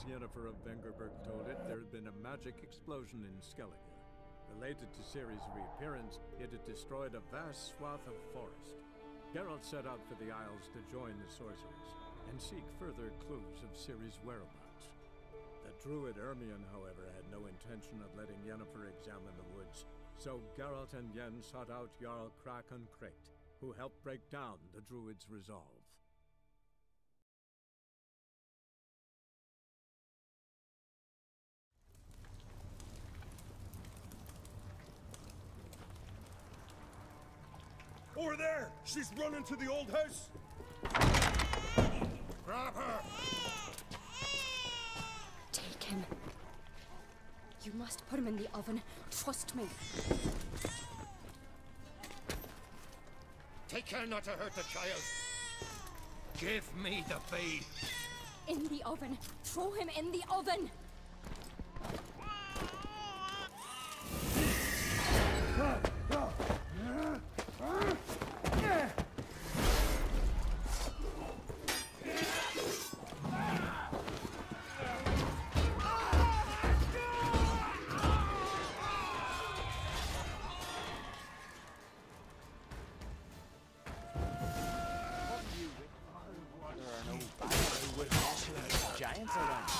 as Yennefer of Vengerberg told it, there had been a magic explosion in Skellige. Related to Ciri's reappearance, it had destroyed a vast swath of forest. Geralt set out for the Isles to join the sorcerers, and seek further clues of Ciri's whereabouts. The druid Ermion, however, had no intention of letting Yennefer examine the woods, so Geralt and Yen sought out Jarl Krakon Krayt, who helped break down the druid's resolve. Over there! She's running to the old house! Grab her! Take him. You must put him in the oven. Trust me. Take care not to hurt the child. Give me the babe. In the oven. Throw him in the oven! Giants around.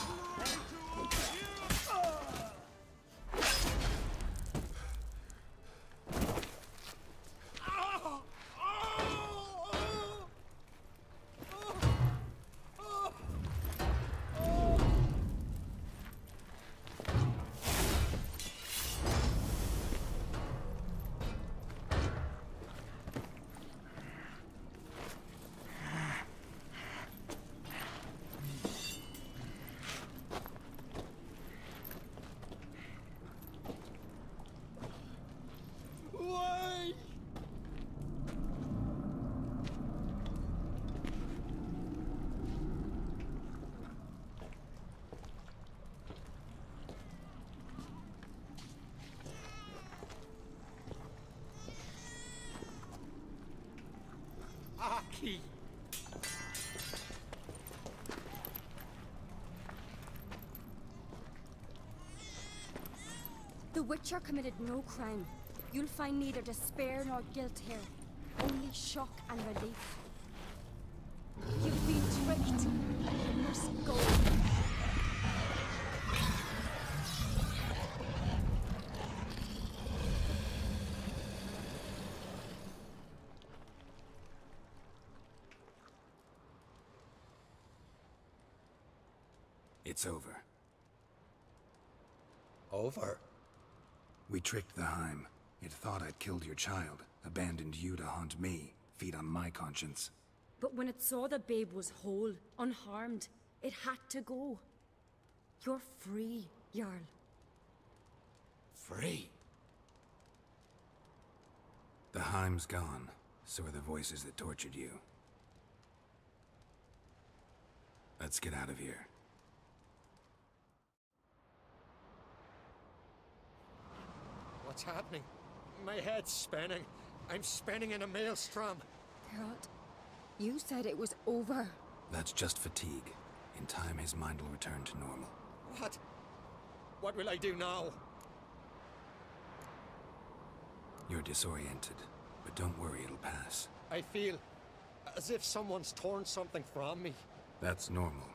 Aki! The Witcher committed no crime. You'll find neither despair nor guilt here. Only shock and relief. You've been tricked. You must go. It's over. Over? We tricked the Heim. It thought I'd killed your child, abandoned you to haunt me, feed on my conscience. But when it saw the babe was whole, unharmed, it had to go. You're free, Jarl. Free? The Heim's gone, so are the voices that tortured you. Let's get out of here. What's happening? My head's spinning. I'm spinning in a maelstrom. Geralt, you said it was over. That's just fatigue. In time, his mind will return to normal. What? What will I do now? You're disoriented, but don't worry, it'll pass. I feel as if someone's torn something from me. That's normal.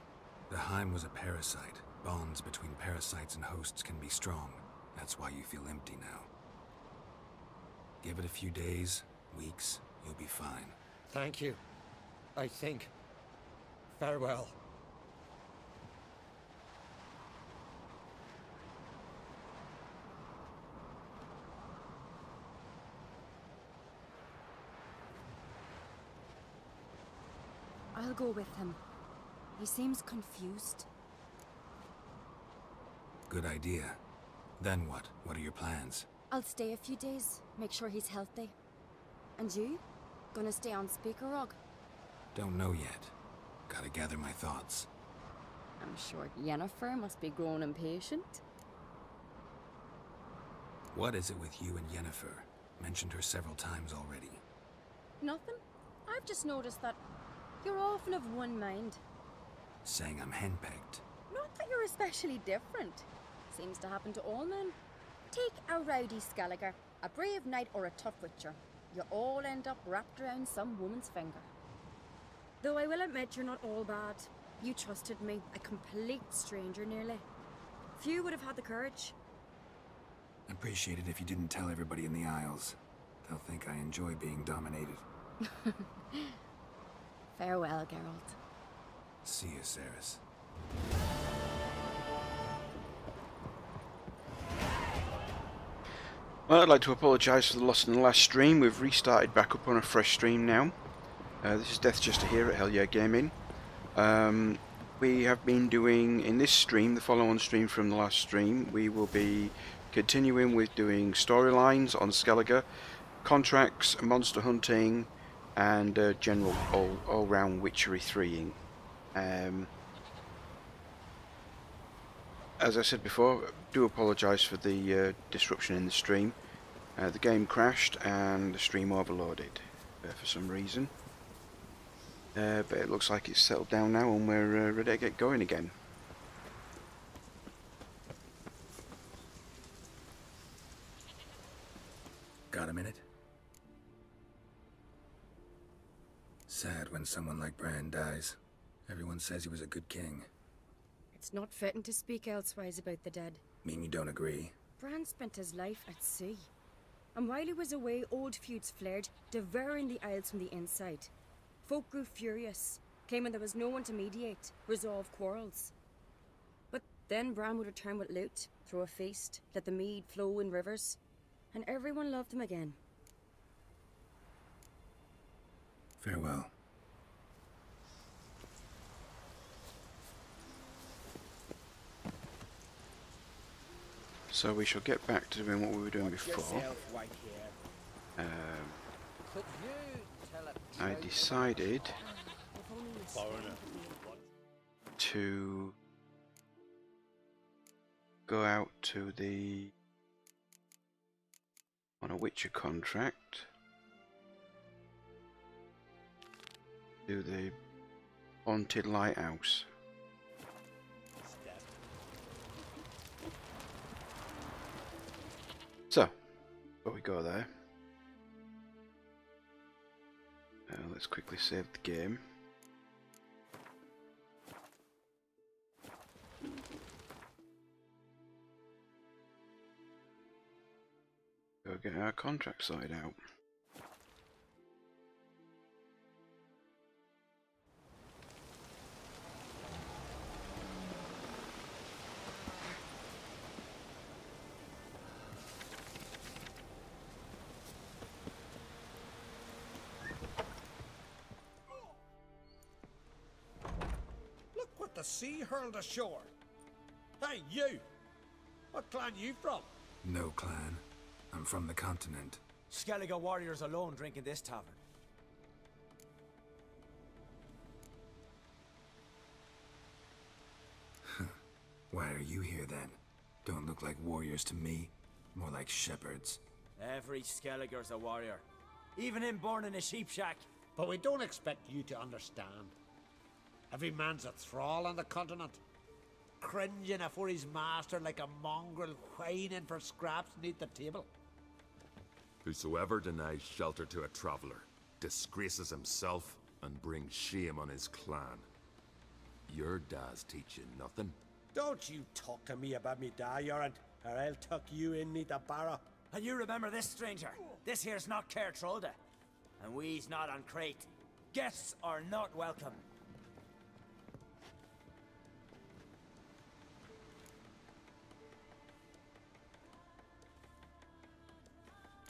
The Heim was a parasite. Bonds between parasites and hosts can be strong. That's why you feel empty now. Give it a few days, weeks, you'll be fine. Thank you. I think. Farewell. I'll go with him. He seems confused. Good idea. Then what? What are your plans? I'll stay a few days, make sure he's healthy. And you? Gonna stay on Speaker Rog? Don't know yet. Gotta gather my thoughts. I'm sure Yennefer must be growing impatient. What is it with you and Yennefer? Mentioned her several times already. Nothing. I've just noticed that you're often of one mind. Saying I'm henpecked. Not that you're especially different. Seems to happen to all men. Take a rowdy Skelliger, a brave knight, or a tough witcher. You all end up wrapped around some woman's finger. Though I will admit you're not all bad. You trusted me, a complete stranger nearly. Few would have had the courage. I'd appreciate it if you didn't tell everybody in the Isles. They'll think I enjoy being dominated. Farewell, Geralt. See you, Ceres. Well, I'd like to apologise for the loss in the last stream. We've restarted back up on a fresh stream now. This is Death Jester here at Hyel Yeh Gaming. We have been doing, in this stream, the follow-on stream from the last stream, we will be continuing with doing storylines on Skellige, contracts, monster hunting, and general all-round witchery 3ing. As I said before, do apologise for the disruption in the stream. The game crashed and the stream overloaded for some reason. But it looks like it's settled down now and we're ready to get going again. Got a minute? Sad when someone like Bran dies. Everyone says he was a good king. It's not fitting to speak elsewise about the dead. Mean you don't agree? Bran spent his life at sea. And while he was away, old feuds flared, devouring the Isles from the inside. Folk grew furious, claiming there was no one to mediate, resolve quarrels. But then Bran would return with loot, throw a feast, let the mead flow in rivers, and everyone loved him again. Farewell. So we shall get back to doing what we were doing before. I decided to go out to the on a Witcher contract, do the Haunted Lighthouse. So, before we go there, let's quickly save the game. Go get our contract sorted out. The sea hurled ashore. Hey, you! What clan you from? No clan. I'm from the continent. Skellige warriors alone drink in this tavern. Why are you here then? Don't look like warriors to me. More like shepherds. Every Skelliger's a warrior. Even him born in a sheep shack. But we don't expect you to understand. Every man's a thrall on the continent, cringing afore his master like a mongrel whining for scraps neath the table. Whosoever denies shelter to a traveller disgraces himself and brings shame on his clan. Your da's teach you nothing. Don't you talk to me about me da, Yoran, or I'll tuck you in neath the barrow. And you remember this, stranger. This here's not Caer Trolde, and we's not on Crete. Guests are not welcome.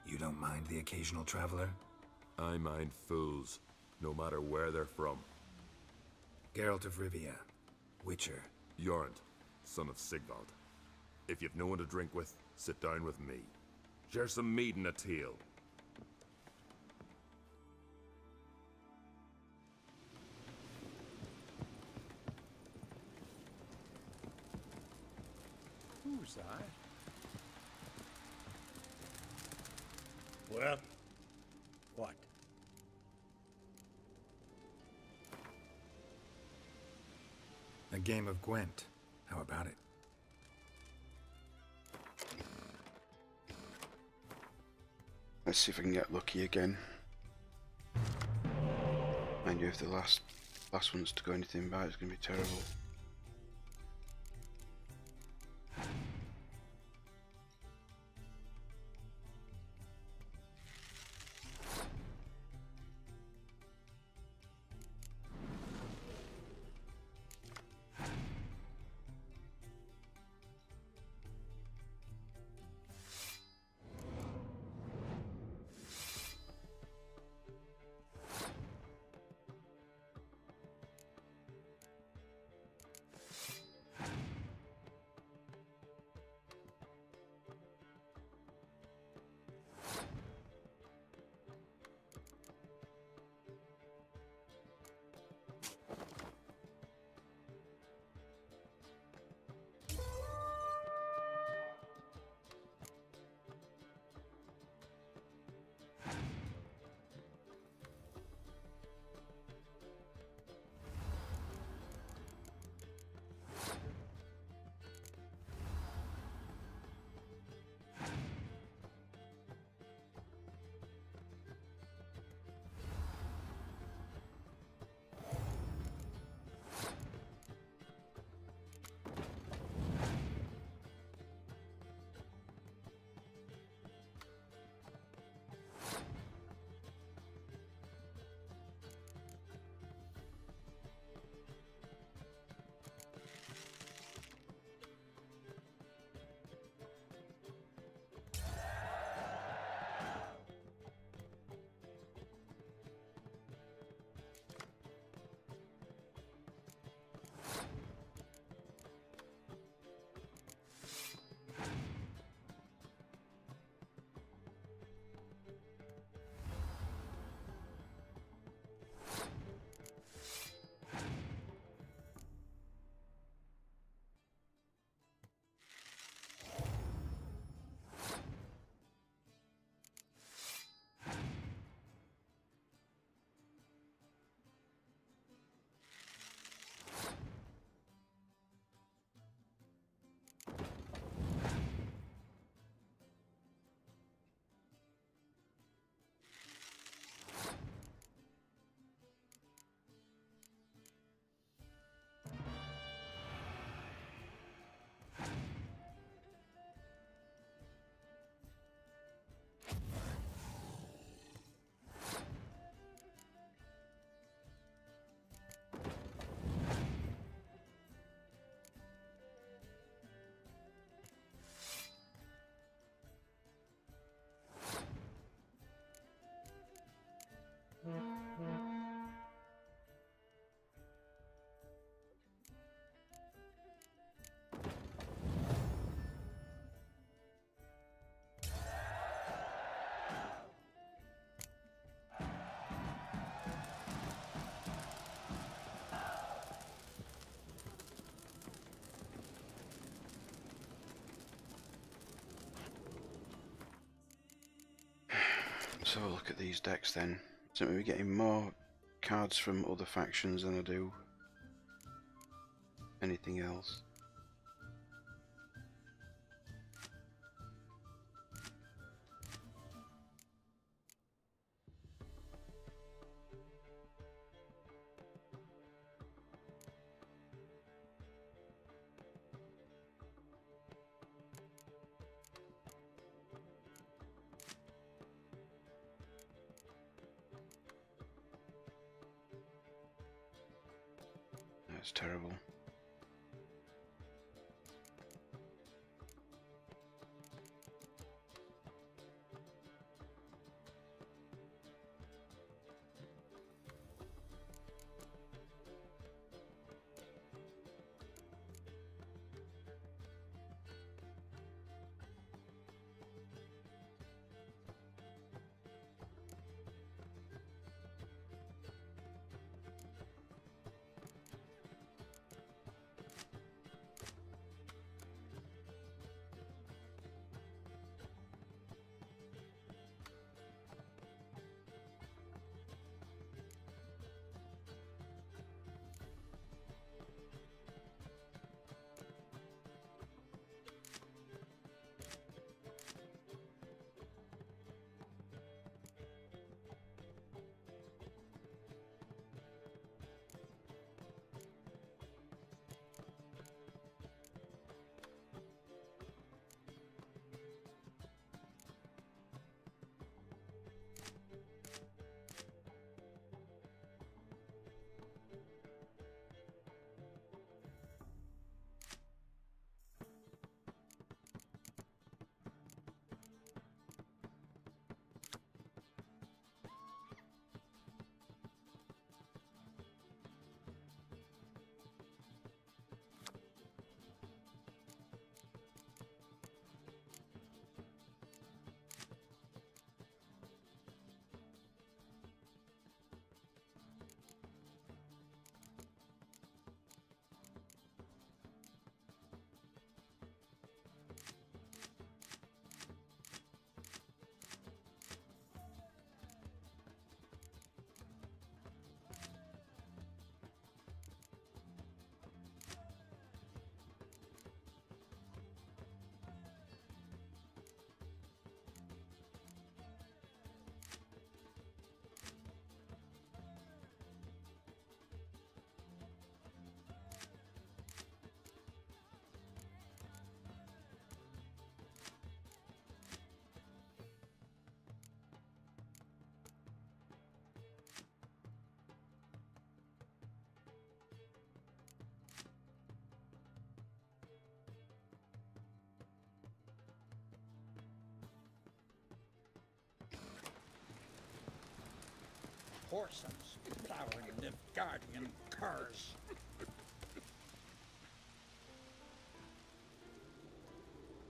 You don't mind the occasional traveler? I mind fools, no matter where they're from. Geralt of Rivia, Witcher. Jorund, son of Sigvald. If you've no one to drink with, sit down with me. Share some mead and a tale. Who's that? Well, what? A game of Gwent. How about it? Let's see if I can get lucky again. Mind you, if the last one's to go anything bad, it's going to be terrible. Let's have a look at these decks then. So we're getting more cards from other factions than I do anything else. That's terrible. horses, flowering the guardian curs.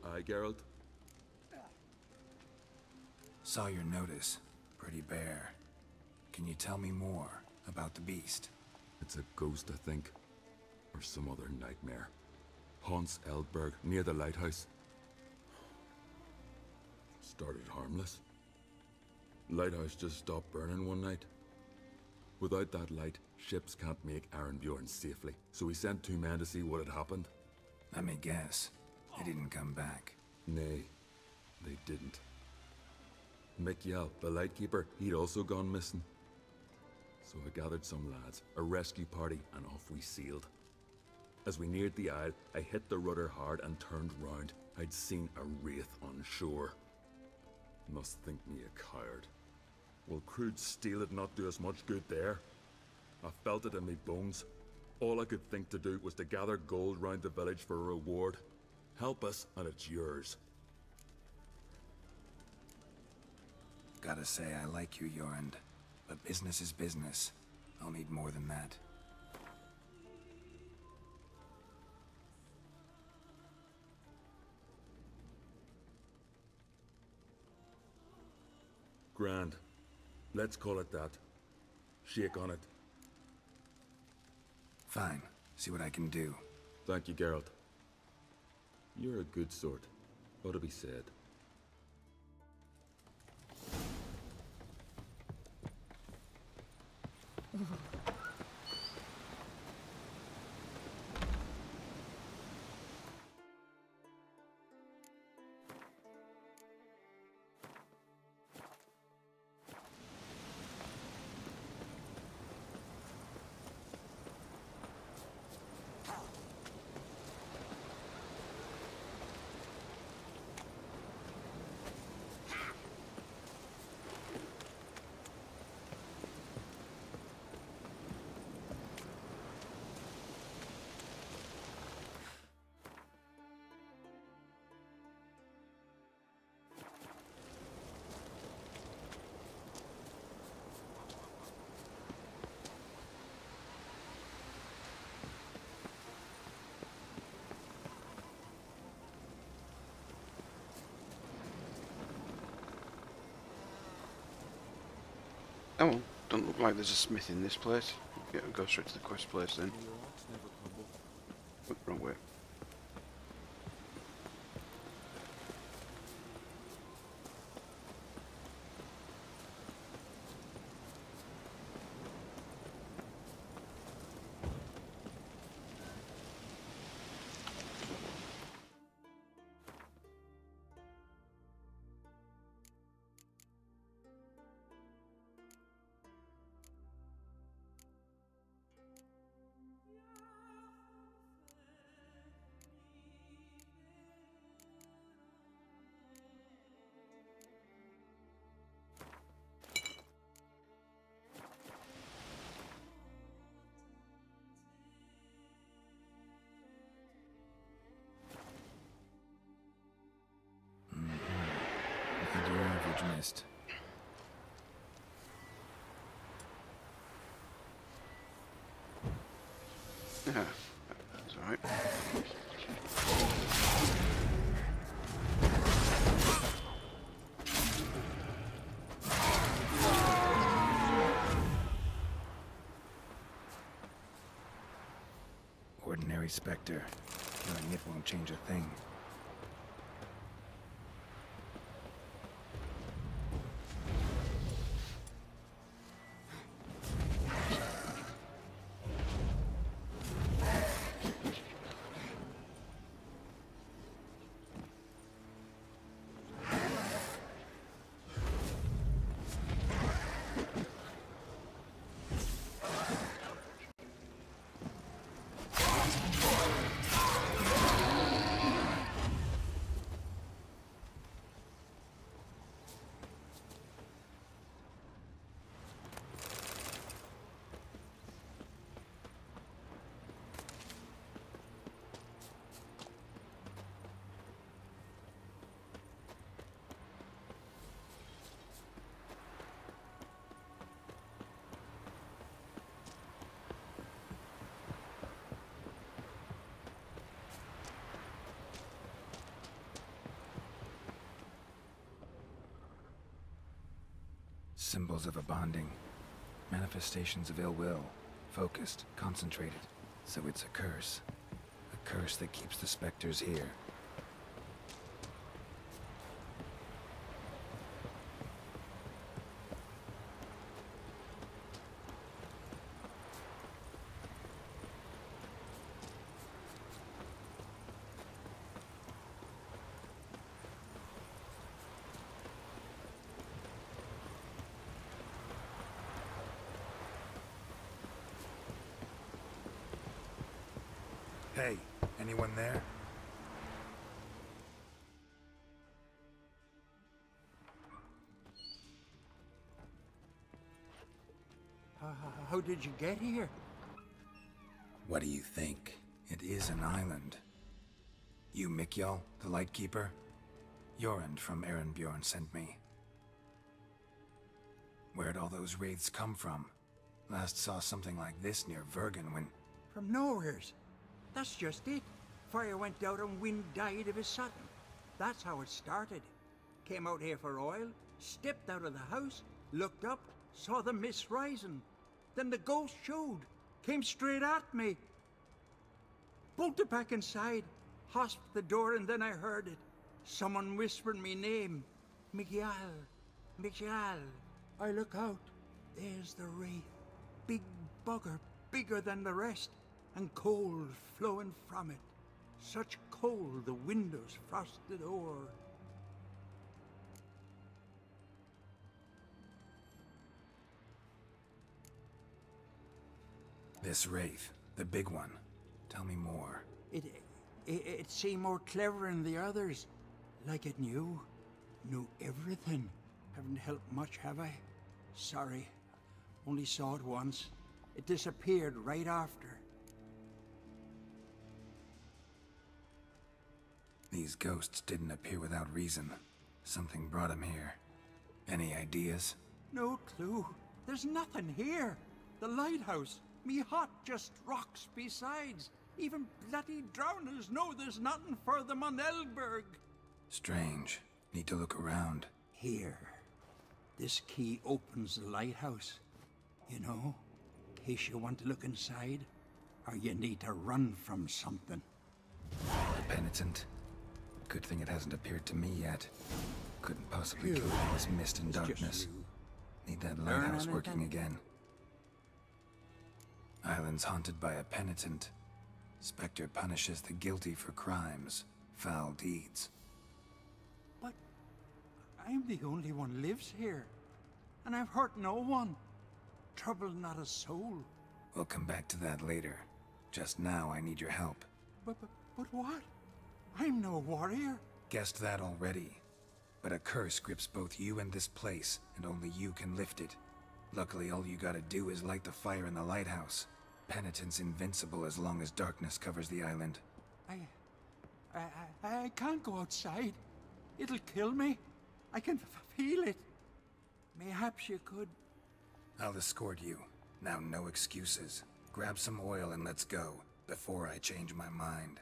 Aye, Geralt? Saw your notice. Pretty bare. Can you tell me more about the beast? It's a ghost, I think. Or some other nightmare. Haunts Eldberg, near the lighthouse. Started harmless. Lighthouse just stopped burning one night. Without that light, ships can't make Arenbjorn safely. So we sent 2 men to see what had happened. Let me guess. They didn't come back. Nay, they didn't. Hyel, the lightkeeper, he'd also gone missing. So I gathered some lads, a rescue party, and off we sailed. As we neared the isle, I hit the rudder hard and turned round. I'd seen a wraith on shore. Must think me a coward. Will crude steel it not do us much good there? I felt it in me bones. All I could think to do was to gather gold round the village for a reward. Help us, and it's yours. Gotta say, I like you, Jorund. But business is business. I'll need more than that. Grand. Let's call it that. Shake on it. Fine. See what I can do. Thank you, Geralt. You're a good sort. Ought to be said. Oh, well, don't look like there's a smith in this place. Yeah, go straight to the quest place then. Oh, wrong way. Your average mist. Yeah, that's alright. Ordinary specter. Killing it won't change a thing. Symbols of a bonding. Manifestations of ill will. Focused, concentrated. So it's a curse. A curse that keeps the specters here. Hey, anyone there? How did you get here? What do you think? It is an island. You Hyel, the Lightkeeper? Jorund from Bjorn sent me. Where'd all those wraiths come from? Last saw something like this near Vergen when... From nowheres. That's just it. Fire went out and wind died of a sudden. That's how it started. Came out here for oil, stepped out of the house, looked up, saw the mist rising. Then the ghost showed, came straight at me. Bolted back inside, hosped the door, and then I heard it. Someone whispered me name. Hyel. Hyel. I look out. There's the wraith. Big bugger, bigger than the rest, and cold flowing from it. Such cold the windows frosted o'er. This wraith, the big one. Tell me more. It seemed more clever than the others. Like it knew everything. Haven't helped much, have I? Sorry. Only saw it once. It disappeared right after. These ghosts didn't appear without reason. Something brought them here. Any ideas? No clue. There's nothing here. The lighthouse. Me hut just rocks besides. Even bloody drowners know there's nothing for them on Elberg. Strange. Need to look around. Here. This key opens the lighthouse. You know, in case you want to look inside, or you need to run from something. The penitent. Good thing it hasn't appeared to me yet. Couldn't possibly go through this mist and darkness. Need that lighthouse working again. Island's haunted by a penitent. Spectre punishes the guilty for crimes, foul deeds. But I'm the only one lives here. And I've hurt no one. Troubled not a soul. We'll come back to that later. Just now, I need your help. But what? I'm no warrior. Guessed that already. But a curse grips both you and this place, and only you can lift it. Luckily, all you gotta do is light the fire in the lighthouse. Penitent's invincible as long as darkness covers the island. I can't go outside. It'll kill me. I can feel it. Mayhaps you could... I'll escort you. Now, no excuses. Grab some oil and let's go, before I change my mind.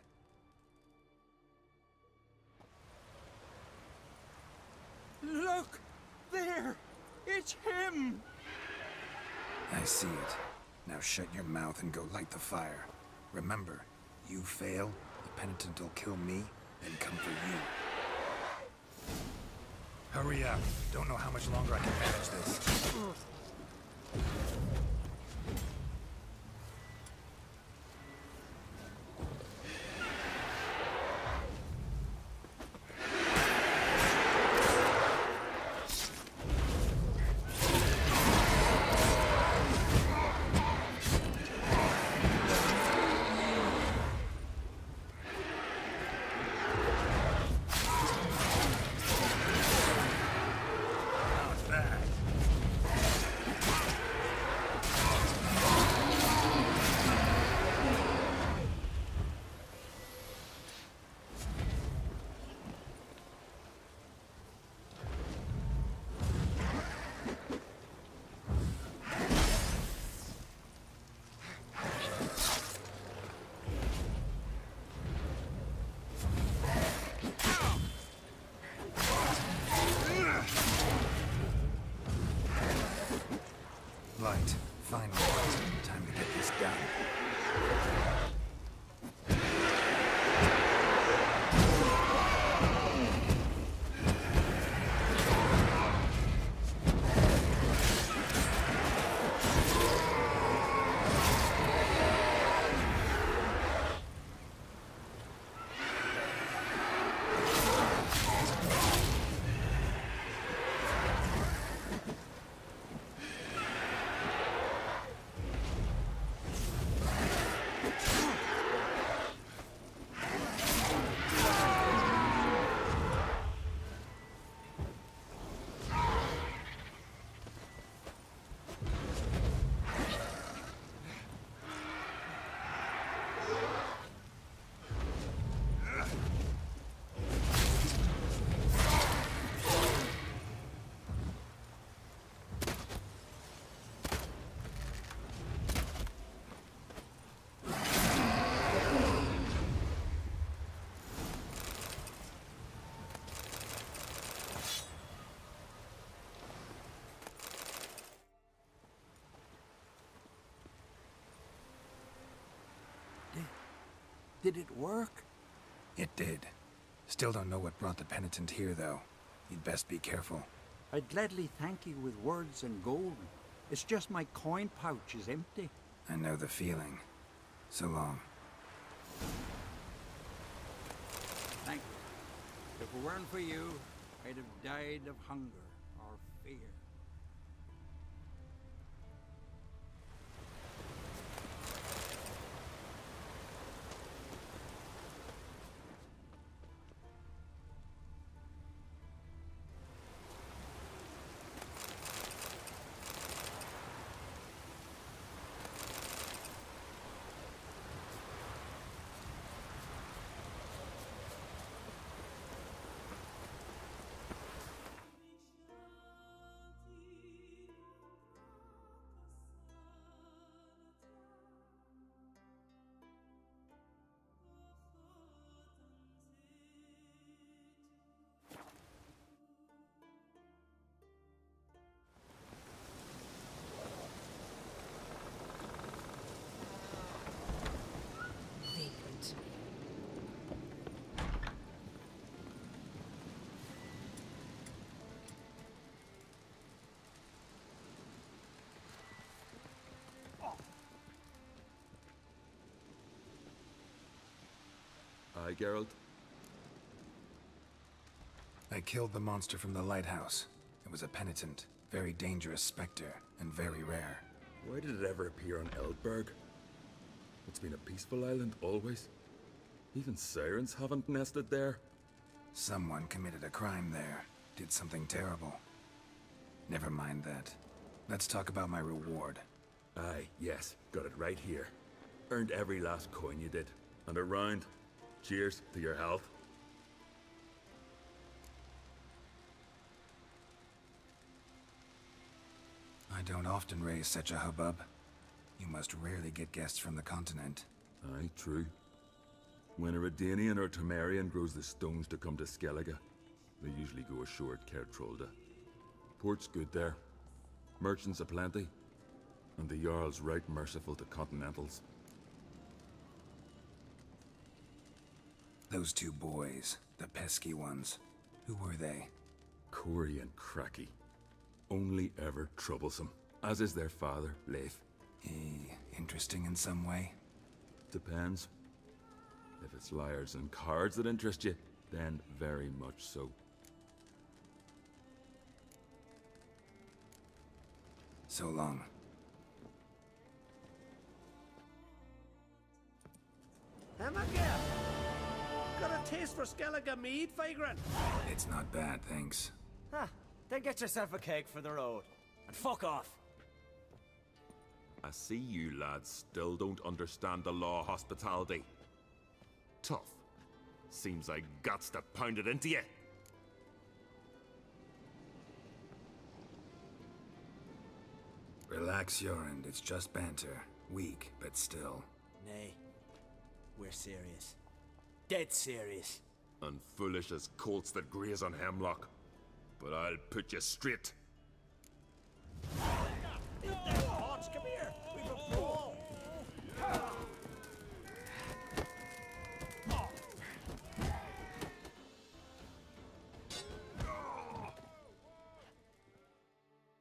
Look! There! It's him! I see it. Now shut your mouth and go light the fire. Remember, you fail, the penitent will kill me, and come for you. Hurry up. Don't know how much longer I can manage this. Did it work? It did. Still don't know what brought the penitent here, though. You'd best be careful. I'd gladly thank you with words and gold. It's just my coin pouch is empty. I know the feeling. So long. Thank you. If it weren't for you, I'd have died of hunger or fear. Vagrant. Aye, Geralt? I killed the monster from the lighthouse. It was a penitent, very dangerous specter, and very rare. Why did it ever appear on Eldberg? It's been a peaceful island, always. Even sirens haven't nested there. Someone committed a crime there. Did something terrible. Never mind that. Let's talk about my reward. Aye, yes, got it right here. Earned every last coin you did. And a round. Cheers to your health. I don't often raise such a hubbub. You must rarely get guests from the continent. Aye, true. When a Redanian or Temerian grows the stones to come to Skellige, they usually go ashore at Kertrolde. Port's good there. Merchants aplenty. And the Jarl's right merciful to continentals. Those two boys, the pesky ones, who were they? Corey and Cracky. Only ever troublesome, as is their father, Leif. He interesting in some way? Depends. If it's liars and cards that interest you, then very much so. So long. Him again! Got a taste for Skellige mead, vagrant? It's not bad, thanks. Huh. Then get yourself a cake for the road. And fuck off. I see you lads still don't understand the law of hospitality. Tough. Seems I gots to pound it into you. Relax, Jorund. It's just banter. Weak, but still. Nay. We're serious. Dead serious. And foolish as colts that graze on hemlock. But I'll put you straight. Hodge, come here! We've a brawl!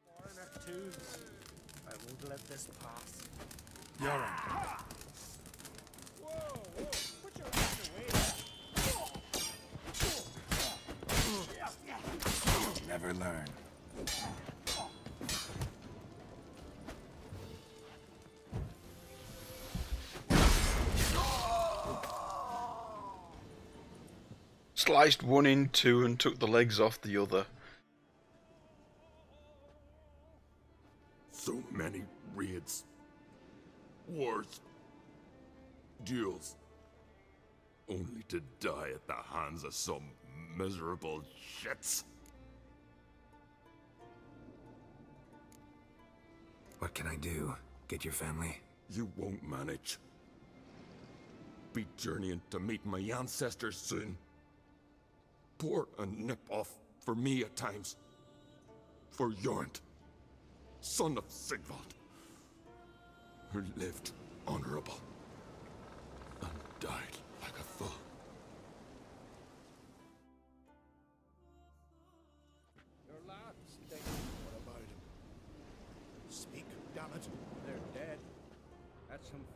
Foreigner too. I won't let this pass. Jorund. Whoa! Put your hands away! Never learn. Sliced one in two and took the legs off the other. So many raids. Wars. Duels. Only to die at the hands of some miserable shits. What can I do? Get your family? You won't manage. Be journeying to meet my ancestors soon. Pour a nip off for me at times. For Jorund, son of Sigvald, who lived honorable and died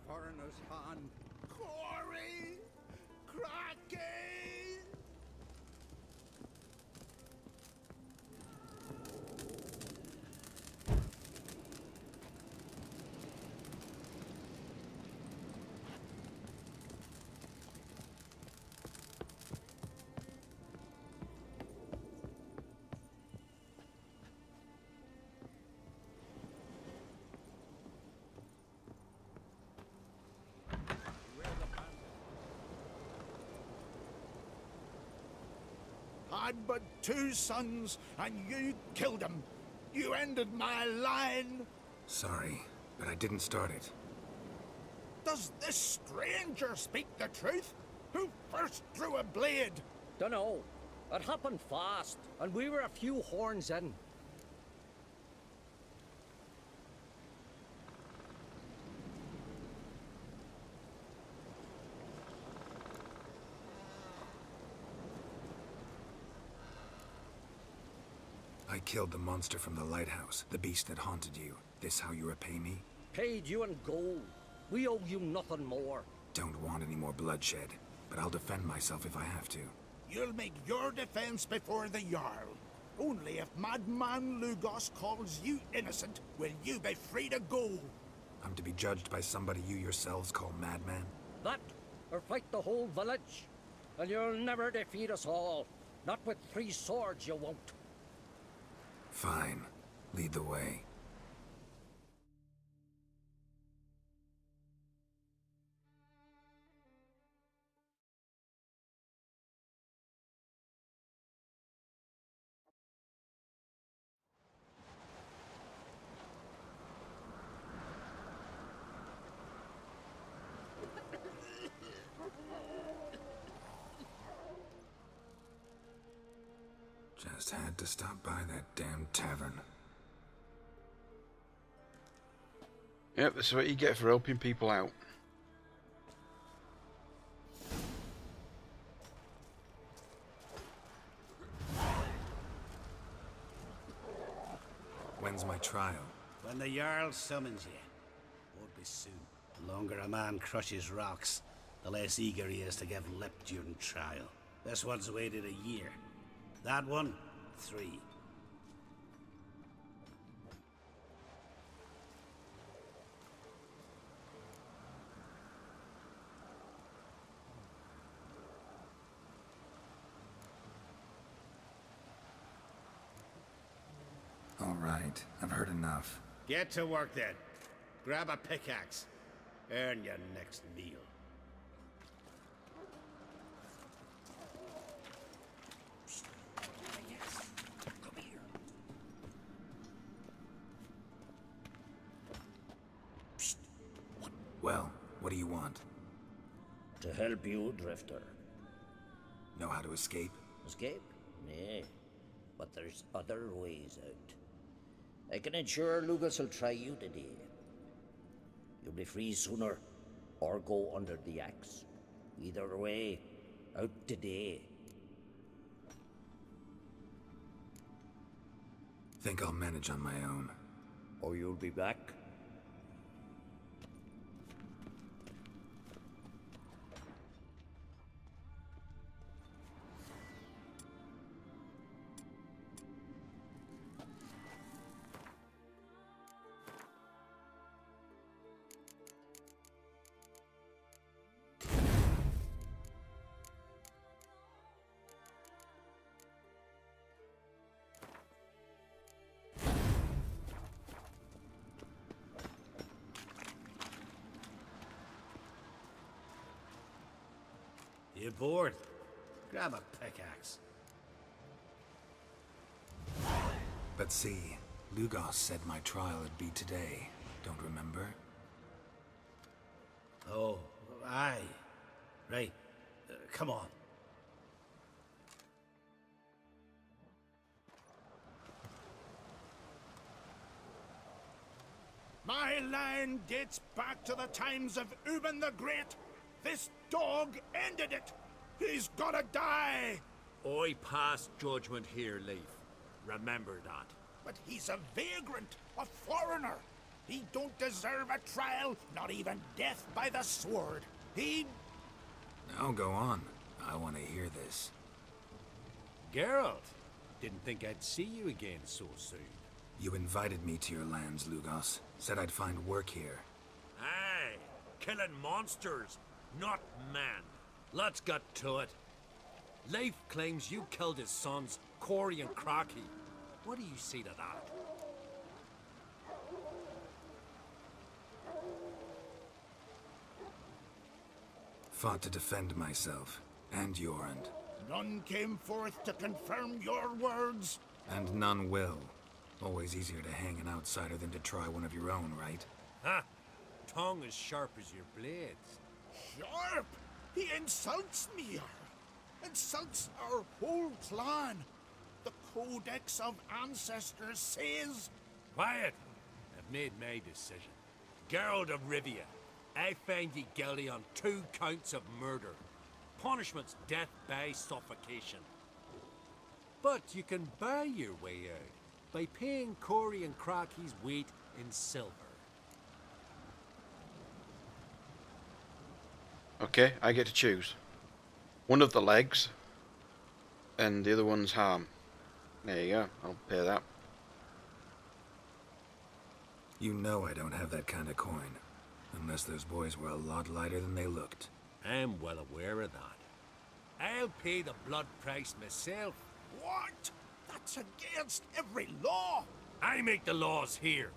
foreigner's hand. Corey! Cracky! I'd but 2 sons, and you killed them. You ended my line. Sorry, but I didn't start it. Does this stranger speak the truth? Who first drew a blade? Dunno. It happened fast, and we were a few horns in. I killed the monster from the lighthouse, the beast that haunted you. This how you repay me? Paid you in gold. We owe you nothing more. Don't want any more bloodshed, but I'll defend myself if I have to. You'll make your defense before the Jarl. Only if Madman Lugos calls you innocent will you be free to go. I'm to be judged by somebody you yourselves call madman? That, or fight the whole village. And you'll never defeat us all. Not with 3 swords, you won't. Fine. Lead the way. Just had to stop by that damn tavern. Yep, that's what you get for helping people out. When's my trial? When the Jarl summons you. Won't be soon. The longer a man crushes rocks, the less eager he is to give lip during trial. This one's waited a year. That one, 3. All right, I've heard enough. Get to work then. Grab a pickaxe. Earn your next meal. Well, what do you want? To help you, Drifter. Know how to escape? Escape? Nay. But there's other ways out. I can ensure Lucas will try you today. You'll be free sooner, or go under the axe. Either way, out today. Think I'll manage on my own. Or you'll be back. You bored? Grab a pickaxe. But see, Lugos said my trial would be today. Don't remember? Oh, aye. Right. Come on. My line dates back to the times of Ubin the Great. This dog ended it. He's gotta die. I pass judgment here, Leif. Remember that. But he's a vagrant, a foreigner. He don't deserve a trial, not even death by the sword. He... Now go on. I want to hear this. Geralt, didn't think I'd see you again so soon. You invited me to your lands, Lugos. Said I'd find work here. Aye, killing monsters, not man. Let's get to it. Leif claims you killed his sons, Corey and Crocky. What do you see to that? Fought to defend myself, and Jorund. None came forth to confirm your words. And none will. Always easier to hang an outsider than to try one of your own, right? Ha! Tongue as sharp as your blades. Sharp? He insults me. Insults our whole clan. The Codex of Ancestors says... Quiet! I've made my decision. Geralt of Rivia, I find ye guilty on 2 counts of murder. Punishment's death by suffocation. But you can buy your way out by paying Corey and Crocky's weight in silver. Okay, I get to choose. One of the legs, and the other one's harm. There you go, I'll pay that. You know I don't have that kind of coin. Unless those boys were a lot lighter than they looked. I'm well aware of that. I'll pay the blood price myself. What? That's against every law. I make the laws here.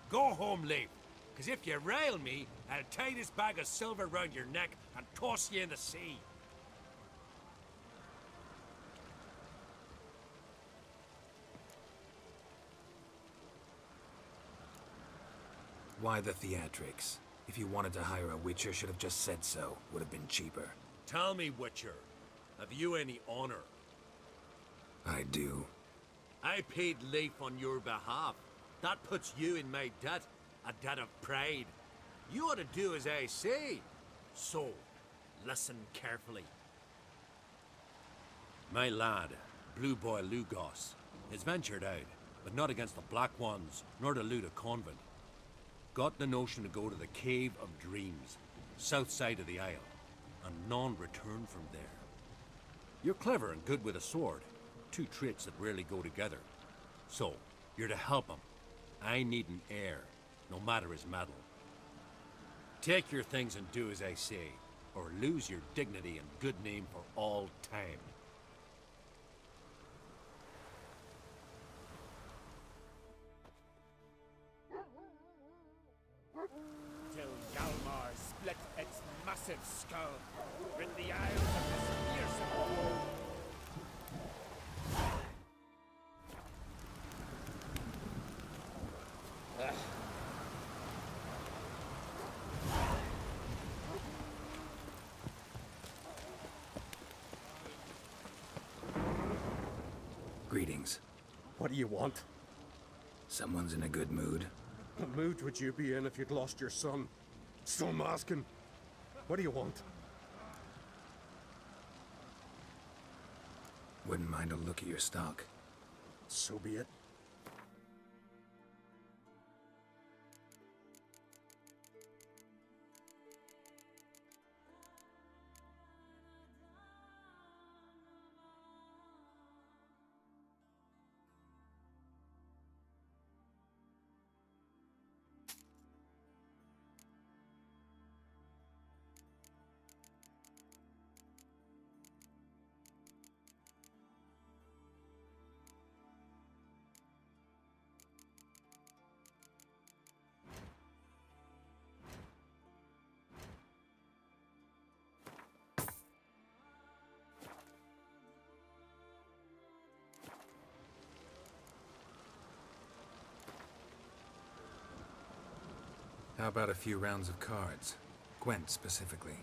Go home, Leif. Because if you rile me, I'll tie this bag of silver round your neck and toss you in the sea. Why the theatrics? If you wanted to hire a Witcher, should have just said so. Would have been cheaper. Tell me, Witcher, have you any honor? I do. I paid Leif on your behalf. That puts you in my debt, a debt of pride. You ought to do as I say. So, listen carefully. My lad, Blue Boy Lugos, has ventured out, but not against the Black Ones, nor to loot a convent. Got the notion to go to the Cave of Dreams, south side of the Isle, and none return from there. You're clever and good with a sword, 2 traits that rarely go together. So, you're to help him. I need an heir, no matter his mettle. Take your things and do as I say, or lose your dignity and good name for all time. Till Galmar split its massive skull, rid the Isles of this fearsome war. Greetings. What do you want? Someone's in a good mood. What mood would you be in if you'd lost your son? Still masking. What do you want? Wouldn't mind a look at your stock. So be it. How about a few rounds of cards? Gwent specifically.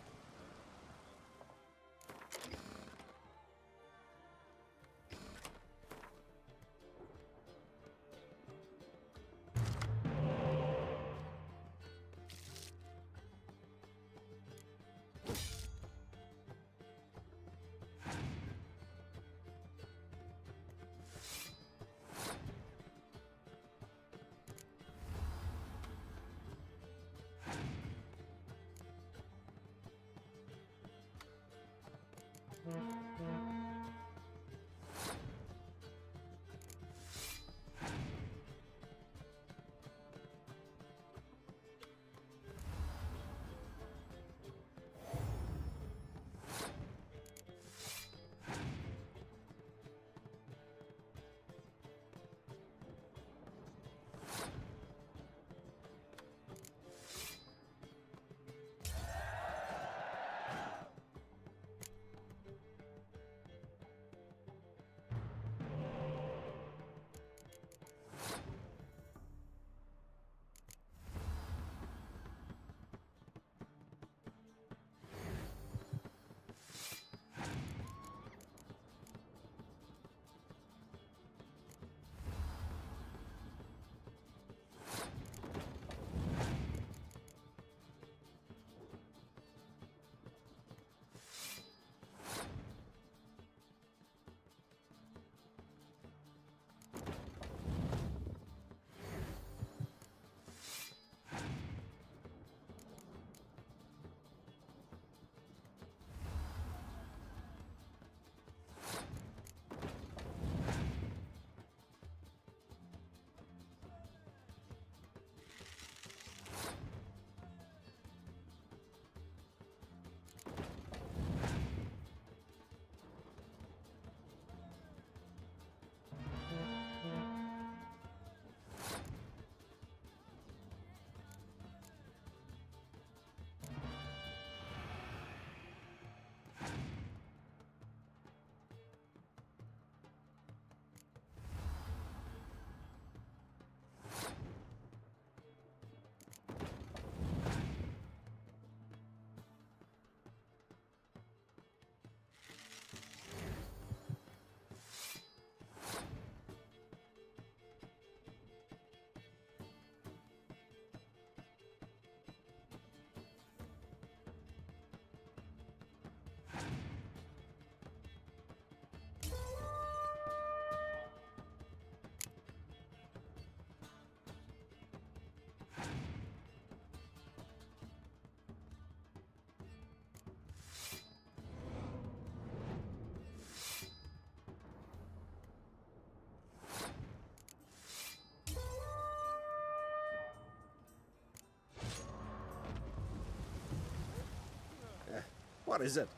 What is it?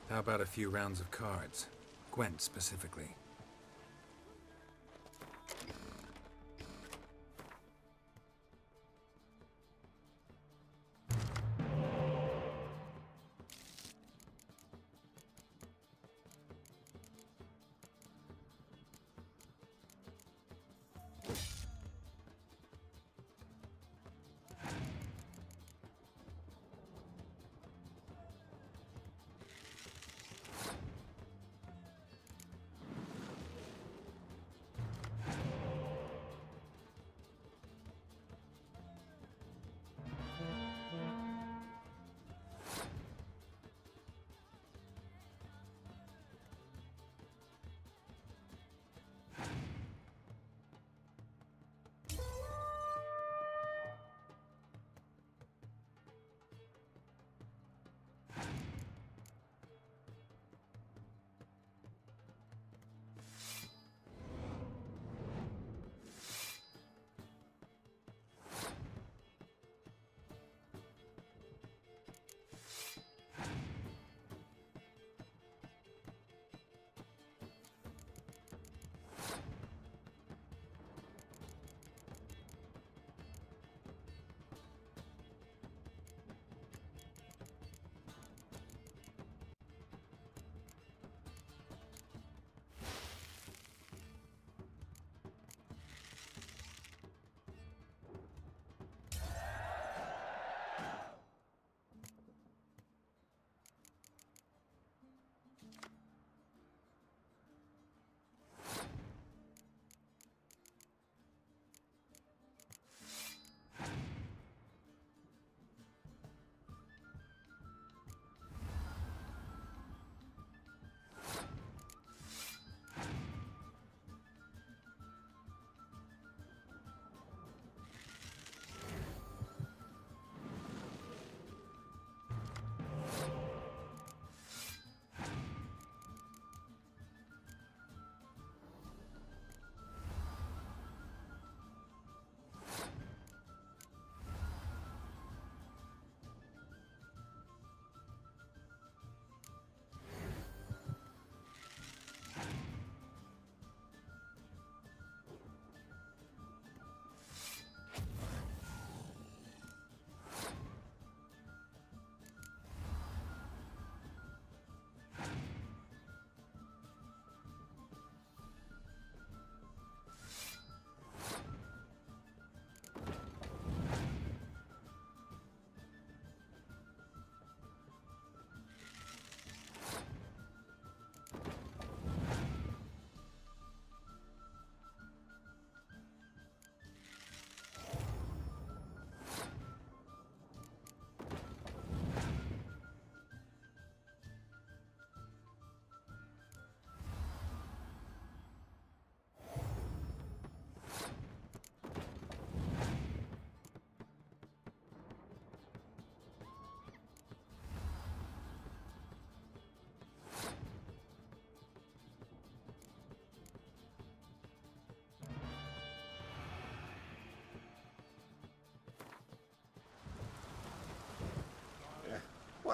How about a few rounds of cards? Gwent specifically.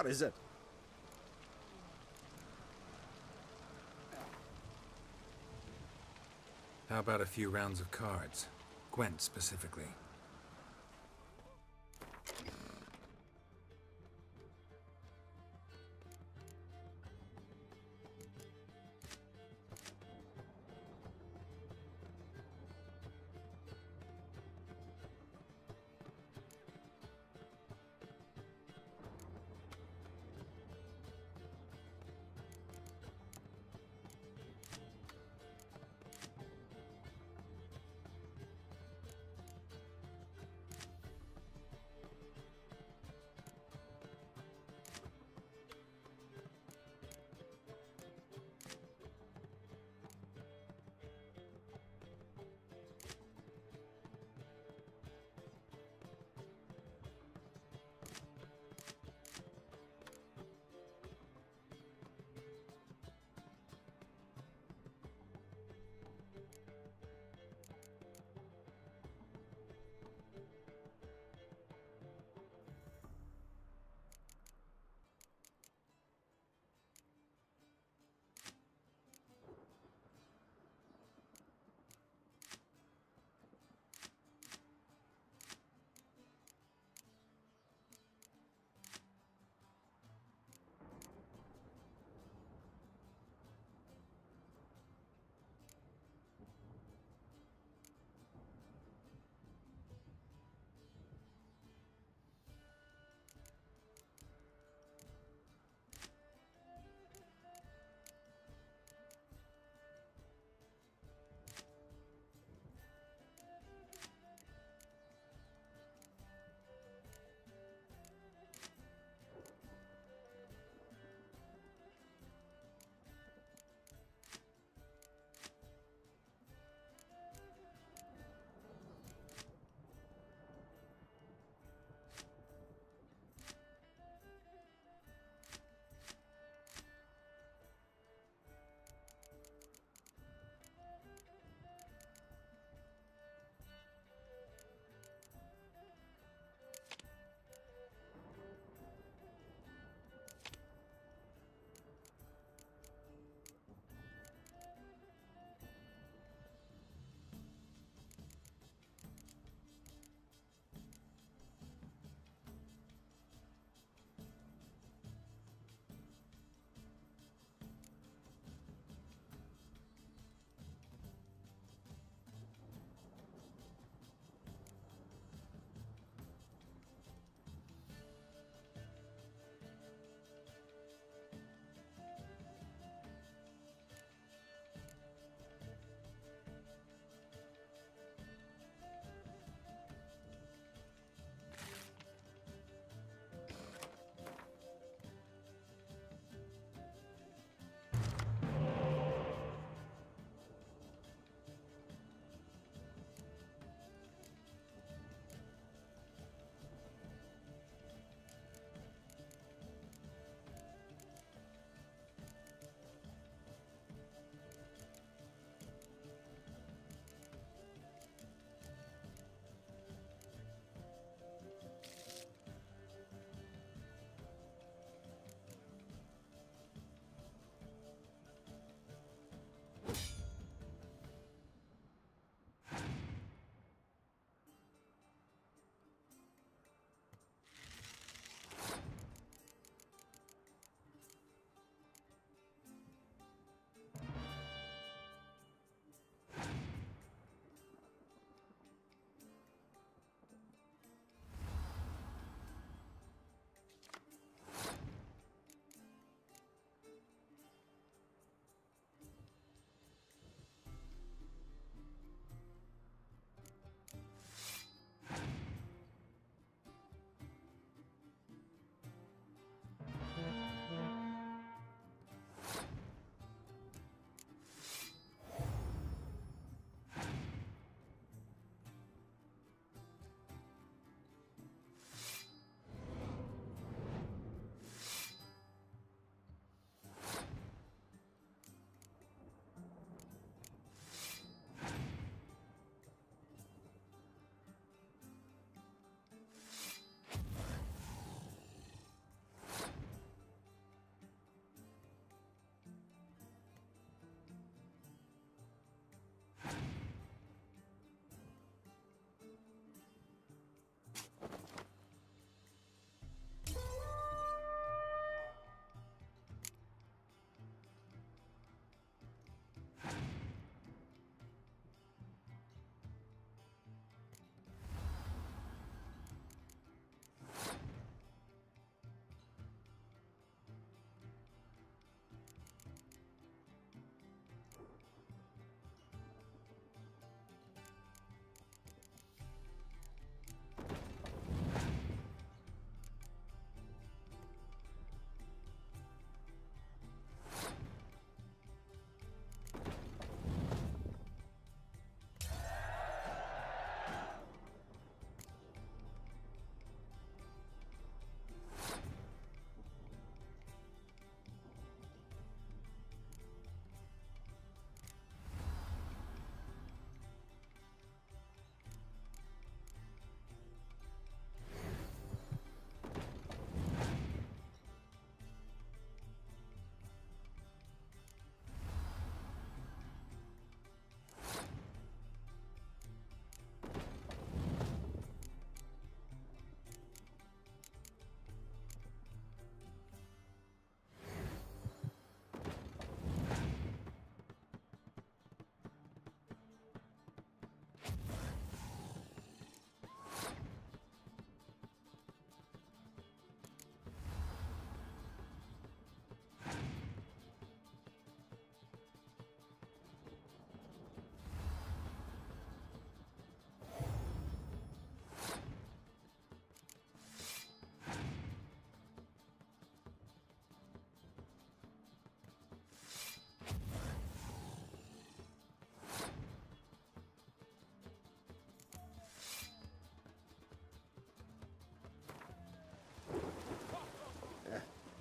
What is it? How about a few rounds of cards? Gwent specifically.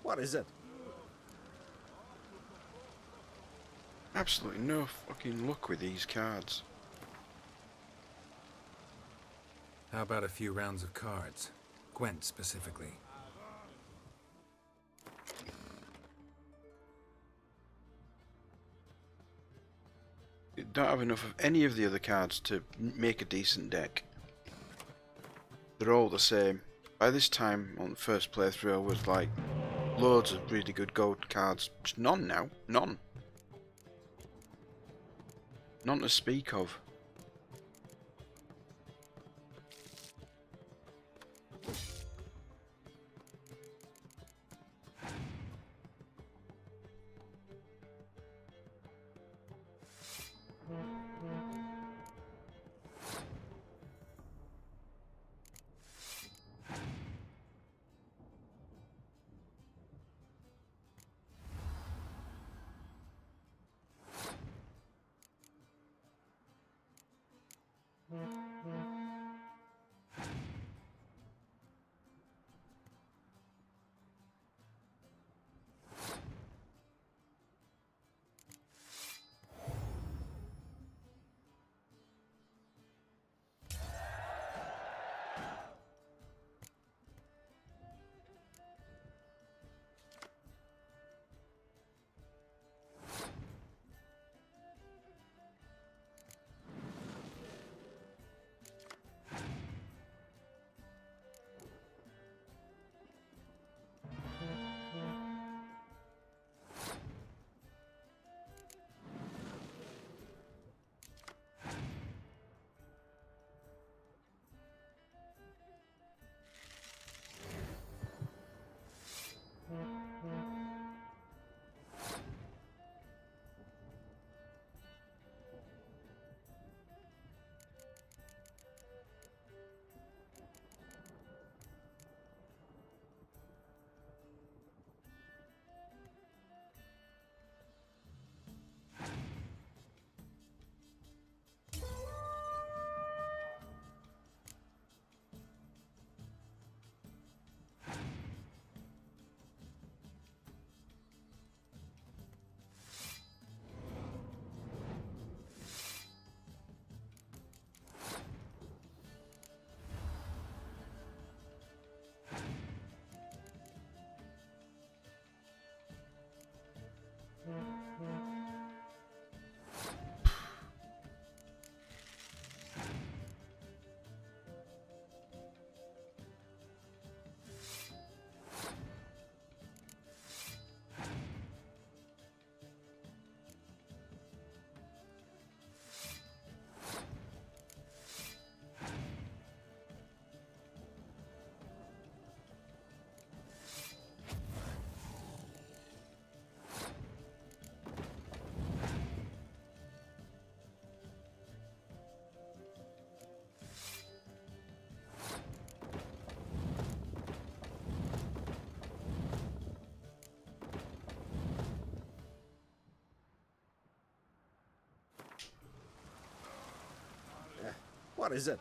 What is it? Absolutely no fucking luck with these cards. How about a few rounds of cards? Gwent specifically. You don't have enough of any of the other cards to make a decent deck. They're all the same. By this time on the first playthrough I was like, loads of really good gold cards. Just none now. None. None to speak of. What is it?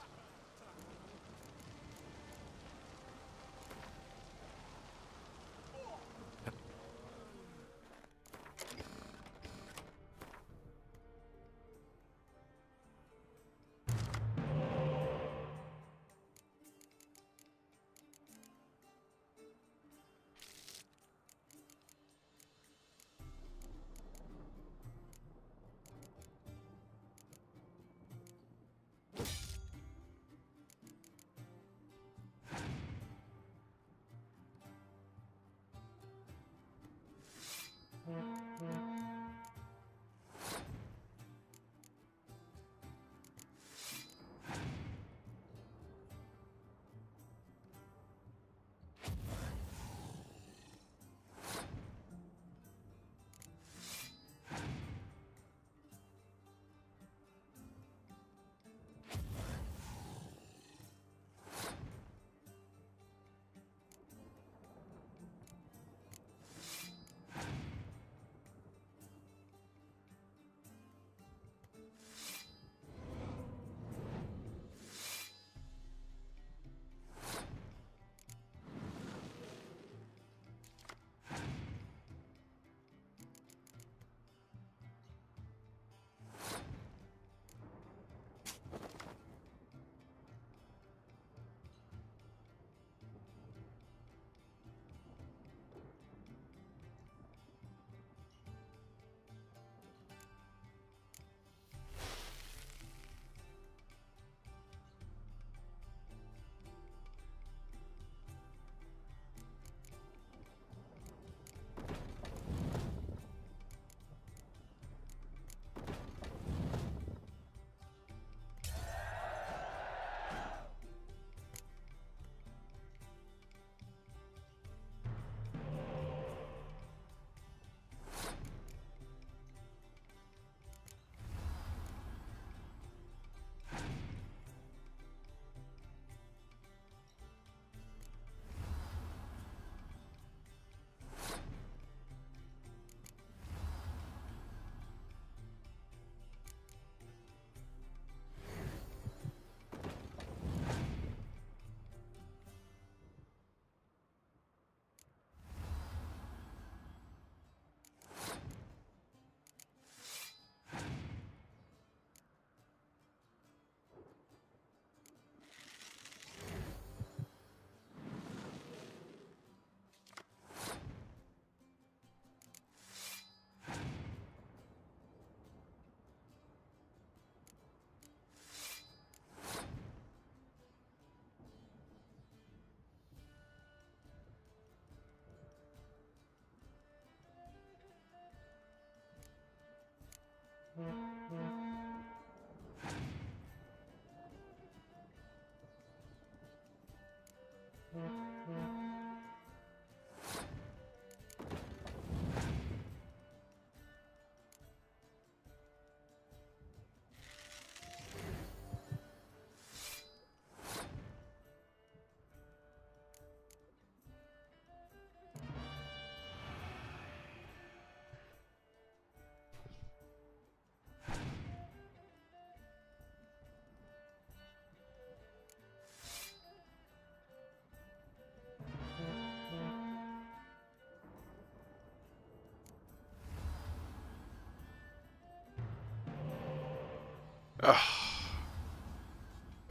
For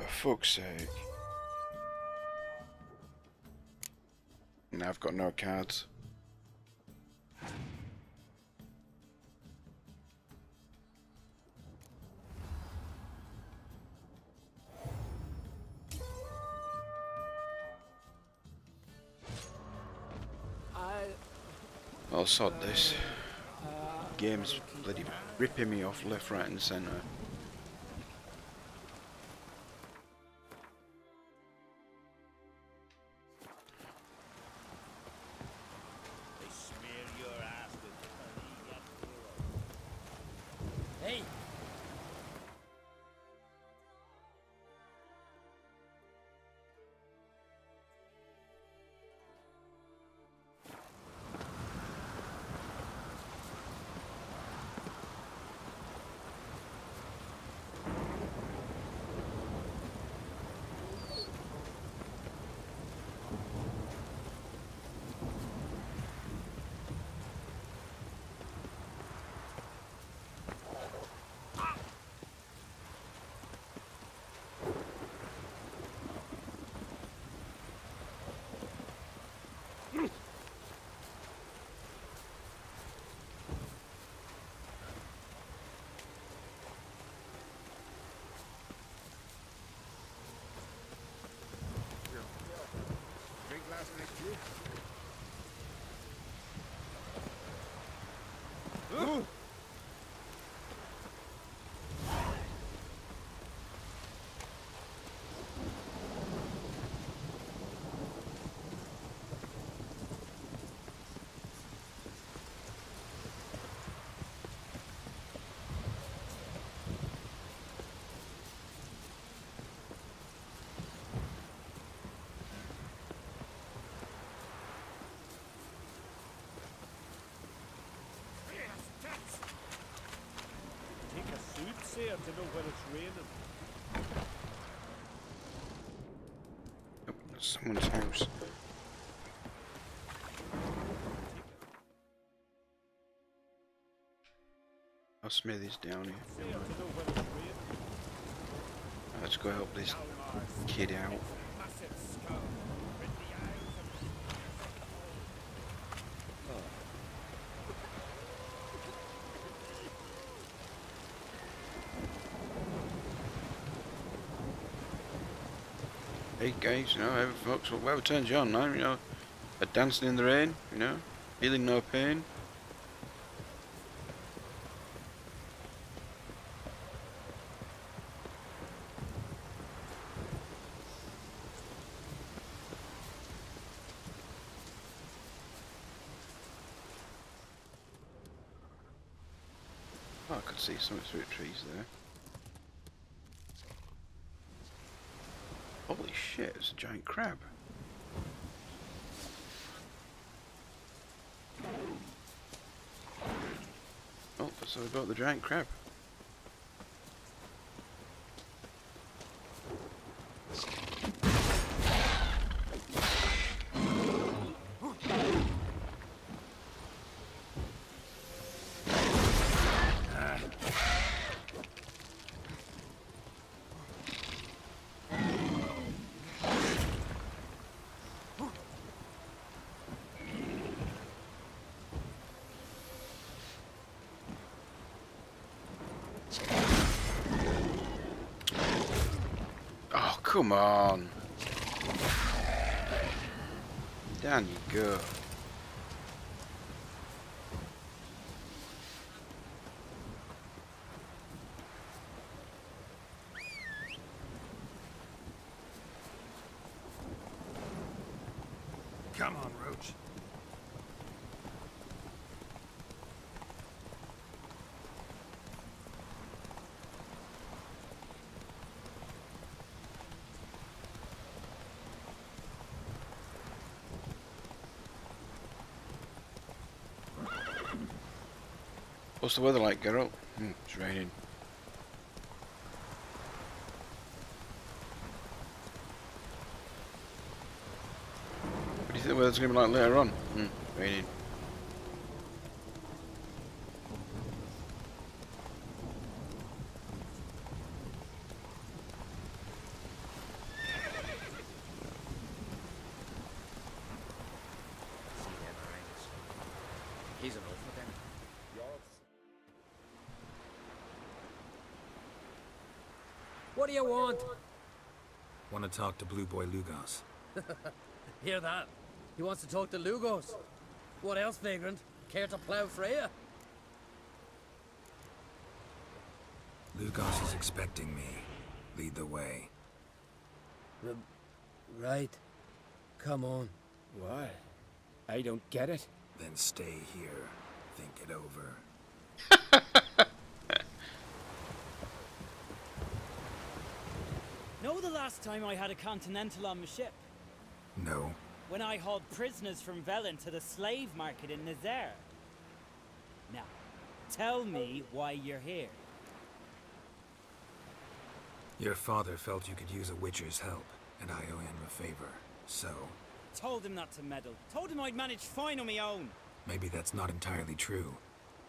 fuck's sake. Now I've got no cards. I'll sod this. Game's bloody ripping me off left, right and centre. Hey! To know when it's raining. Oh, that's someone's house. Our smithy's down here. Let's go help this kid out. Hey guys, you know, folks, whatever turns you on, man, you know, a dancing in the rain, you know, feeling no pain. Oh, I could see something through the trees there. Holy shit, it's a giant crab. Oh, that's how we got the giant crab. Come on. Down you go. Come on, Roach. What's the weather like, Geralt? It's raining. What do you think the weather's going to be like later on? Raining. What do you want? Want to talk to Blue Boy Lugos. Hear that? He wants to talk to Lugos. What else, vagrant? Care to plough Freya? Lugos is expecting me. Lead the way. Right. Come on. What? I don't get it. Then stay here. Think it over. Know the last time I had a Continental on my ship? No. When I hauled prisoners from Velen to the slave market in Nazaire. Now, tell me why you're here. Your father felt you could use a witcher's help, and I owe him a favor, so... Told him not to meddle. Told him I'd manage fine on my own. Maybe that's not entirely true.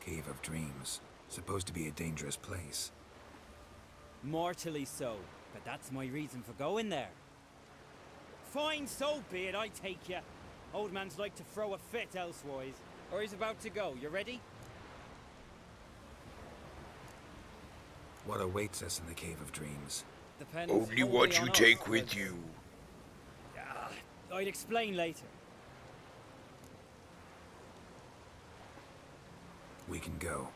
Cave of Dreams. Supposed to be a dangerous place. Mortally so, but that's my reason for going there. Fine, so be it, I take you. Old man's like to throw a fit elsewise. Or he's about to go, you ready? What awaits us in the Cave of Dreams? Depends Only what you on take us, with you. I'd explain later. We can go.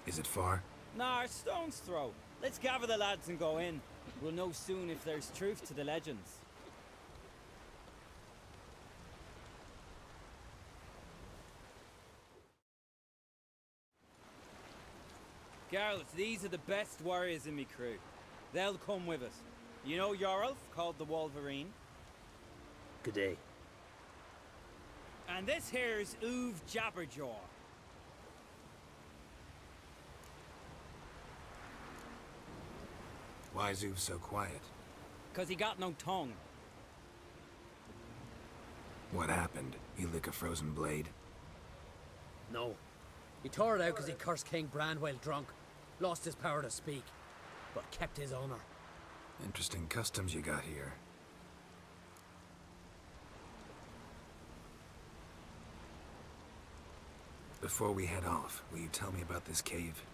Is it far? Nah, a stone's throw. Let's gather the lads and go in. We'll know soon if there's truth to the legends. Garlet, these are the best warriors in me crew. They'll come with us. You know Yorulf, called the Wolverine? Good day. And this here's Uv Jabberjaw. Why is Uv so quiet? 'Cause he got no tongue. What happened? He lick a frozen blade? No. He tore it out because he cursed King Bran while drunk. Lost his power to speak, but kept his honor. Interesting customs you got here. Before we head off, will you tell me about this cave?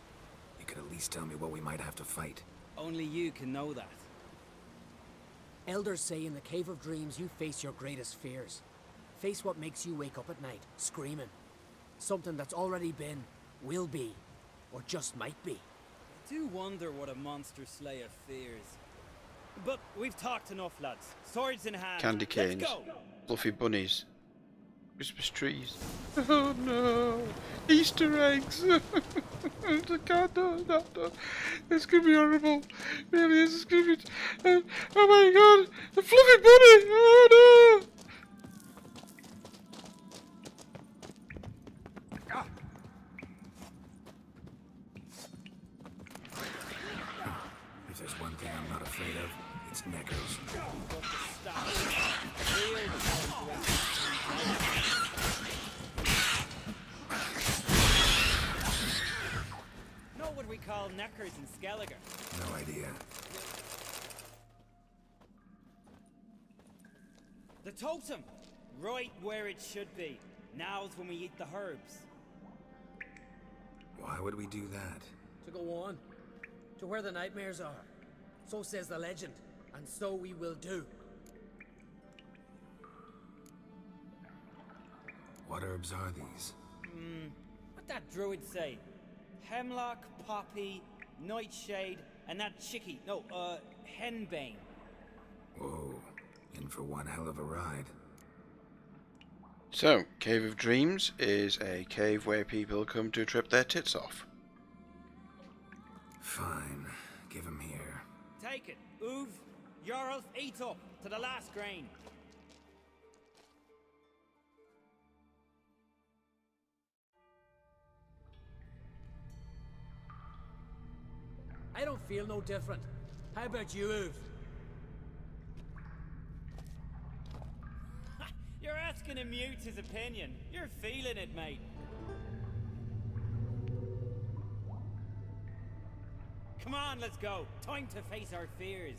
You could at least tell me what we might have to fight. Only you can know that. Elders say in the Cave of Dreams you face your greatest fears. Face what makes you wake up at night, screaming. Something that's already been, will be, or just might be. I do wonder what a monster slayer fears. But we've talked enough, lads. Swords in hand. Candy canes. Let's go. Fluffy bunnies. Christmas trees. Oh no! Easter eggs! I can't do that. It's gonna be horrible. It really is. It's gonna be. Oh my god! A fluffy bunny! Oh no! If there's one thing I'm not afraid of, it's neckers. Know what we call knackers in Skellige? No idea. The totem! Right where it should be. Now's when we eat the herbs. Why would we do that? To go on. To where the nightmares are. So says the legend. And so we will do. What herbs are these? What that druid say? Hemlock, poppy, nightshade, and that chickie. No, henbane. Whoa. In for one hell of a ride. So, Cave of Dreams is a cave where people come to trip their tits off. Fine. Give him here. Take it. Uv, Yorulf, eat up to the last grain. I don't feel no different. How about you, Uv? You're asking him mute his opinion. You're feeling it, mate. Come on, let's go. Time to face our fears.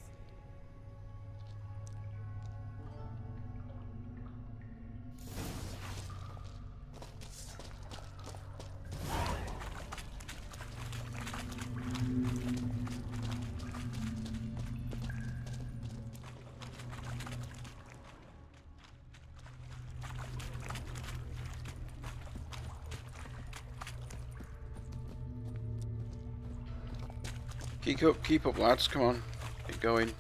Keep up, lads. Come on, get going.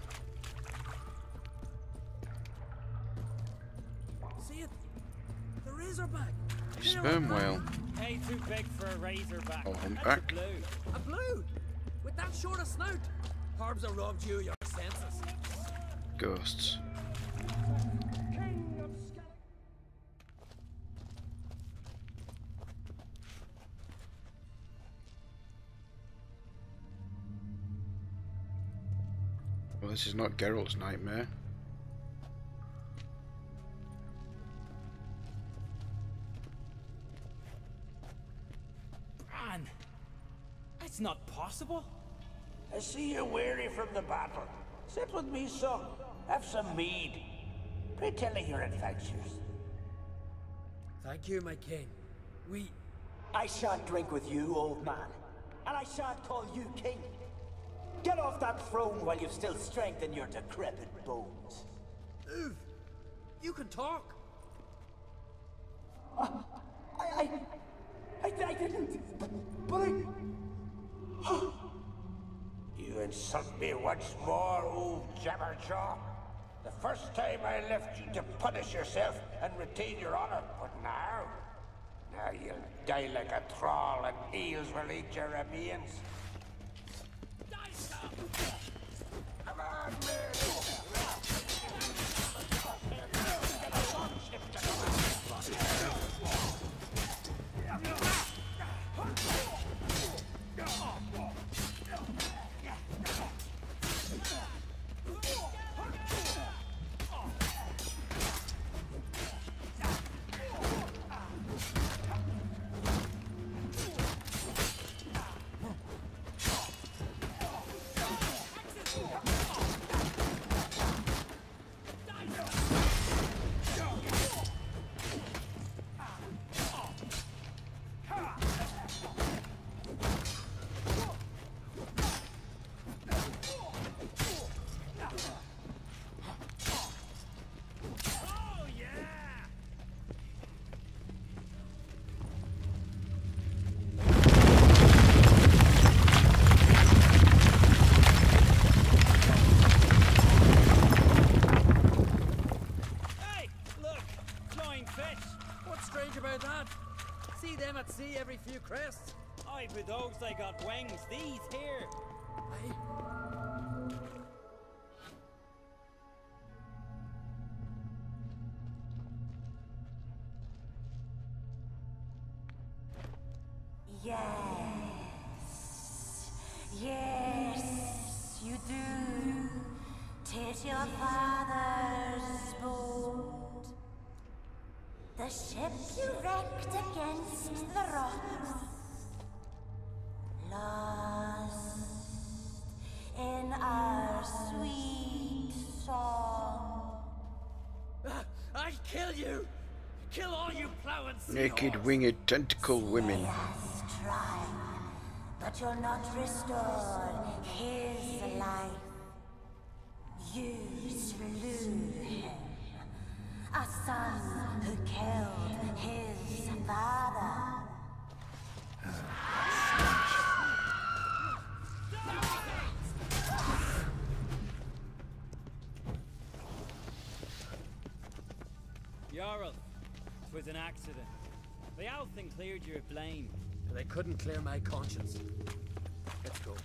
See it? The razorback. Sperm whale. Hey, too big for a razorback. Oh, I'm That's back. a blue. A blue? With that short a snout? Harbs have robbed you of your senses. Ghosts. Well, this is not Geralt's nightmare. Man, that's not possible. I see you're weary from the battle. Sit with me, son. Have some mead. Pray tell me your adventures. Thank you, my king. I shan't drink with you, old man. And I shan't call you king. Get off that throne while you've still strength in your decrepit bones. Uv, you can talk. I didn't. But I... You insult me once more, old Jabberjaw. The first time I left you to punish yourself and retain your honor, but now you'll die like a thrall and eels will eat your remains. Come on, man! See every few crests. Aye, with those they got wings. These here. Yes, you do. 'Tis your father's boat. The ship you wrecked against the rocks, lost in our sweet song. I'll kill you! Kill all you plowing seahorse! Naked winged tentacle women. Yes, try, but you'll not restore his life. You slew him. A son who killed his father. Jarl, 'twas an accident. The Althing cleared your blame. They couldn't clear my conscience. Let's go.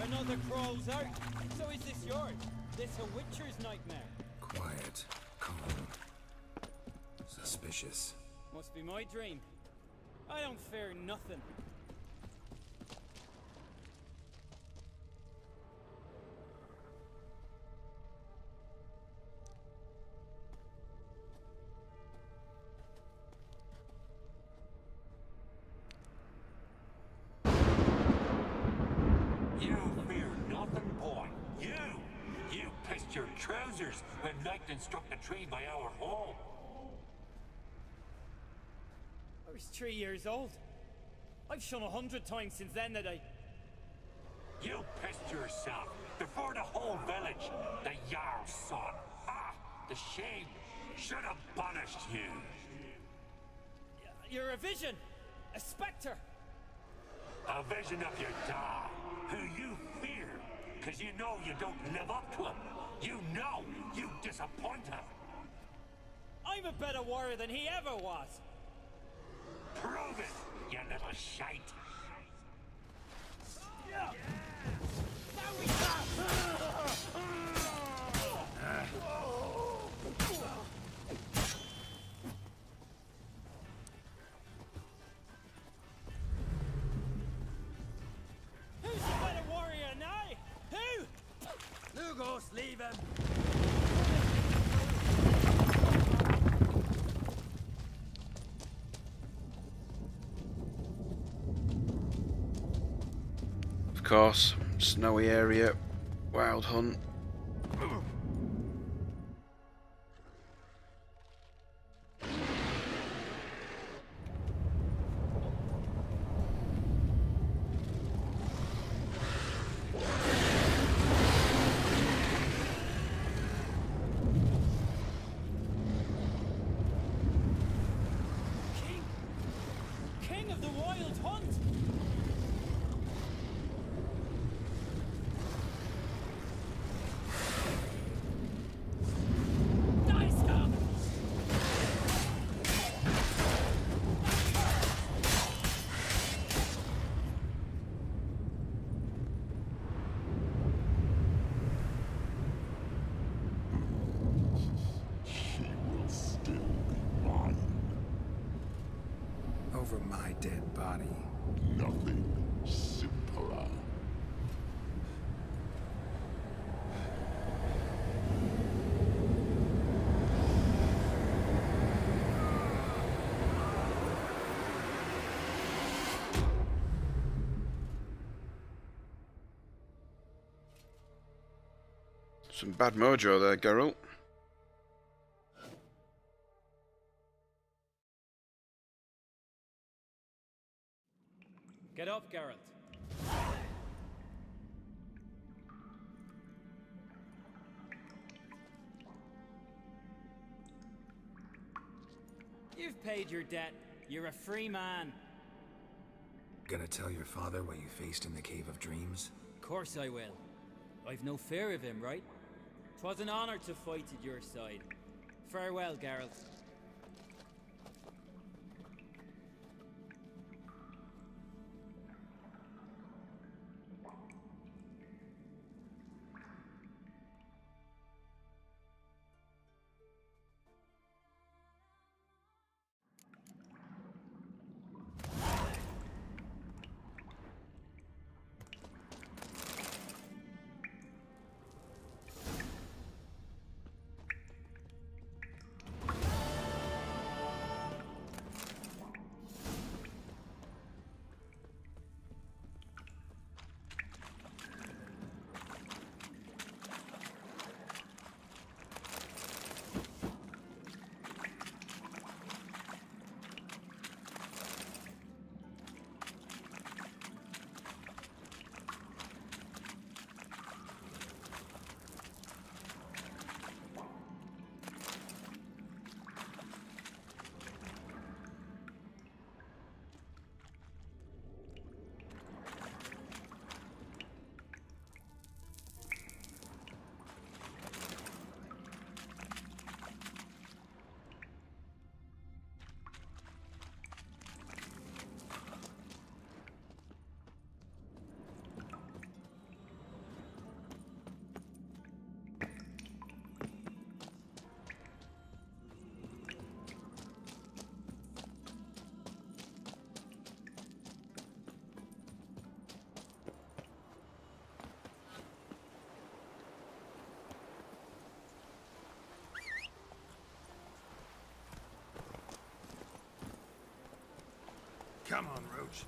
Another crawls out. So is this yours? This a witcher's nightmare? Quiet, calm, suspicious. Must be my dream. I don't fear nothing. Your trousers when lightning struck the tree by our home. I was 3 years old. I've shone 100 times since then that You pissed yourself before the whole village. The Jarl's son. Ah, the shame. Should have punished you. You're a vision! A spectre! A vision of your dad, who you fear, because you know you don't live up to him. You know you disappoint him. I'm a better warrior than he ever was! Prove it, you little shite. Yeah. Who's the better warrior than I? Who? Lugos, leave him! Of course, snowy area, wild hunt. King of the wild hunt! Over my dead body. Nothing simpler. Some bad mojo there, Geralt. Get up, Geralt. You've paid your debt. You're a free man. Gonna tell your father what you faced in the Cave of Dreams? Of course I will. I've no fear of him, right? 'Twas an honor to fight at your side. Farewell, Geralt. Come on, Roach.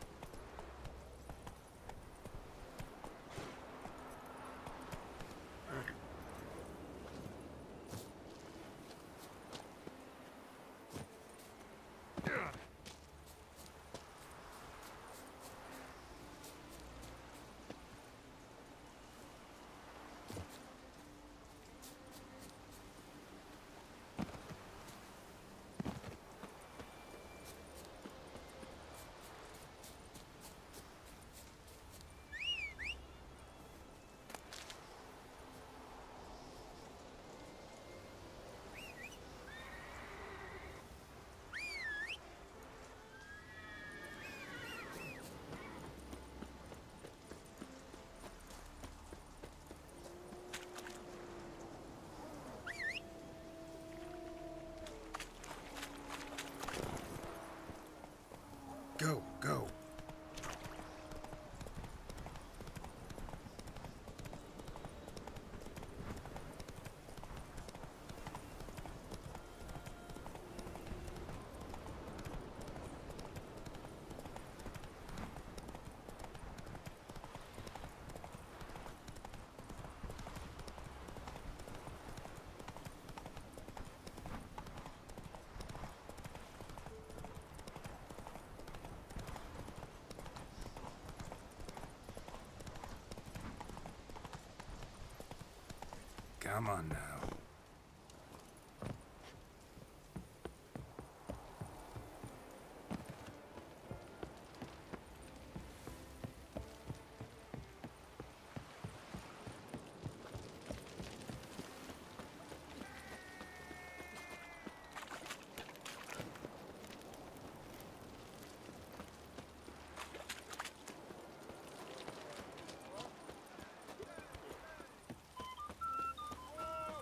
Come on now.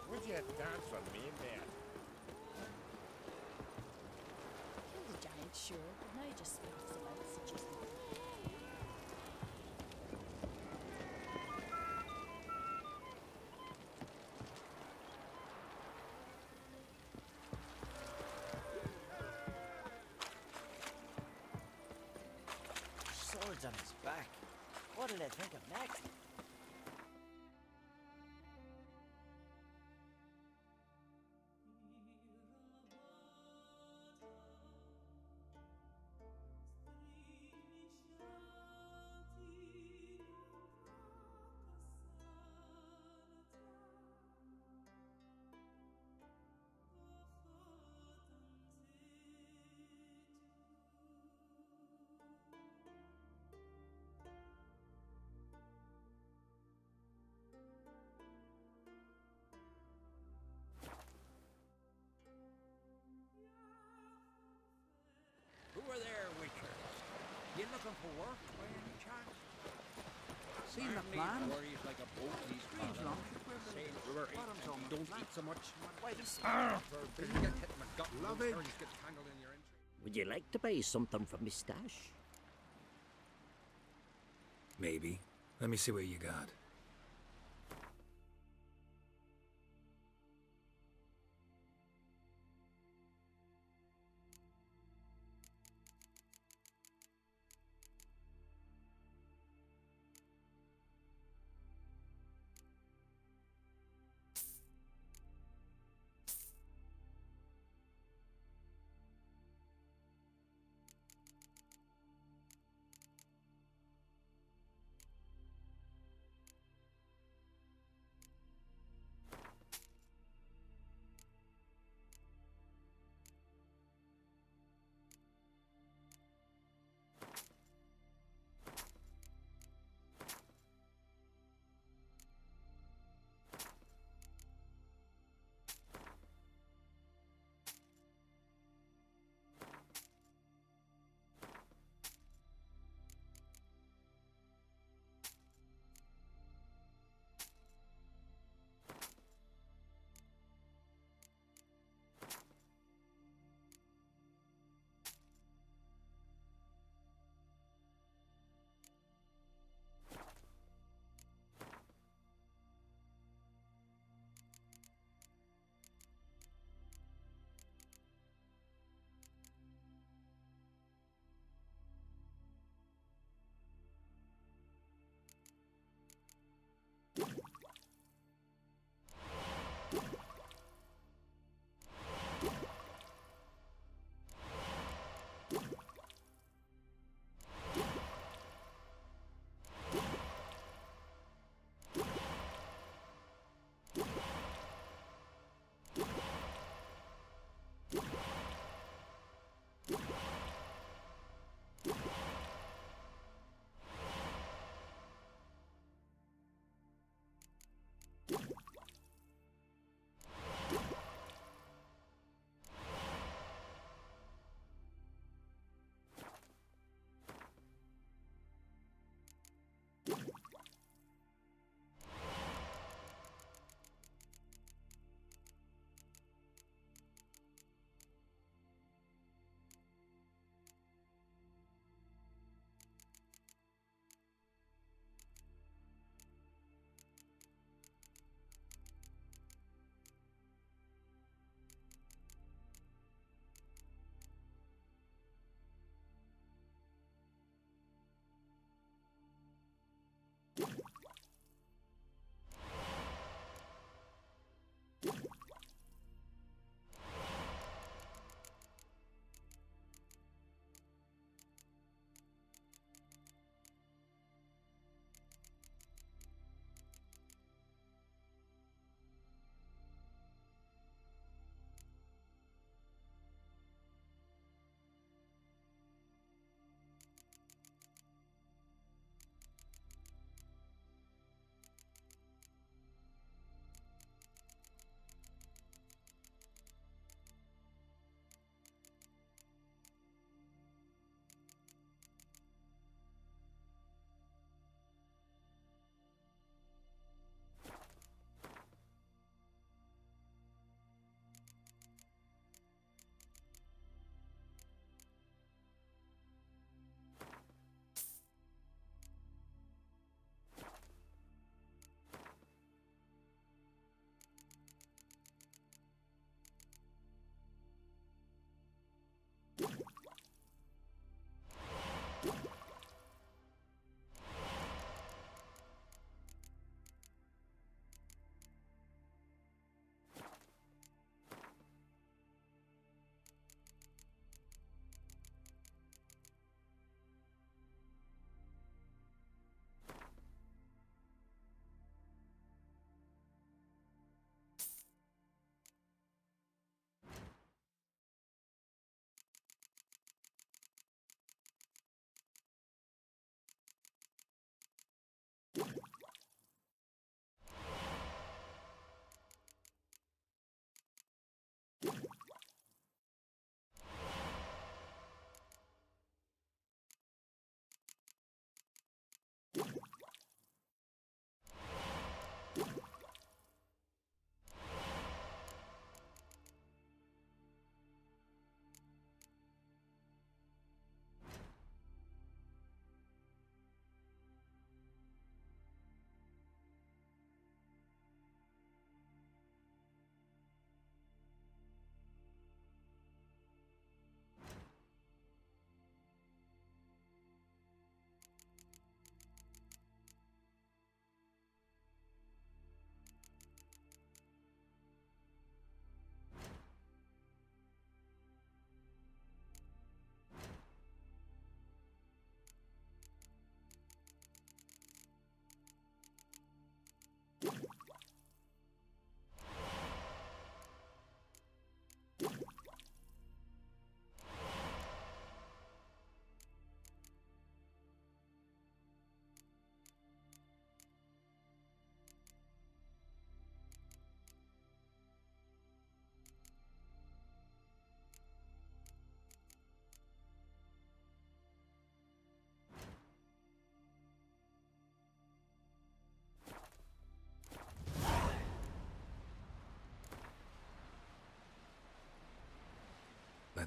Would you dance for me, man? Kill the giant, sure, but now he just spuffs about such as Swords on his back. What did I think of next? Who are there, Witcher? You looking for work by any chance? Seen the plan? Worries like a boat these Strange long we were don't eat so much. Why Love it. Would you like to buy something from my stash? Maybe. Let me see what you got.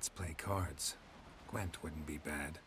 Let's play cards. Gwent wouldn't be bad.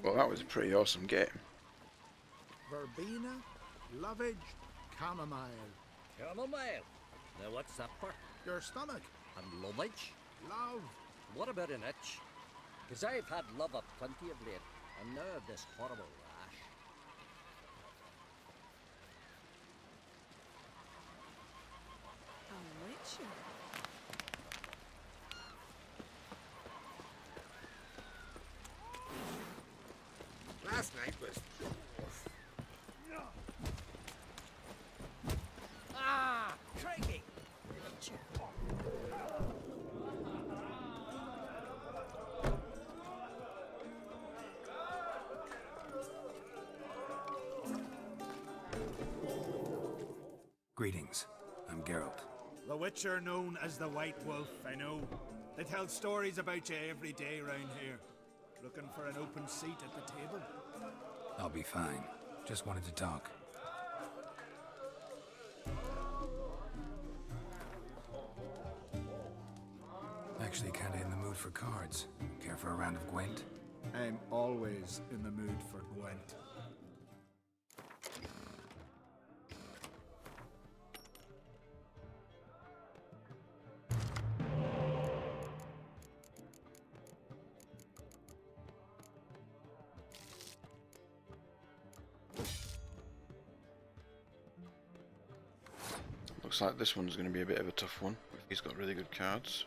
Well, that was a pretty awesome game. Verbena, lovage, chamomile. Chamomile? Now what's that for? Your stomach. And lovage? Love. What about an itch? Because I've had love up plenty of late, and now I've this horrible rash. A witcher? Last night was... Ah! Crikey! Greetings. I'm Geralt. The Witcher known as the White Wolf, I know. They tell stories about you every day round here. Looking for an open seat at the table? I'll be fine. Just wanted to talk. Actually kinda in the mood for cards. Care for a round of Gwent? I'm always in the mood for Gwent. Looks like this one's going to be a bit of a tough one. He's got really good cards.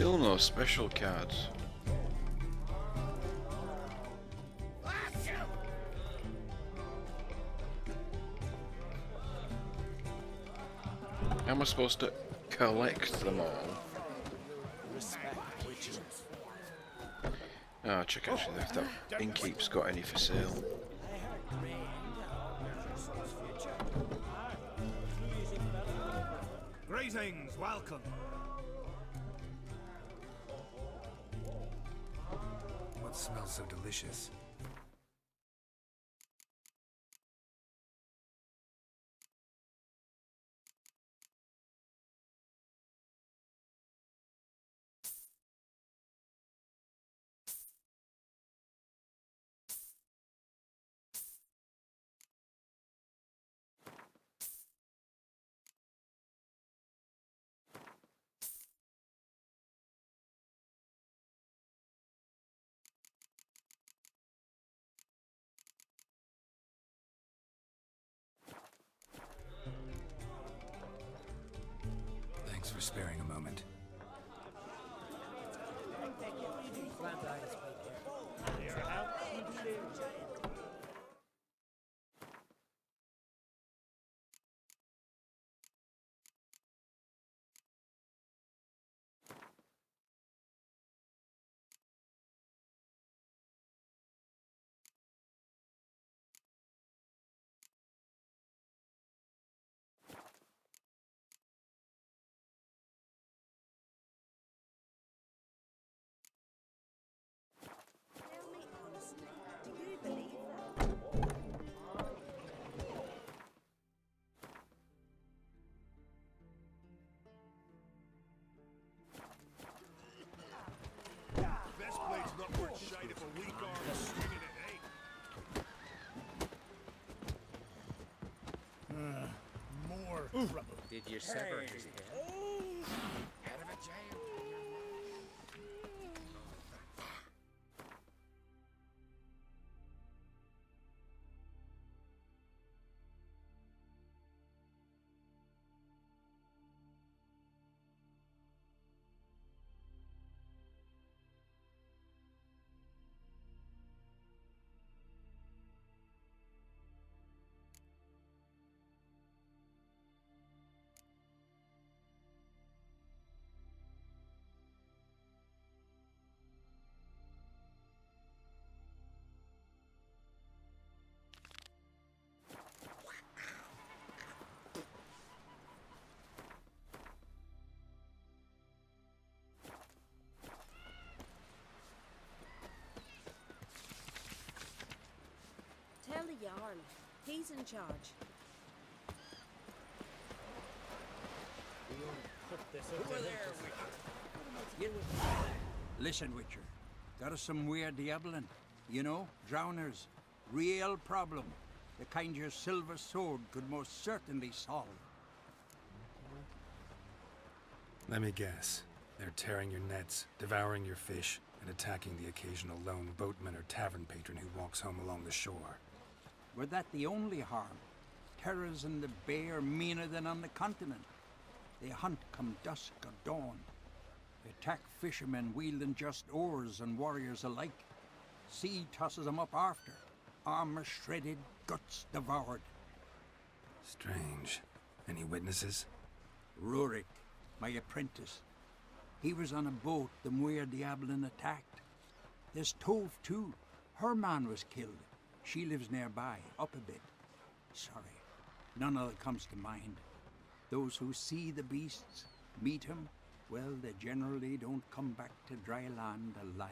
Still no special cards. How am I supposed to collect them all? Oh, check actually if that innkeep's got any for sale. Greetings, welcome. What smells so delicious? Thanks for sparing a moment. Best blade's not worth shite if a weak arm is swinging at 8. More trouble. Did you sever his head? Head of a giant. Tell the Jarl. He's in charge. Listen, Witcher. Got us some weird diabling. You know, drowners. Real problem. The kind your silver sword could most certainly solve. Let me guess. They're tearing your nets, devouring your fish, and attacking the occasional lone boatman or tavern patron who walks home along the shore. Were that the only harm? Terrors in the bay are meaner than on the continent. They hunt come dusk or dawn. They attack fishermen wielding just oars and warriors alike. Sea tosses them up after. Armor shredded, guts devoured. Strange. Any witnesses? Rurik, my apprentice. He was on a boat the Muir Diablin attacked. There's Tove, too. Her man was killed. She lives nearby, up a bit. Sorry, none of it comes to mind. Those who see the beasts, meet him, well, they generally don't come back to dry land alive.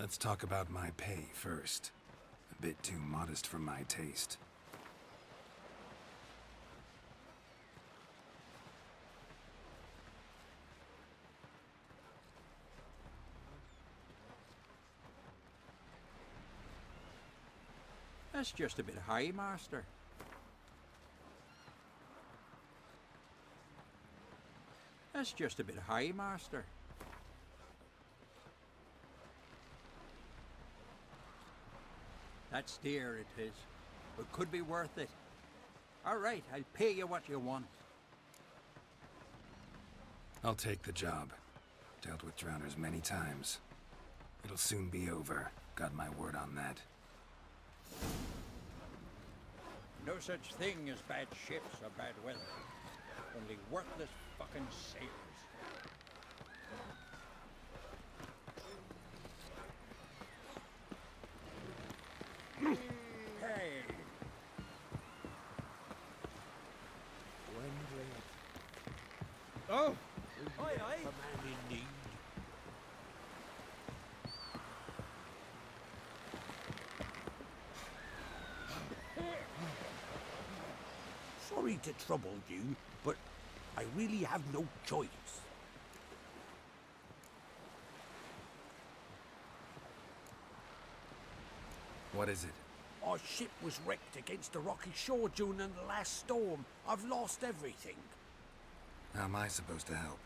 Let's talk about my pay first. A bit too modest for my taste. That's just a bit high, Master. That's just a bit high, Master. That's dear, it is. But could be worth it. All right, I'll pay you what you want. I'll take the job. Dealt with drowners many times. It'll soon be over. Got my word on that. No such thing as bad ships or bad weather. Only worthless fucking sailors. Hey! Oh! Aye, aye. A man in need. Sorry to trouble you, but I really have no choice. What is it? Our ship was wrecked against the rocky shore during the last storm. I've lost everything. How am I supposed to help?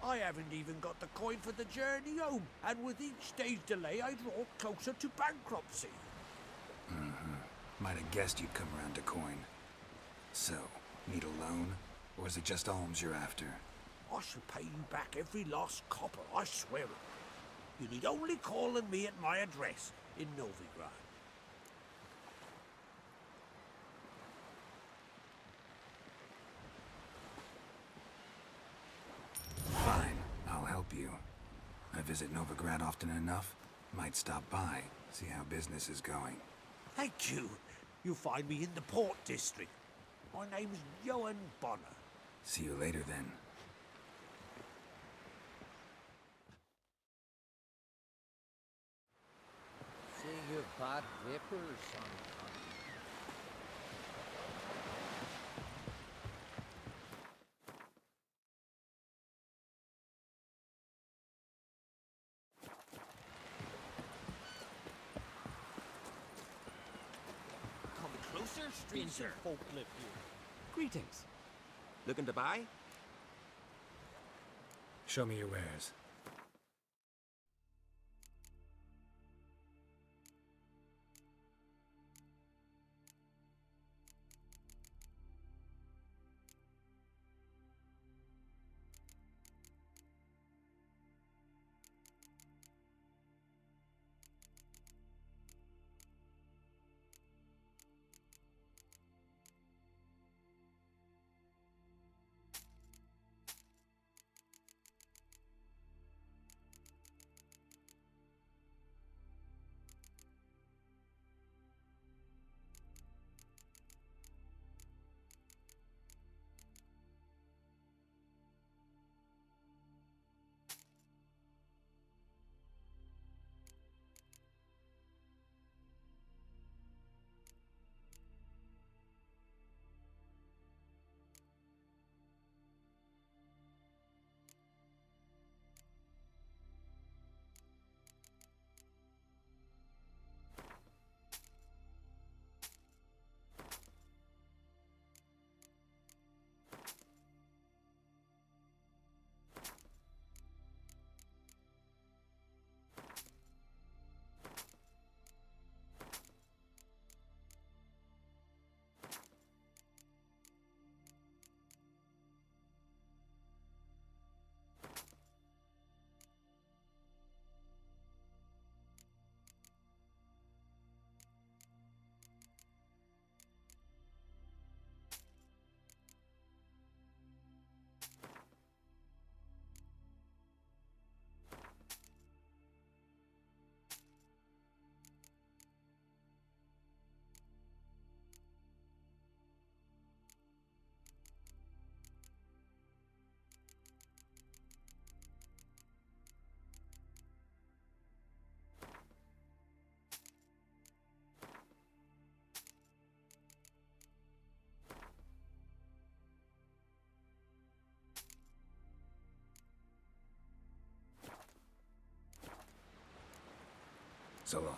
I haven't even got the coin for the journey home, and with each day's delay, I draw closer to bankruptcy. Might have guessed you'd come around to coin. So, need a loan? Or is it just alms you're after? I shall pay you back every last copper, I swear it. You need only call on me at my address in Novigrad. Fine, I'll help you. I visit Novigrad often enough. Might stop by, see how business is going. Thank you. You'll find me in the Port District. My name's Johan Bonner. See you later then. Say you've bad vapors, son. Come closer, stranger. Folk live here. Greetings. Looking to buy? Show me your wares. So long.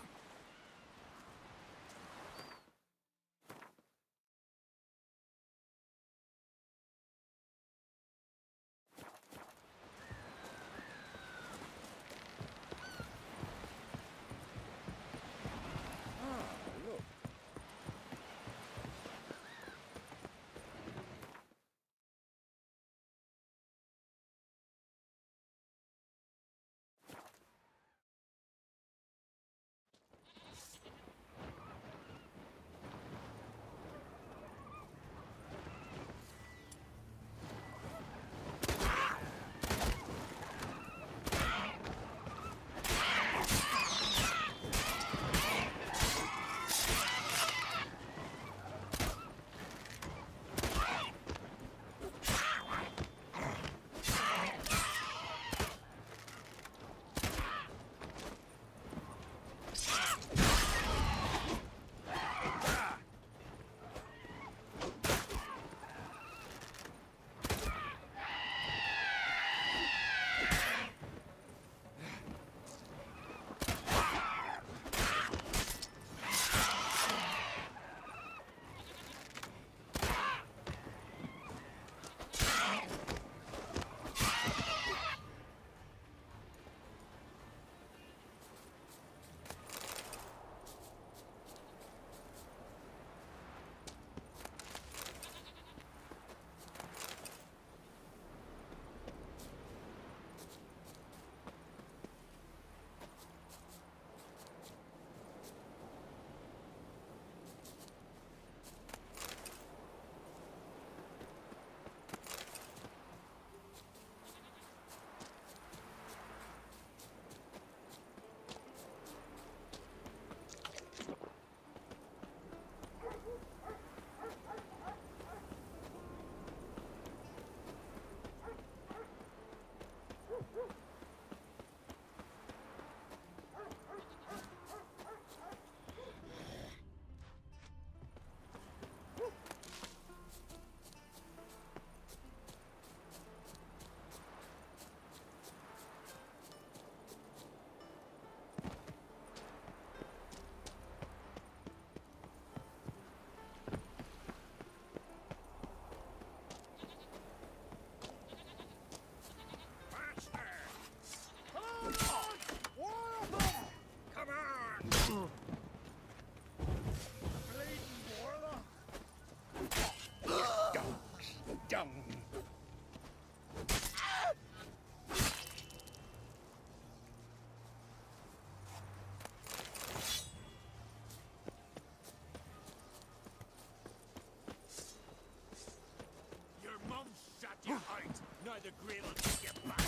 grave will take you back.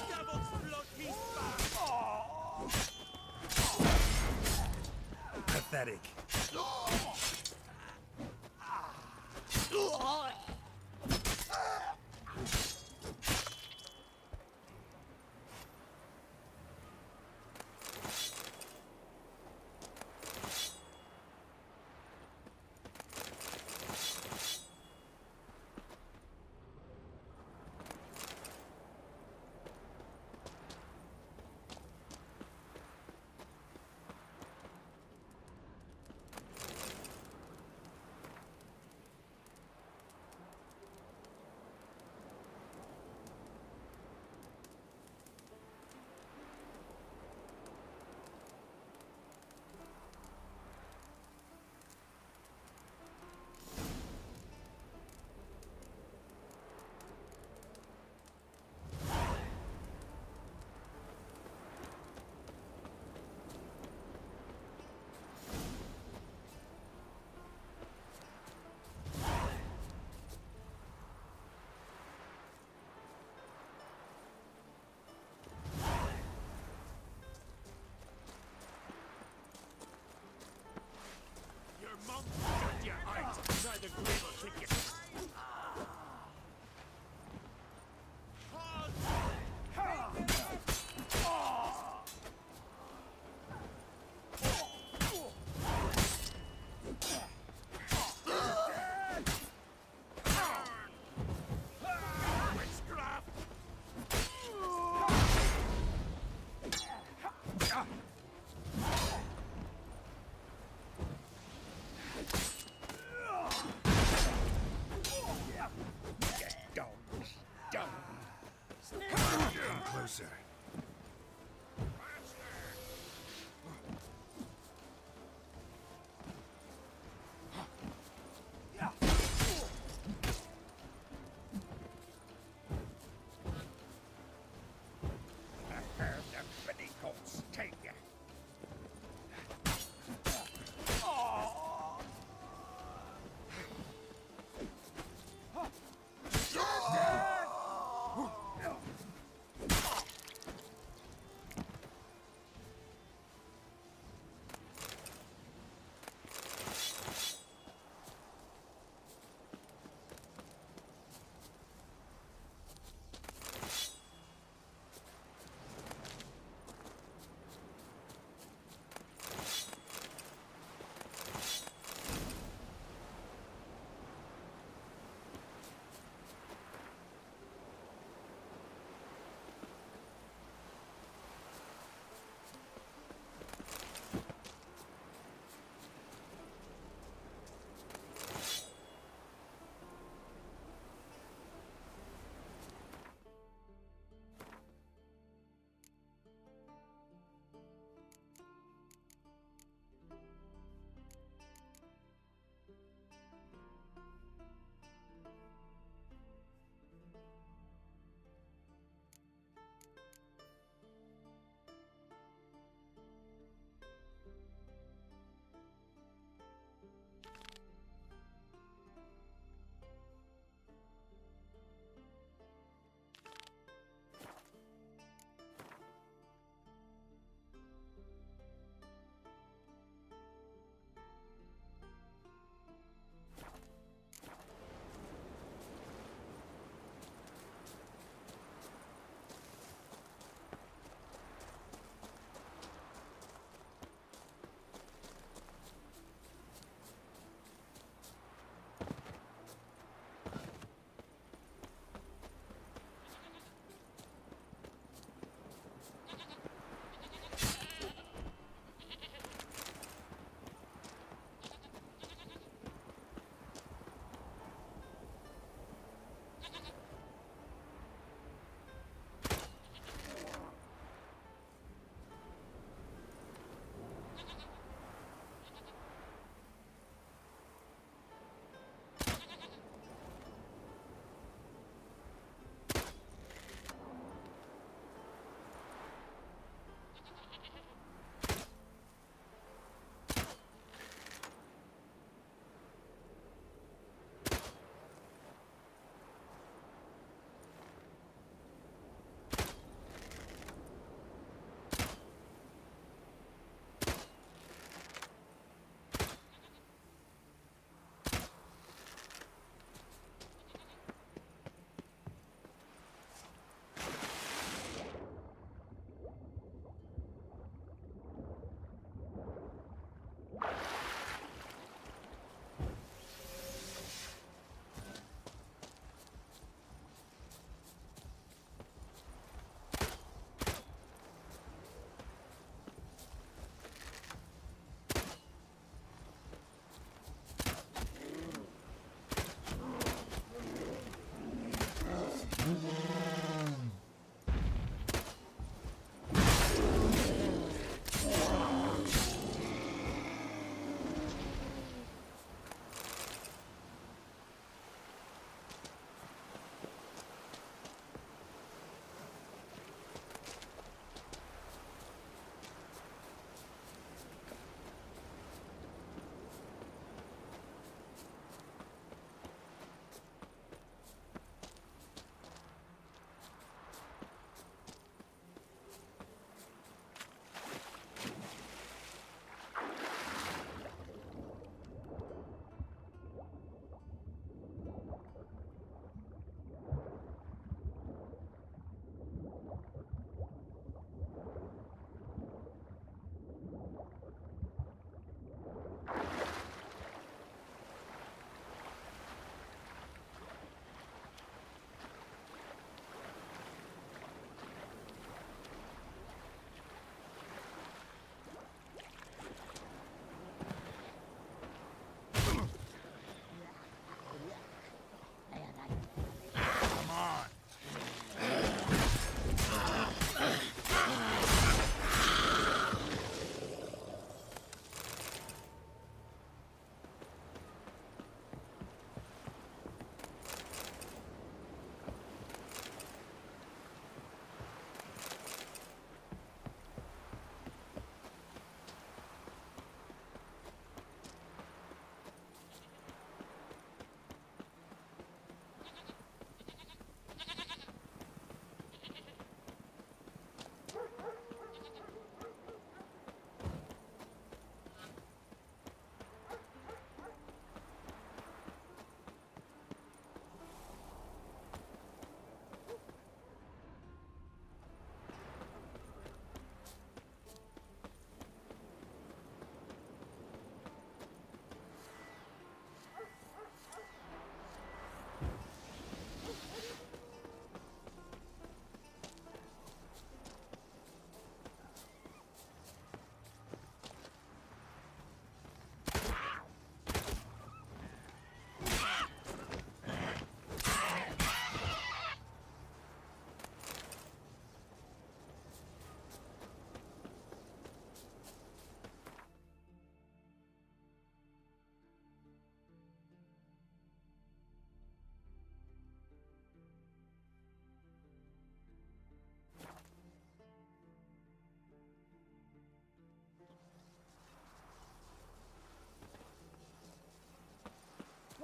Devil's blood, he's back. Pathetic. Your mum shut your eyes. Try the grave will take you. Closer. I heard them petticoats take you.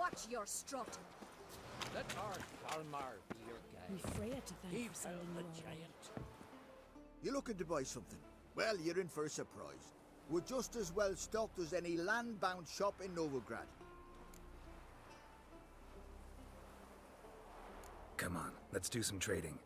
Watch your strut. Let our Kalmar be your guide. I'm Freya to thank He for found sending the you our way. giant. You looking to buy something? Well, you're in for a surprise. We're just as well stocked as any land-bound shop in Novigrad. Come on, let's do some trading.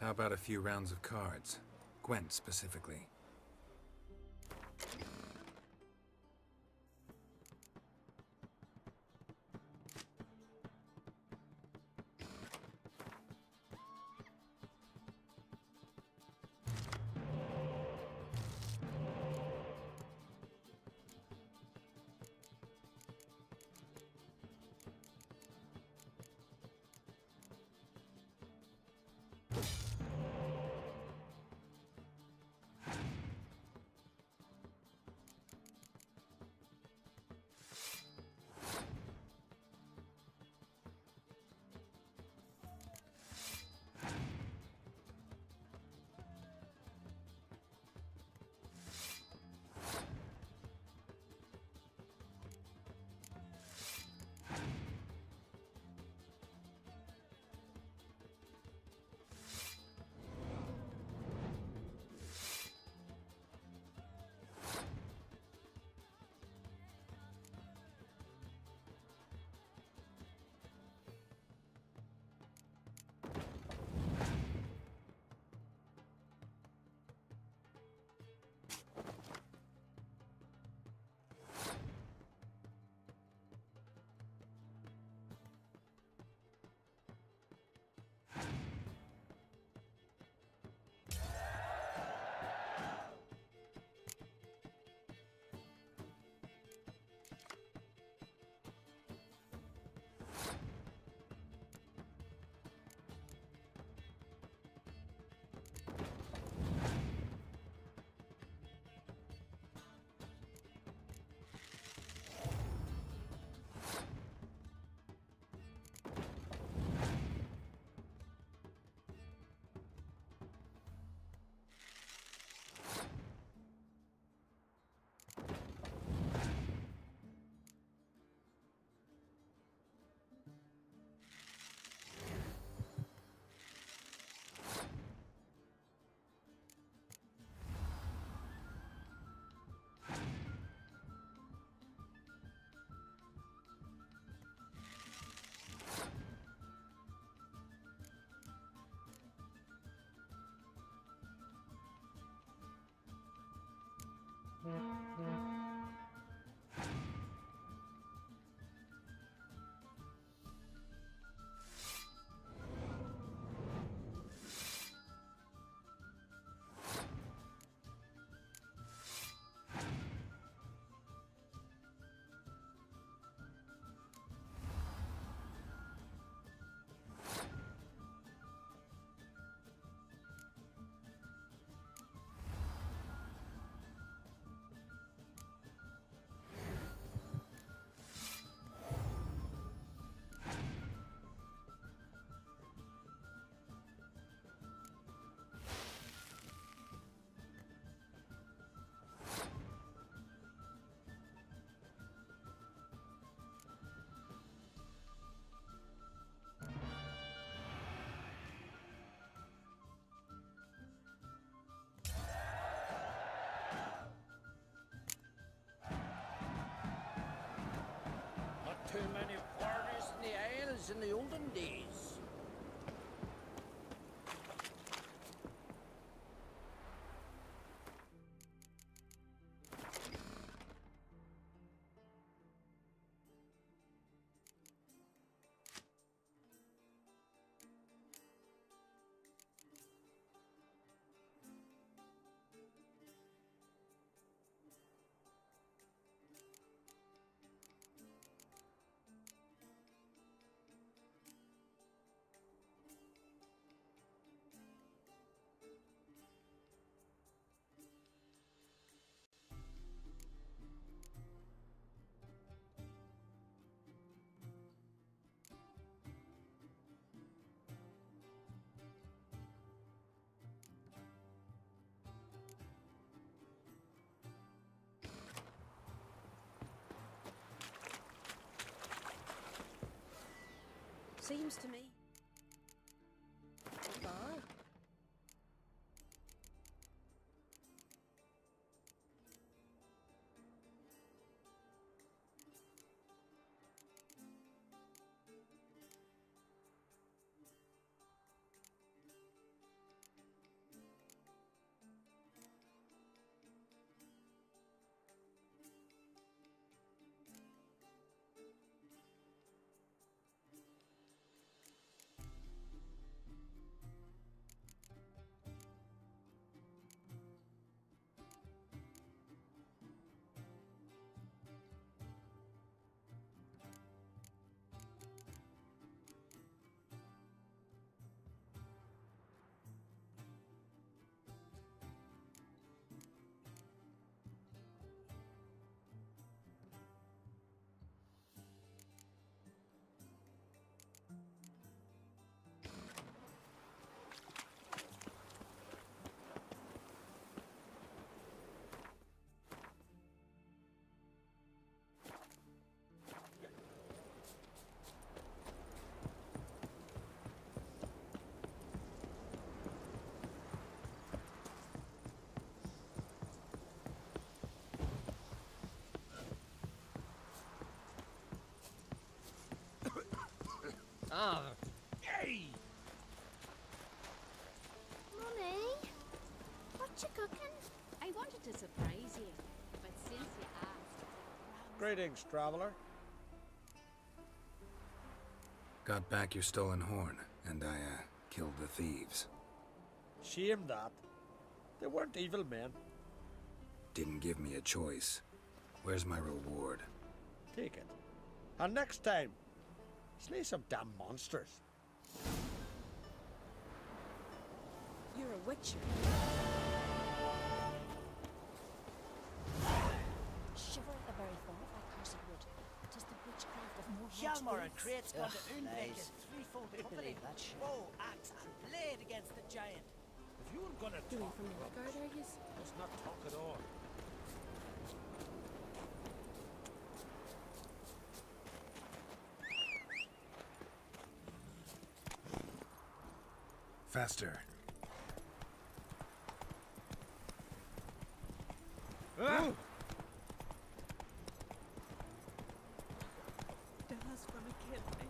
How about a few rounds of cards? Gwent specifically. too many parties in the Isles in the olden days. Seems to me. Bye. Ah, hey! Money? What you cooking? I wanted to surprise you, but since you asked... Greetings, traveler. Got back your stolen horn, and I, killed the thieves. Shame that. They weren't evil men. Didn't give me a choice. Where's my reward? Take it. And next time, slay some damn monsters. You're a witcher. Shiver at the very thought of that cursed wood. It is the witchcraft of more Hjalmar and Crate's gone to Unbreak nice. in threefold Who'd company. believe that shit? Bow, axe, and blade against the giant. If you were gonna Doing talk from the rubbish, guard, are you? let's not talk at all. Faster. Dad's gonna kill me.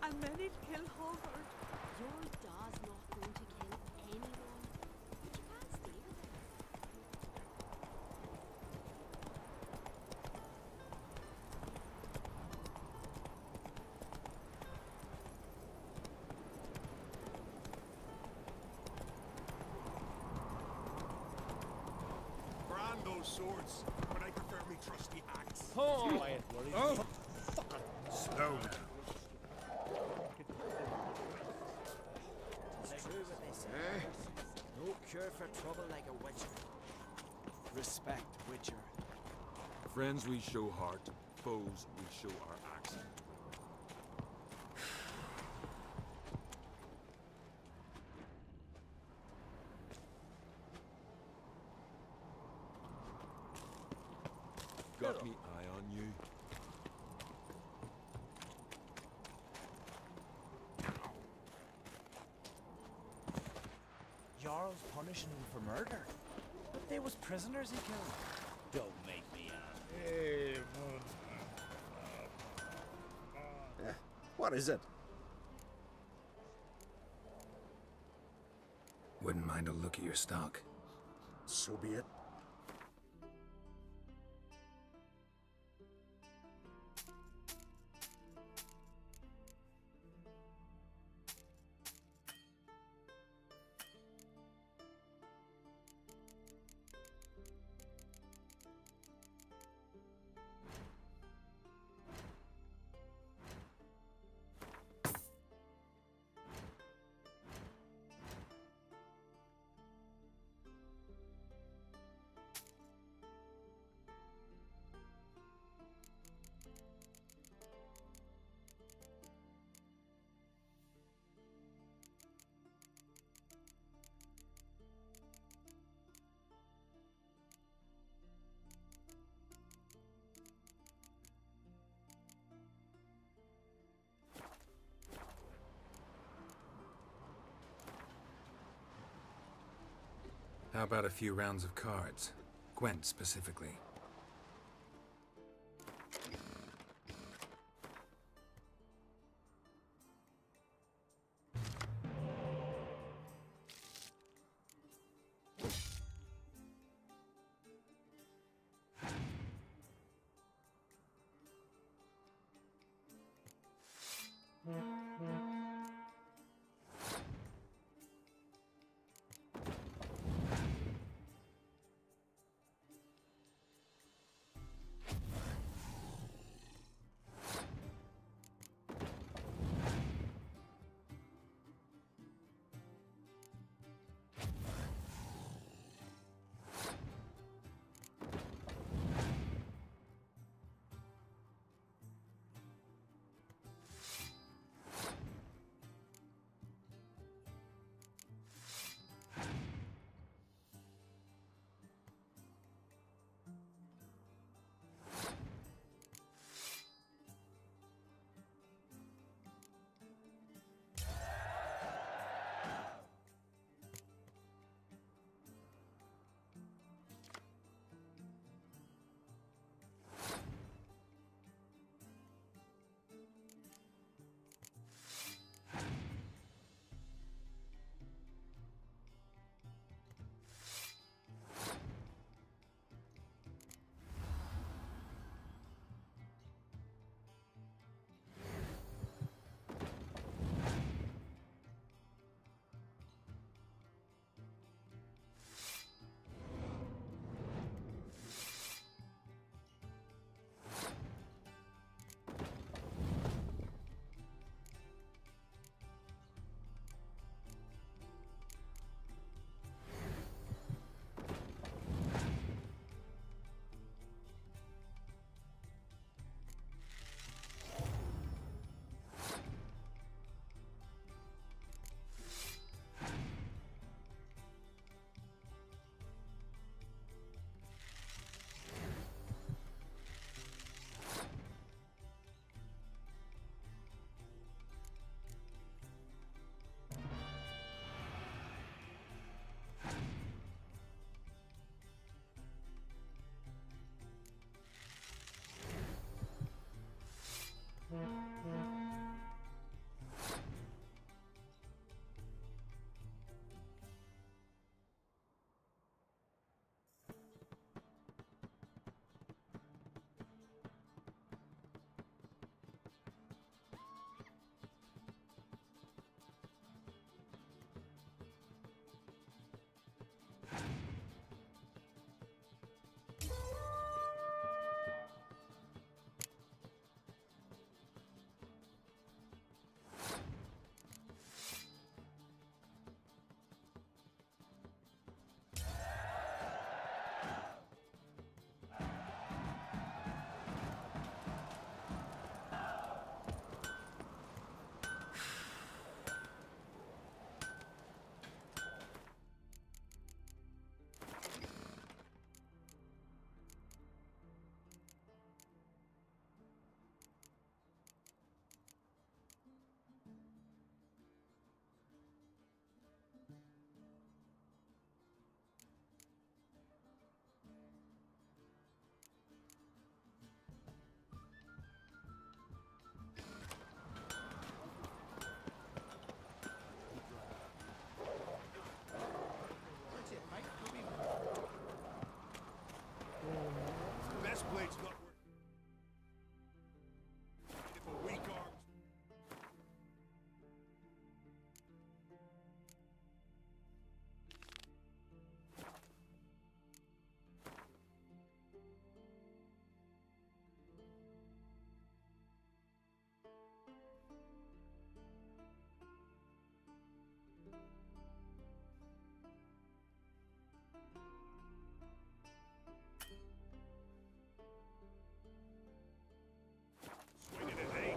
And then he'd kill Howard. Your dad's not going to kill anyone. But you can't stay with him. Brand those swords, but I prefer me trusty axe. Oh, quiet, worry. Oh. Slow now. It's true what they say. No cure for trouble like a witcher. Respect, witcher. Friends we show heart, foes we show our axe. Got me eye on you. Jarl's punishing him for murder. But they was prisoners he killed. Don't make me angry. Hey, What is it? Wouldn't mind a look at your stock. So be it. How about a few rounds of cards? Gwent specifically. blade's not worth it for weak arms. Swinging it, eh?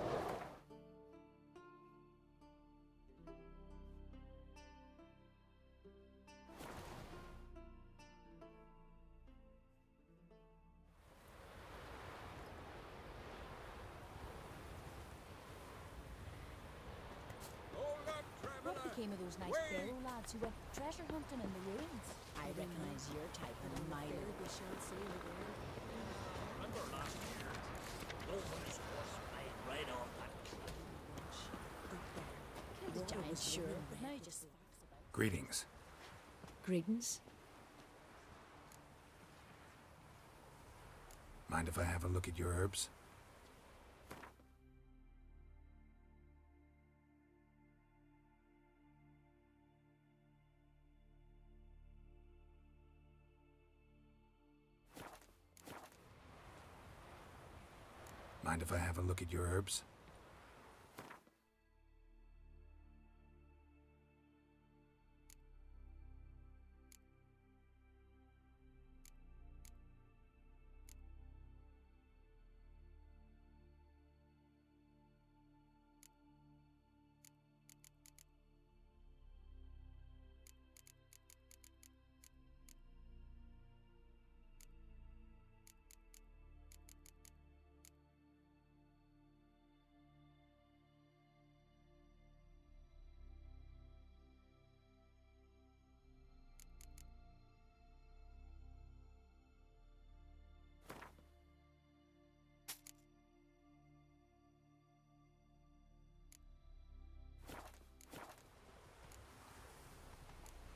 What became of those nice Pharaoh lads who went treasure hunting in the ruins? I recognize your type in a mile. Remember last year? Nobody's horse flying right off that cliff. Killed the giant, sure, but now he just sparks about. Greetings. Greetings. Mind if I have a look at your herbs? Mind if I have a look at your herbs?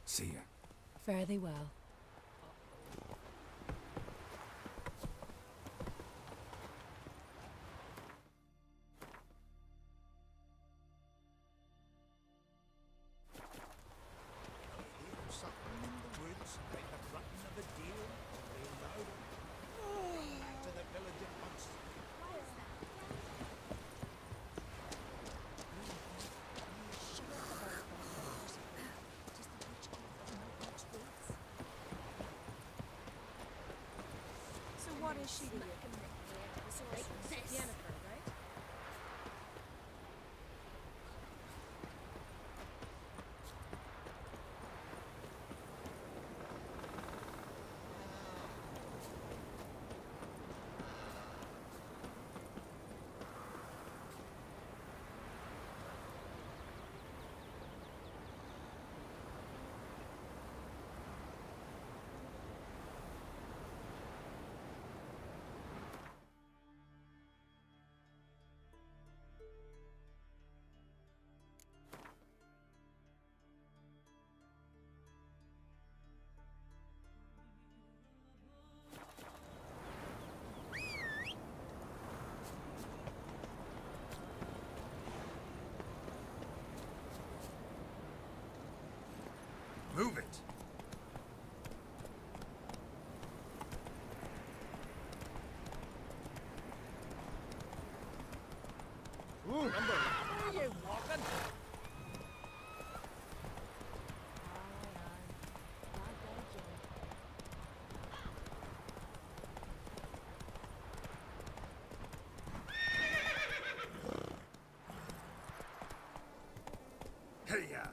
See ya. Fare thee well. Hear something in the woods, like the grunting of a deer, way louder. Back to the village at once. So what is she like? Jennifer, right? Move it! Remember, where are you walking? Hey, ya!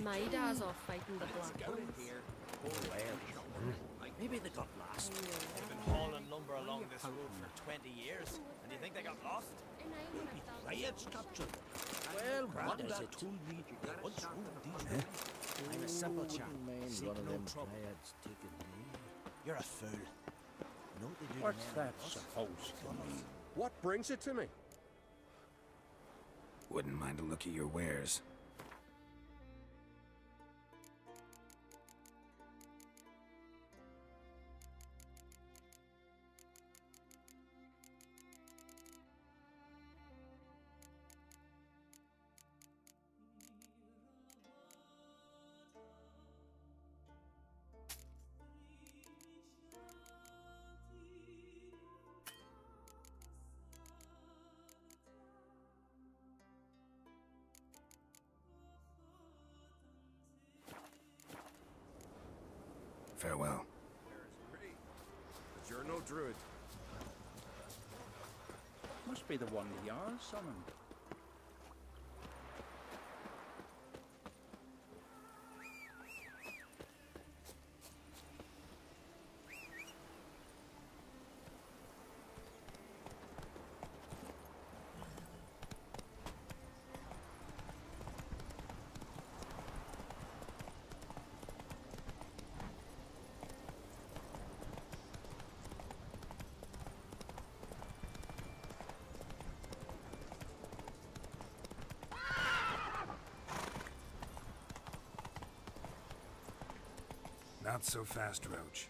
My dad's off fighting the Black Ones. Oh well. Maybe they got lost. They've been hauling lumber along this road for 20 years, and you think they got lost? Maybe riots captured them. Well, what is it? Told me they once ruled these lands. I'm a simple chap. Seek one of no them trouble. plaids taking me. You're a fool. You know what they do What's to men that like us? supposed to mean? What brings it to me? Wouldn't mind a look at your wares. Farewell. But you're no druid. Must be the one the Jarl summoned. Not so fast, Roach.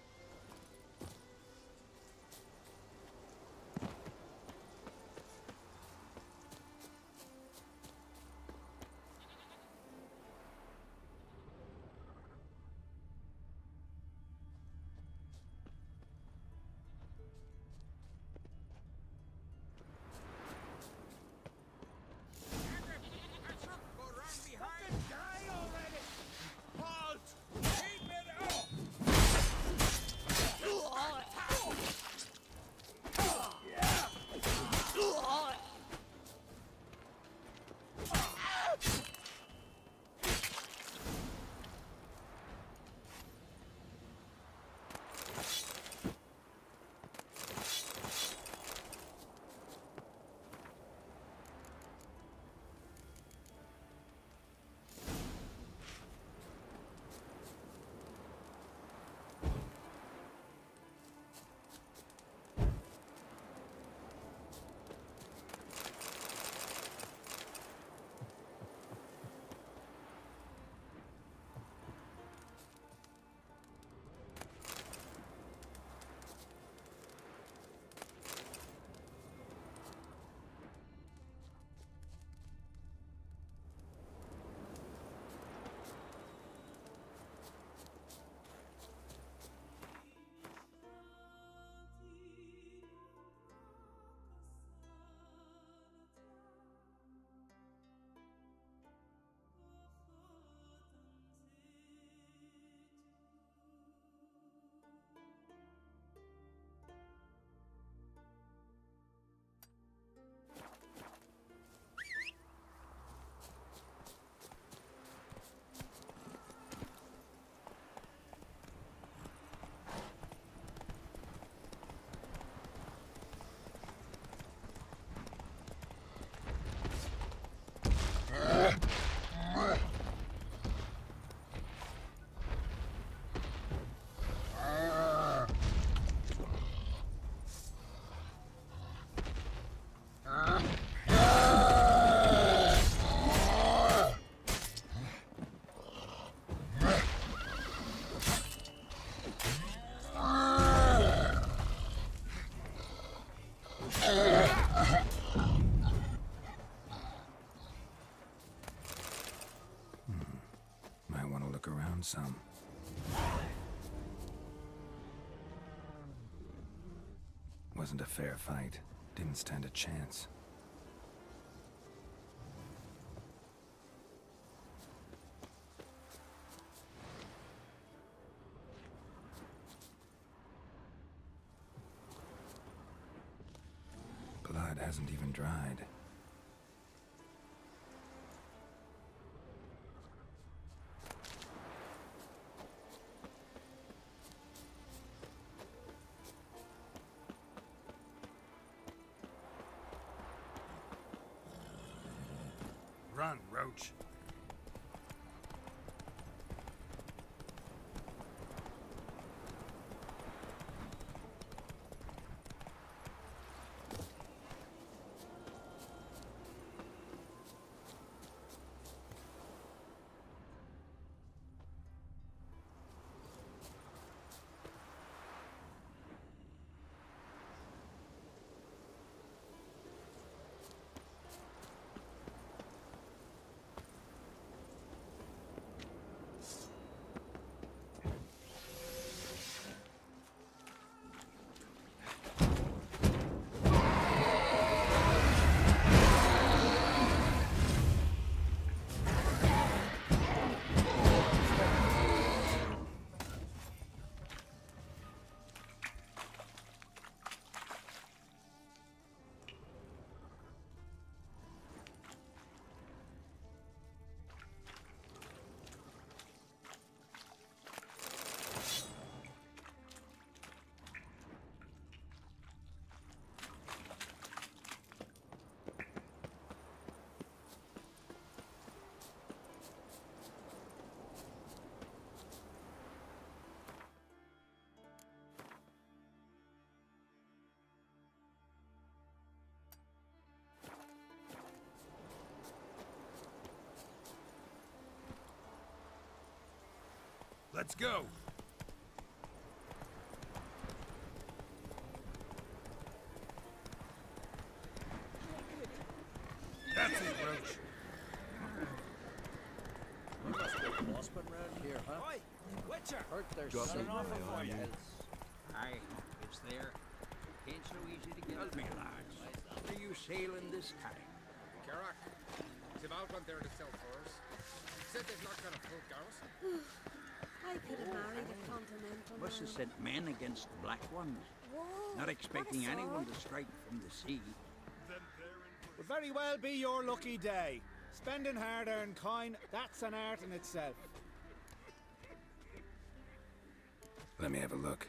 Might want to look around some. Wasn't a fair fight. Didn't stand a chance. Blood hasn't even dried. on, Roach. Let's go! That's it, Roach. You must be a bossman round here, huh? Oi! Witcher! Heard there's Got something me. for you. Aye, it's there. Ain't so easy to get. Tell me, lads, are you sailing this time? Carrack, the Malcolm there to sell for us. Said they've not got a full garrison. I could have married a continental Must have man. sent men against the Black Ones. Whoa, Not expecting what a anyone sword. to strike from the sea. Would very well be your lucky day. Spending hard-earned coin, that's an art in itself. Let me have a look.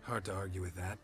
Hard to argue with that.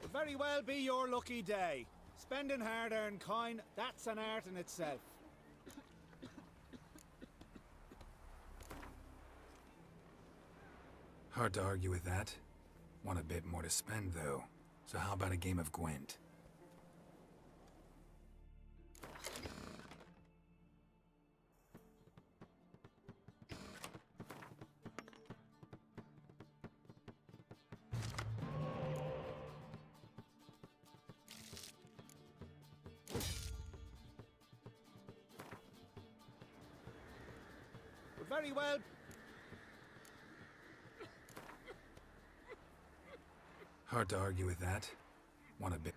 Could very well be your lucky day. Spending hard-earned coin, that's an art in itself. Hard to argue with that. Want a bit more to spend, though. So how about a game of Gwent? Could very well... Hard to argue with that. Want a bit...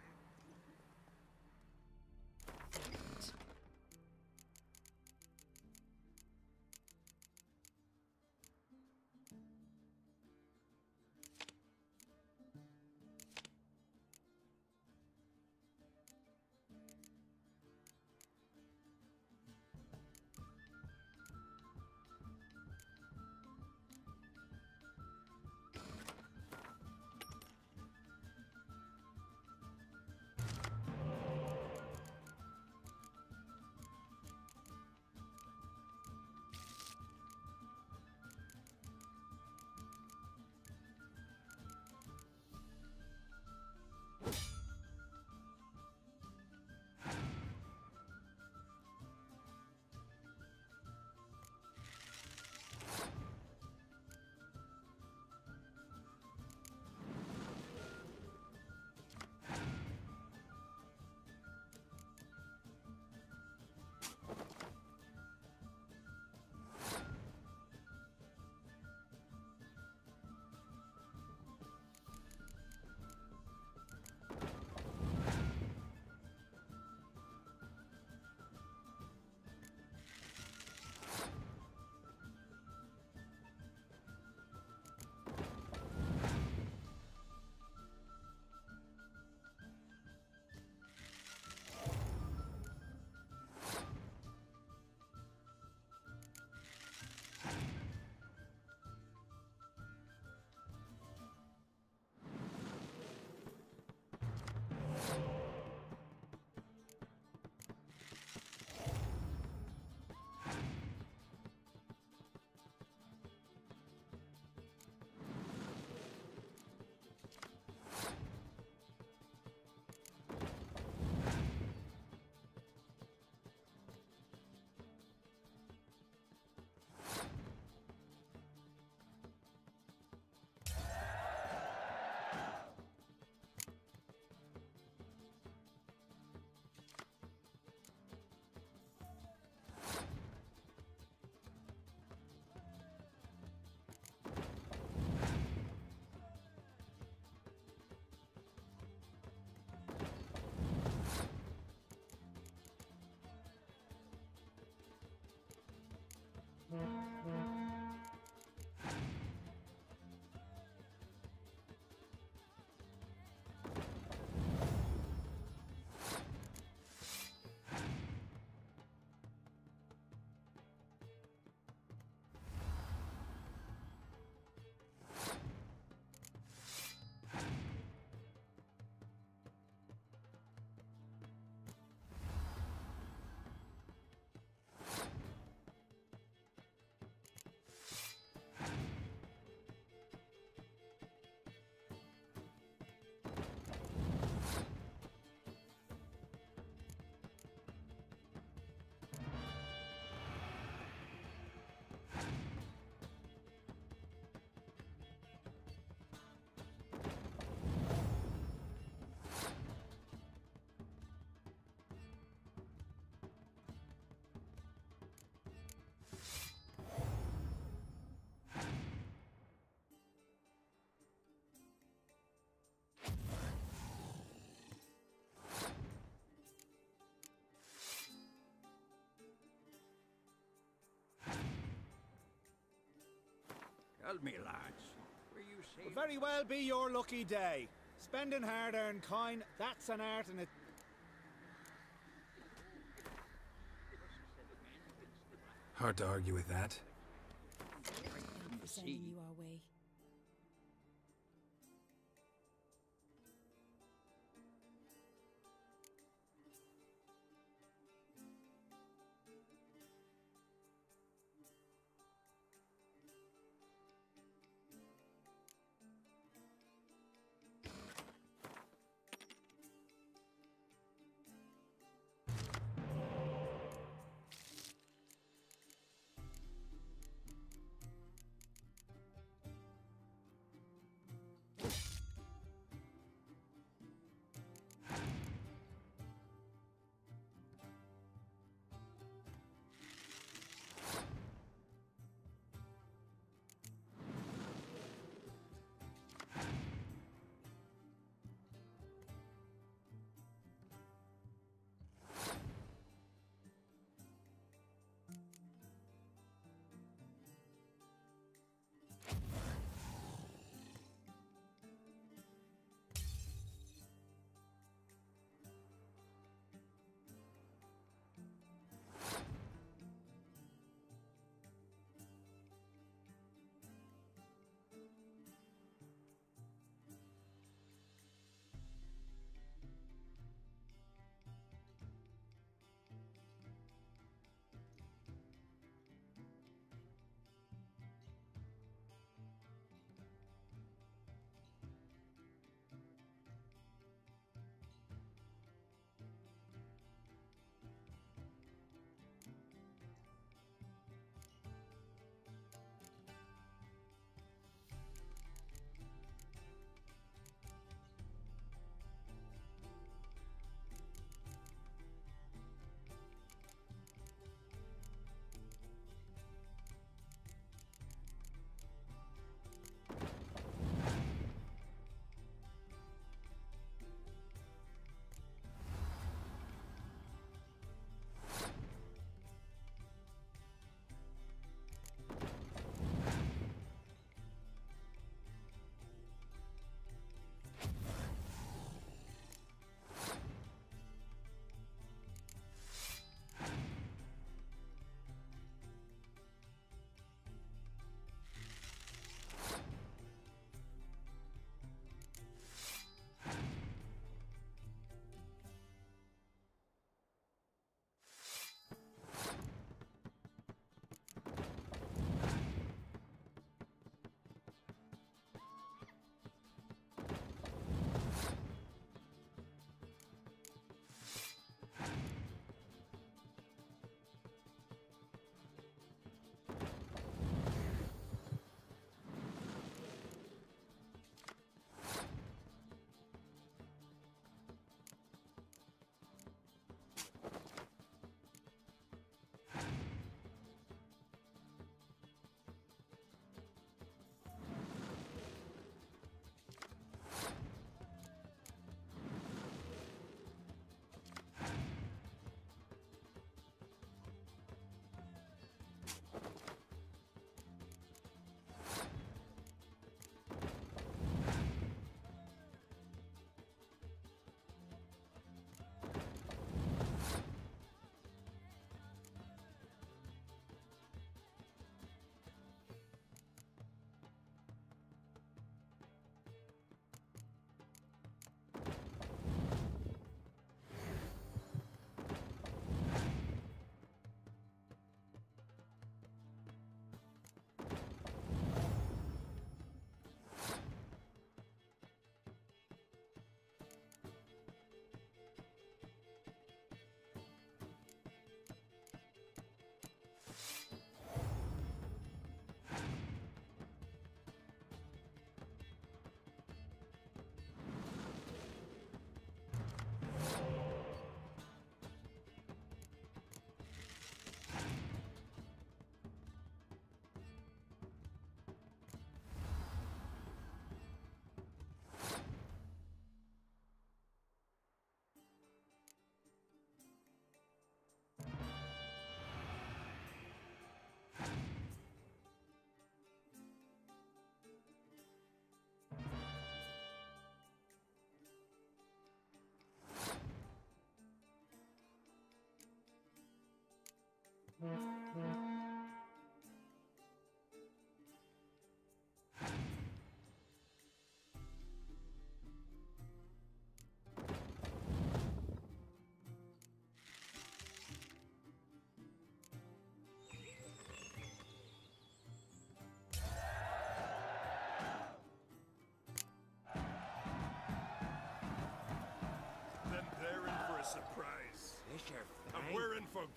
Tell me, lads, were you saying... Could very well be your lucky day. Spending hard-earned coin, that's an art in it. Hard to argue with that. I'm sending you our way.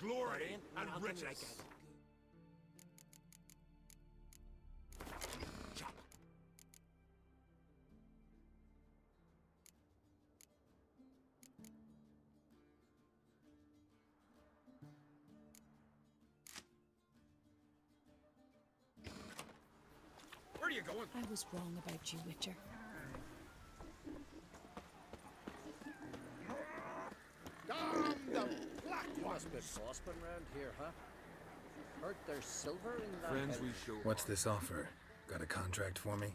glory and riches. Where are you going? I was wrong about you, Witcher. Damn the black You ones! must be prospering round here, huh? Heard there's silver in that. Friends we show. What's this offer? Got a contract for me?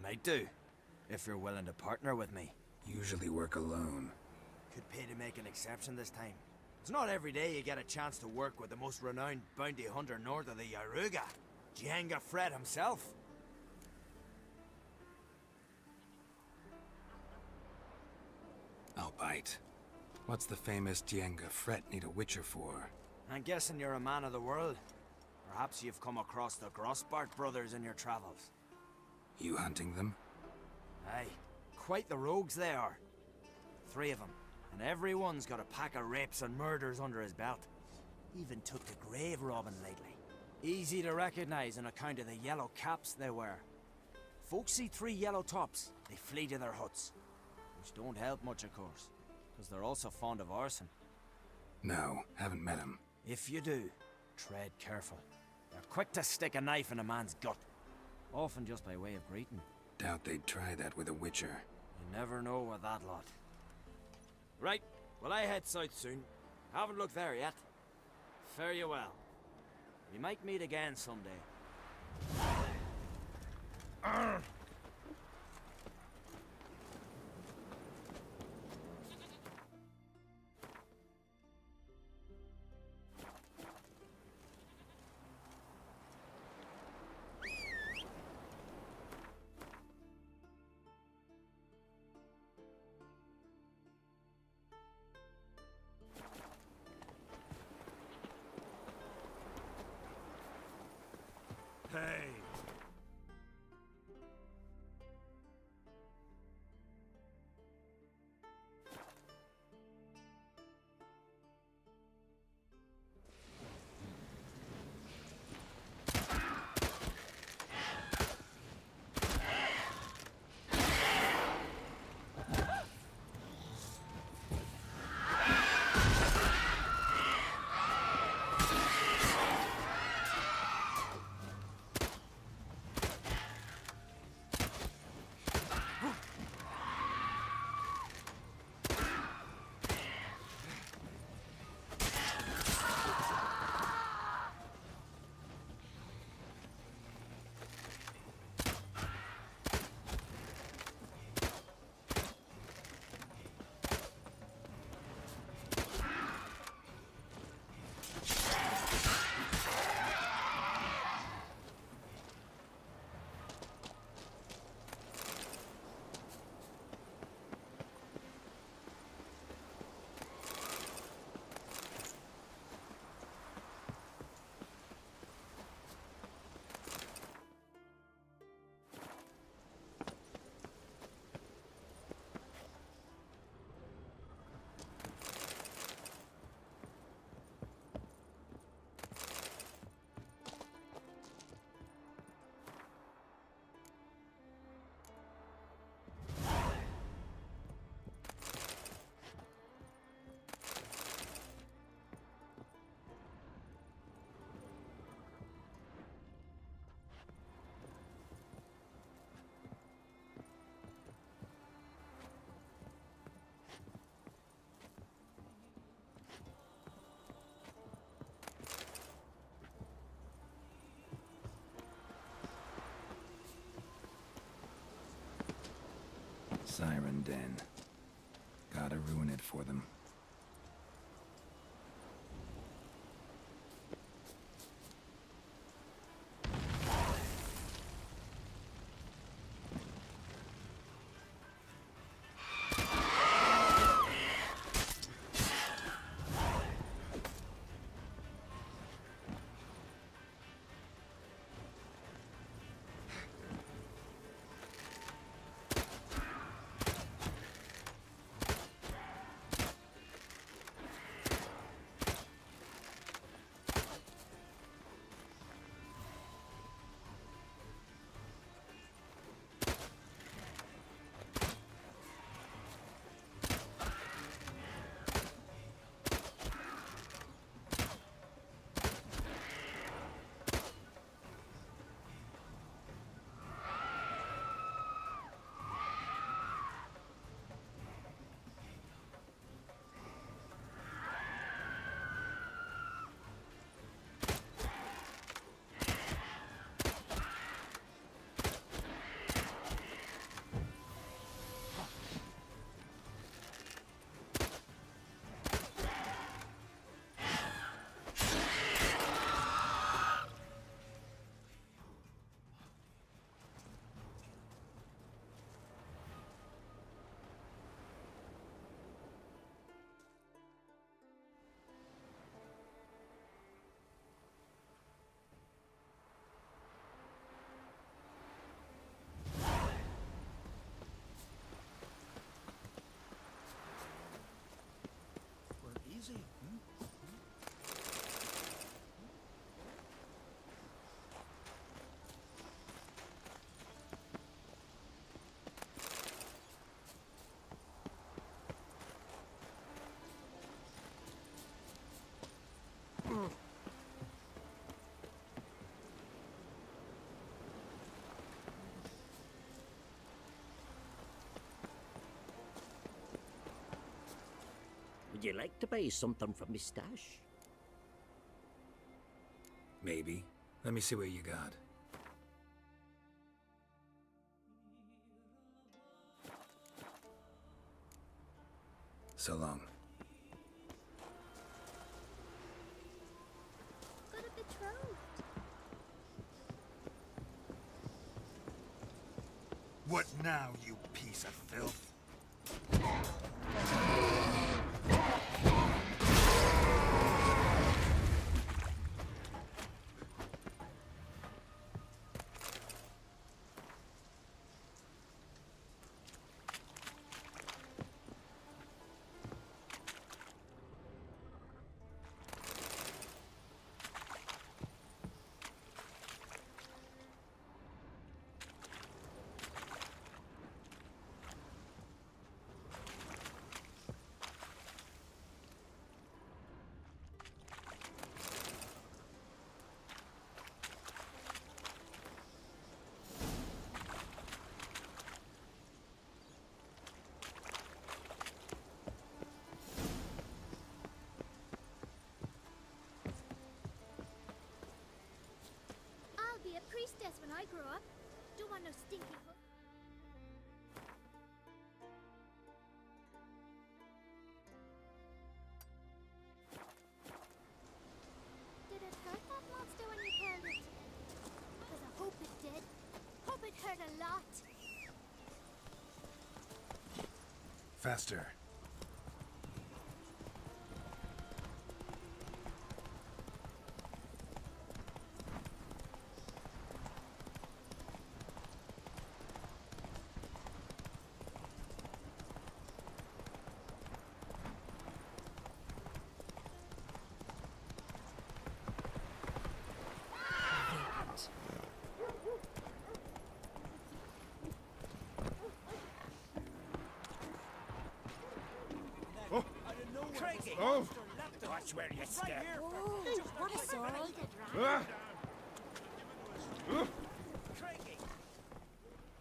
Might do, if you're willing to partner with me. Usually work alone. Could pay to make an exception this time. It's not every day you get a chance to work with the most renowned bounty hunter north of the Yaruga, Jenga Fred himself. I'll bite. What's the famous Jenga Fret need a witcher for? I'm guessing you're a man of the world. Perhaps you've come across the Grossbart brothers in your travels. You hunting them? Aye, quite the rogues they are. 3 of them, and every one's got a pack of rapes and murders under his belt. Even took to grave robbing lately. Easy to recognize on account of the yellow caps they wear. Folks see 3 yellow tops, they flee to their huts. Which don't help much, of course, because they're also fond of arson. No, haven't met him. If you do, tread careful. They're quick to stick a knife in a man's gut, often just by way of greeting. Doubt they'd try that with a witcher. You never know with that lot. Right, well I head south soon. Haven't looked there yet. Fare you well. We might meet again someday. Hey! Siren Den. Gotta ruin it for them. Would you like to buy something from me stash? Maybe. Let me see what you got. So long. Got a betrothed. What now, you piece of filth? I'll be a priestess when I grow up. Don't want no stinky hook. Did it hurt that monster when you killed it? Because I hope it did. Hope it hurt a lot. Faster. Oh! Watch where you step. That's all.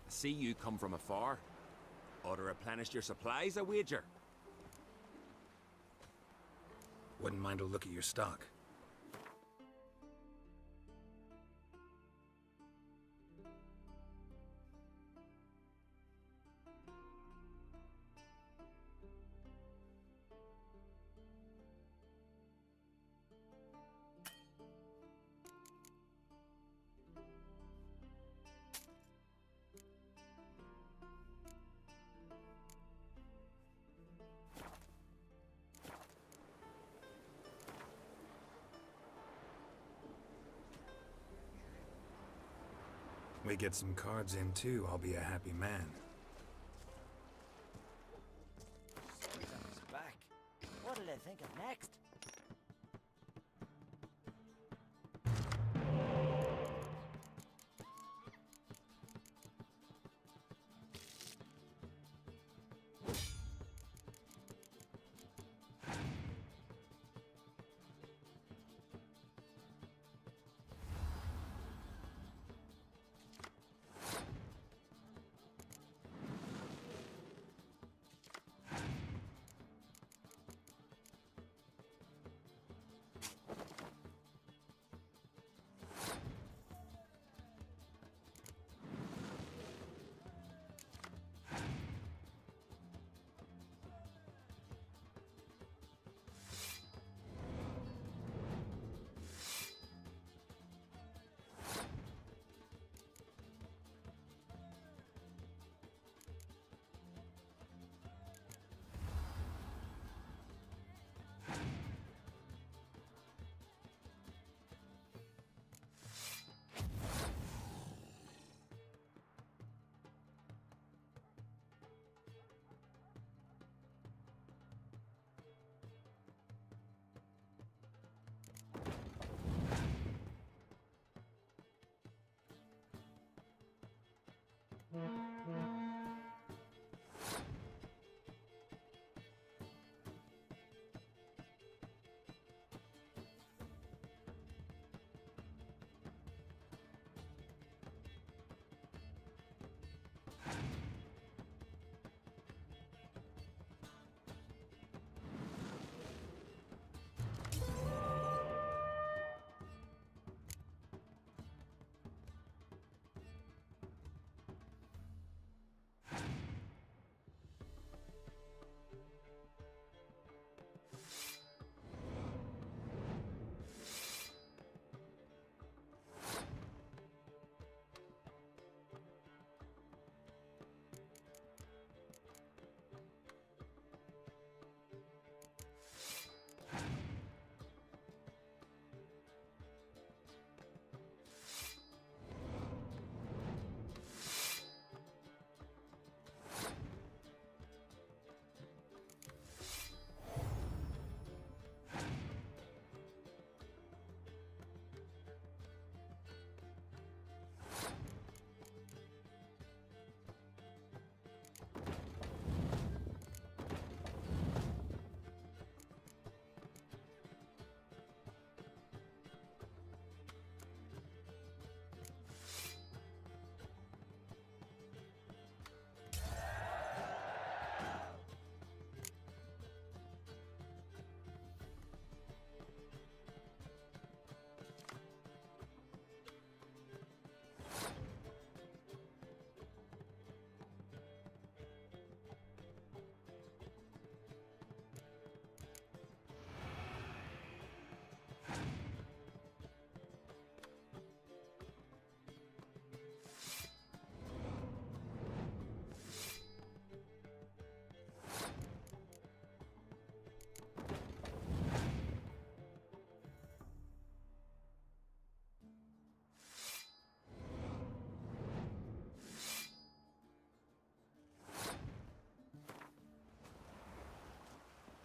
See you come from afar. Ought to replenish your supplies, I wager. Wouldn't mind a look at your stock. We get some cards in too, I'll be a happy man. He's back. What'll they think of next?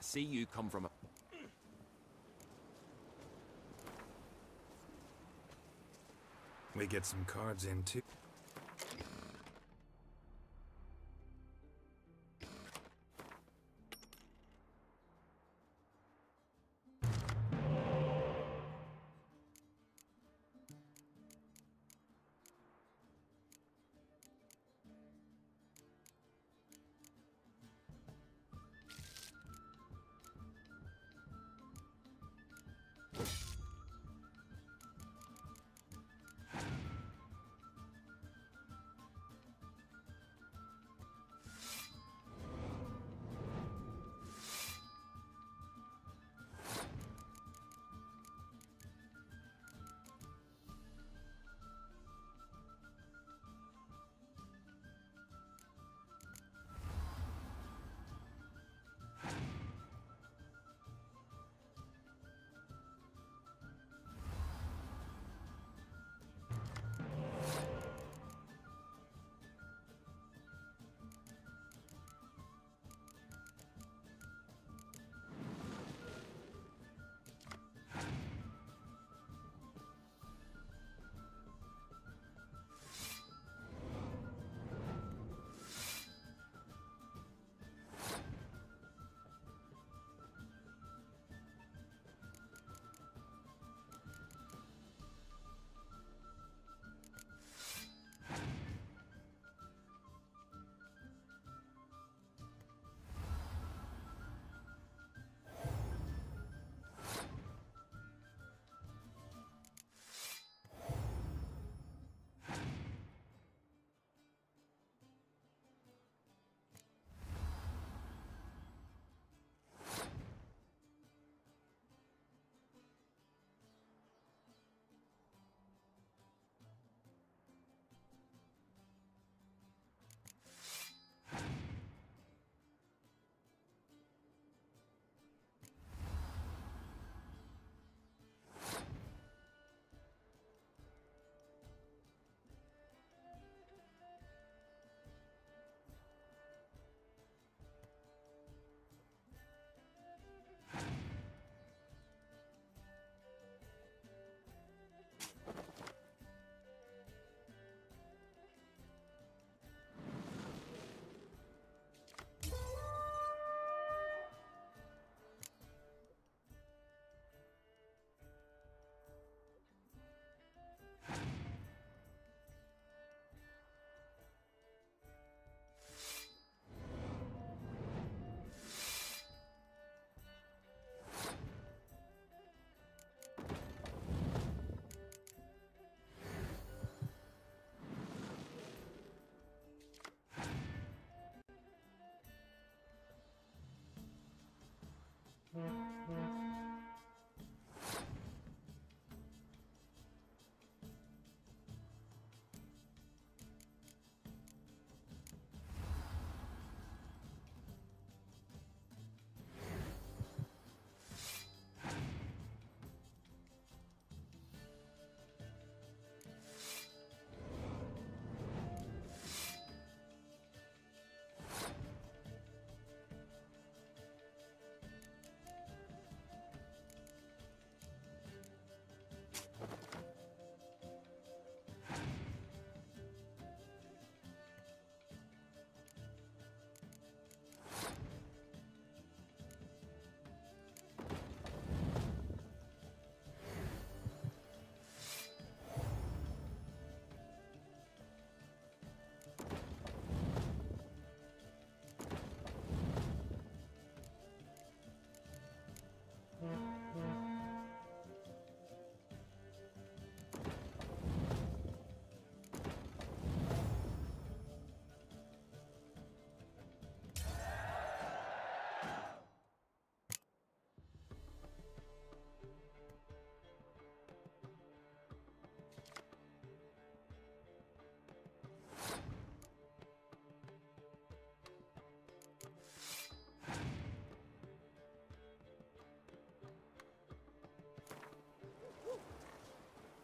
see you come from a... We get some cards in too.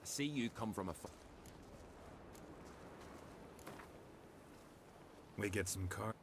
I see you come from a... We get some cards.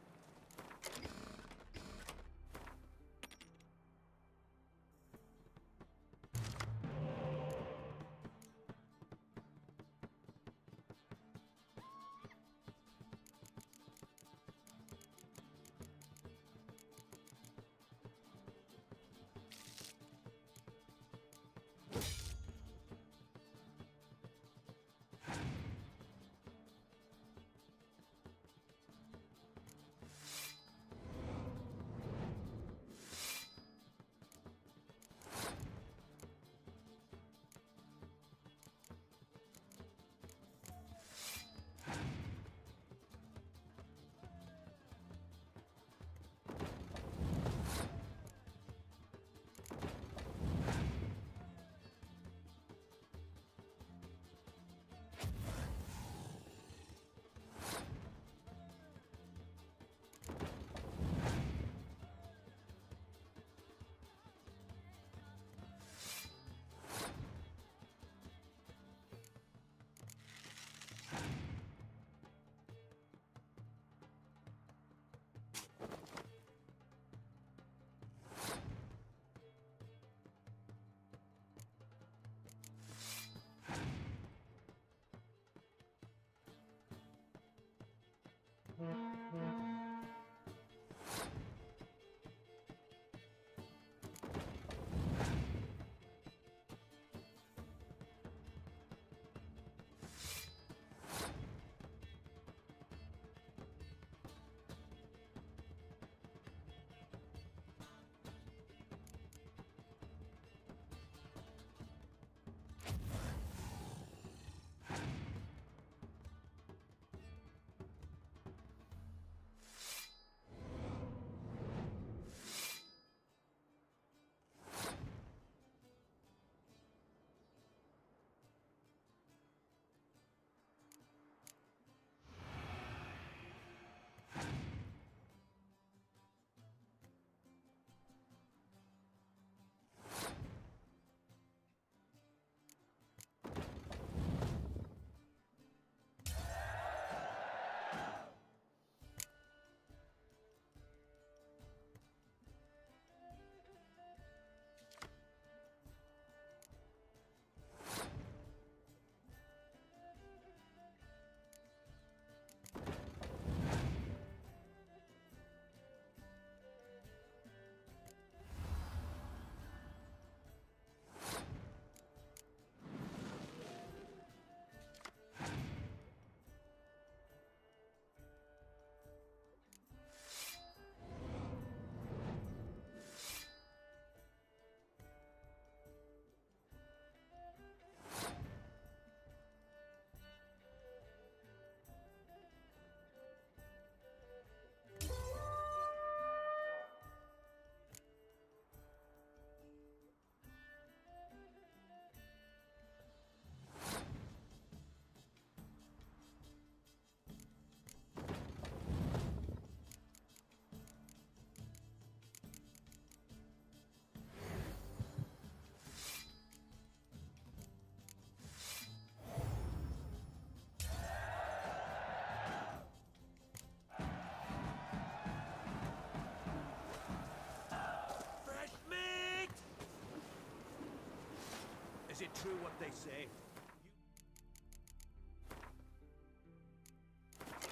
ain't true what they say.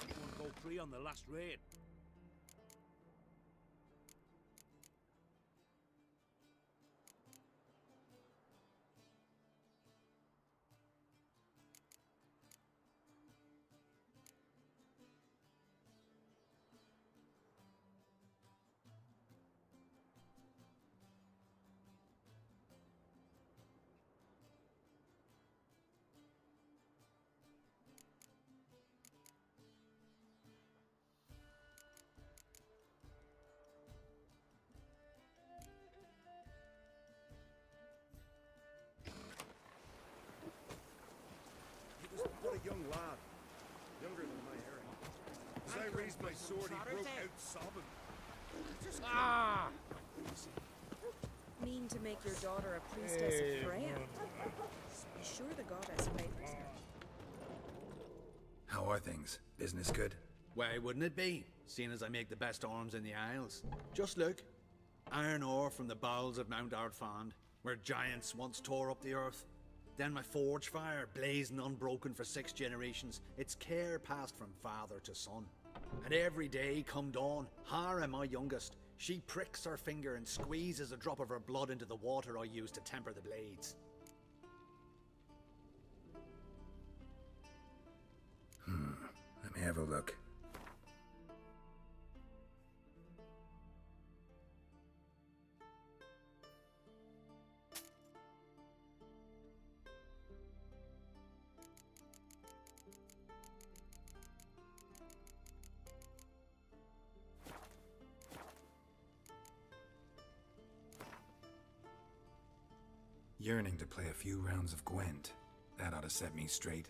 You won't go free on the last raid. But a young lad, younger than my Harry. As I raised my sword, he broke out sobbing. Ah! Mean to make your daughter a priestess of Freya? Be sure the goddess favors her. How are things? Business good? Why wouldn't it be, seeing as I make the best arms in the Isles? Just look. Iron ore from the bowels of Mount Ardfand, where giants once tore up the earth. Then my forge fire, blazing unbroken for 6 generations, its care passed from father to son. And every day come dawn, Hara, my youngest, she pricks her finger and squeezes a drop of her blood into the water I use to temper the blades. Let me have a look. Yearning to play a few rounds of Gwent. That ought to set me straight.